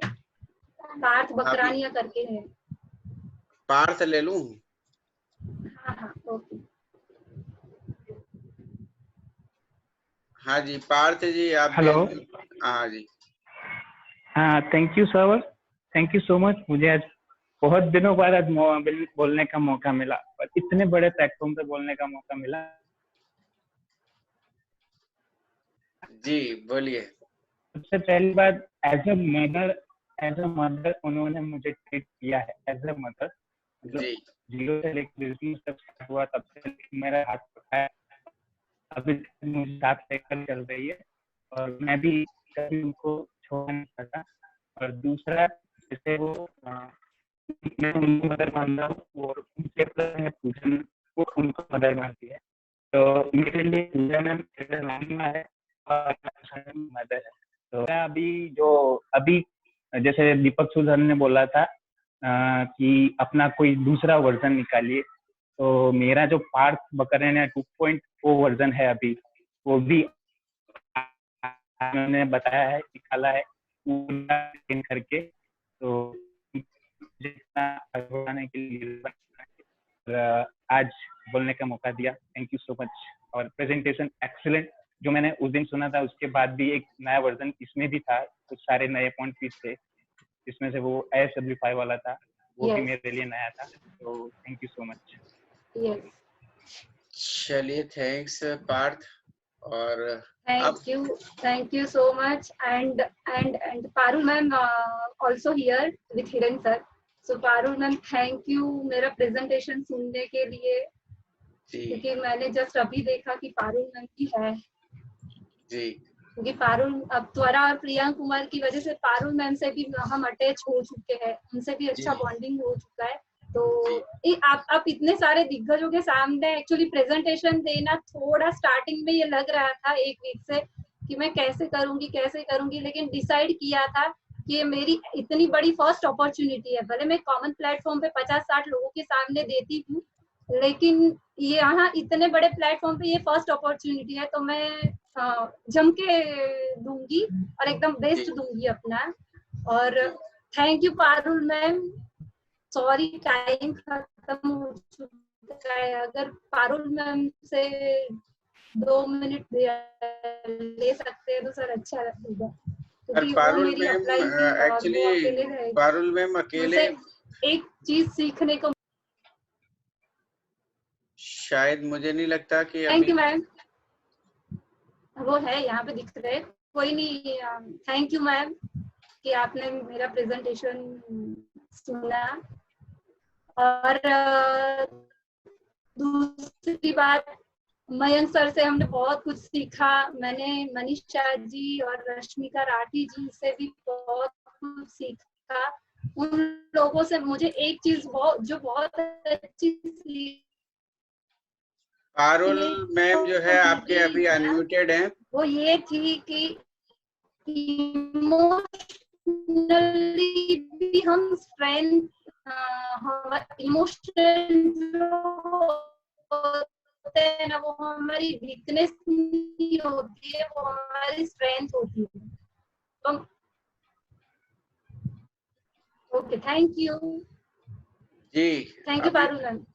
पार्थ बकरानिया करके है। पार्थ ले लूं? हाँ हाँ ओके। हाँ जी पार्थ जी आप हेलो। हाँ जी हाँ thank you sir, thank you so much. मुझे आज बहुत दिनों बाद आज बोलने का मौका मिला और इतने बड़े प्लेटफॉर्म पे बोलने का मौका मिला। जी बोलिए। सबसे पहली बात, एज अ मदर उन्होंने मुझे ट्रीट किया है एज अ मदर। मतलब जी 0 से लेकर बिजनेस तक स्टार्ट हुआ तब से मेरा हाथ पकड़ा, अभी मुझे साथ लेकर चल रही है और मैं भी कभी उनको छोड़ नहीं सकता। और दूसरा, जैसे वो मैं उनको मदर मानता हूँ और उनसे मैं पूछन वो उनको मदर मानती है, तो मेरे लिए पूजा मैम है और मदर है। तो मैं अभी जैसे दीपक सुधर ने बोला था कि अपना कोई दूसरा वर्जन निकालिए, तो मेरा जो पार्थ बकरानिया 2.0 वर्जन है अभी, वो भी उन्होंने बताया है, निकाला है पूरा करके। तो आने के लिए आज बोलने का मौका दिया, थैंक यू सो मच। और प्रेजेंटेशन एक्सीलेंट, जो मैंने उस दिन सुना था उसके बाद भी एक नया वर्जन इसमें भी था, कुछ सारे नए पॉइंट भी थे, इसमें से वो ASW5 वाला था, वो भी मेरे लिए नया था। तो थैंक यू सो मच। चलिए थैंक्स पार्थ। और thank you so much and Parul ma'am also here with Hiren sir. So Parul ma'am thank you मेरा presentation सुनने के लिए, क्योंकि मैंने जस्ट अभी देखा कि पारुल मैम की है जी, क्योंकि पारुल अब त्वरा और प्रियांक कुमार की वजह से पारुल मैम से भी हम अटैच हो चुके हैं, उनसे भी अच्छा बॉन्डिंग हो चुका है। तो आप इतने सारे दिग्गजों के सामने एक्चुअली प्रेजेंटेशन देना थोड़ा स्टार्टिंग में ये लग रहा था एक वीक से कि मैं कैसे करूंगी, लेकिन डिसाइड किया था कि ये मेरी इतनी बड़ी फर्स्ट अपॉर्चुनिटी है। भले मैं कॉमन प्लेटफॉर्म पे 50-60 लोगों के सामने देती हूँ, लेकिन ये यहाँ इतने बड़े प्लेटफॉर्म पे ये फर्स्ट अपॉर्चुनिटी है, तो मैं जम के दूंगी और एकदम बेस्ट दूंगी अपना। और thank you Parul ma'am, sorry time खत्म हो चुका है, अगर पारुल मैम से 2 मिनट ले सकते हैं तो सर अच्छा लगेगा। Parul ma'am actually Parul ma'am अकेले एक चीज सीखने को शायद मुझे नहीं लगता कि थैंक यू मैम, वो है यहाँ पे दिख रहे, कोई नहीं। थैंक यू मैम कि आपने मेरा प्रेजेंटेशन सुना। और दूसरी बात, मयंक सर से हमने बहुत कुछ सीखा। मैंने मनीषा जी और रश्मिका राठी जी से भी बहुत कुछ सीखा। उन लोगों से मुझे एक चीज बहुत अच्छी सीख, पारुल मैम जो है आपके अभी अनम्यूटेड हैं, वो ये थी कि इमोशनली भी हम स्ट्रेंथ, इमोशनल होते हैं ना, वो हमारी वीकनेस नहीं होती है, वो हमारी स्ट्रेंथ होती है। तो ओके थैंक यू जी, thank you Parul ma'am.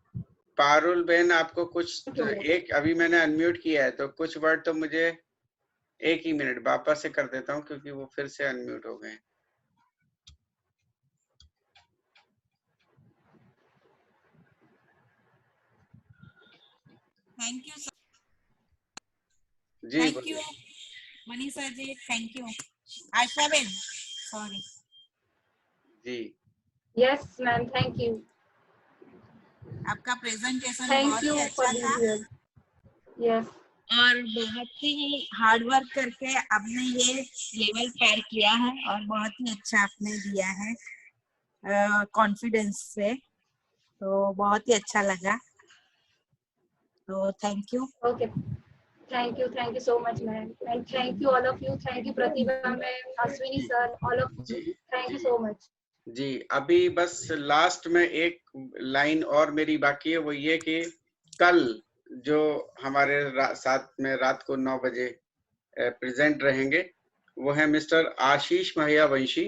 Parul बहन आपको कुछ एक अभी मैंने अनम्यूट किया है, तो कुछ वर्ड तो मुझे 1 ही मिनट वापस से कर देता हूँ क्योंकि वो फिर से अनम्यूट हो गए। Thank you sir. जी thank you Manisha ji, thank you Asha ben, sorry जी। यस मैम थैंक यू, आपका प्रेजेंटेशन थैंक बहुत यू ही अच्छा था। यस और बहुत ही हार्ड वर्क करके आपने ये लेवल पार किया है और बहुत ही अच्छा आपने दिया है कॉन्फिडेंस से, तो बहुत ही अच्छा लगा, तो thank you. Okay, thank you so much ma'am, and thank you all of you, thank you Pratibha ma'am, Ashwini sir, all of you, thank you so much. जी, अभी बस लास्ट में एक लाइन और मेरी बाकी है, वो ये कि कल जो हमारे साथ में रात को 9 बजे प्रेजेंट रहेंगे वो है मिस्टर आशीष महियावंशी,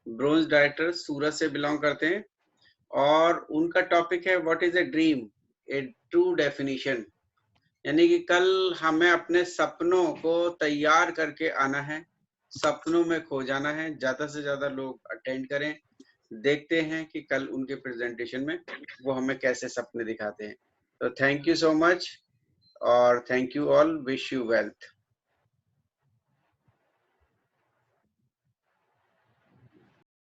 ब्रोंज डायरेक्टर, सूरत से बिलोंग करते हैं, और उनका टॉपिक है what is a dream, A true definition. यानी कि कल हमें अपने सपनों को तैयार करके आना है, सपनों में खो जाना है। ज्यादा से ज्यादा लोग अटेंड करें, देखते हैं कि कल उनके प्रेजेंटेशन में वो हमें कैसे सपने दिखाते हैं। तो थैंक यू सो मच और thank you all, wish you wealth.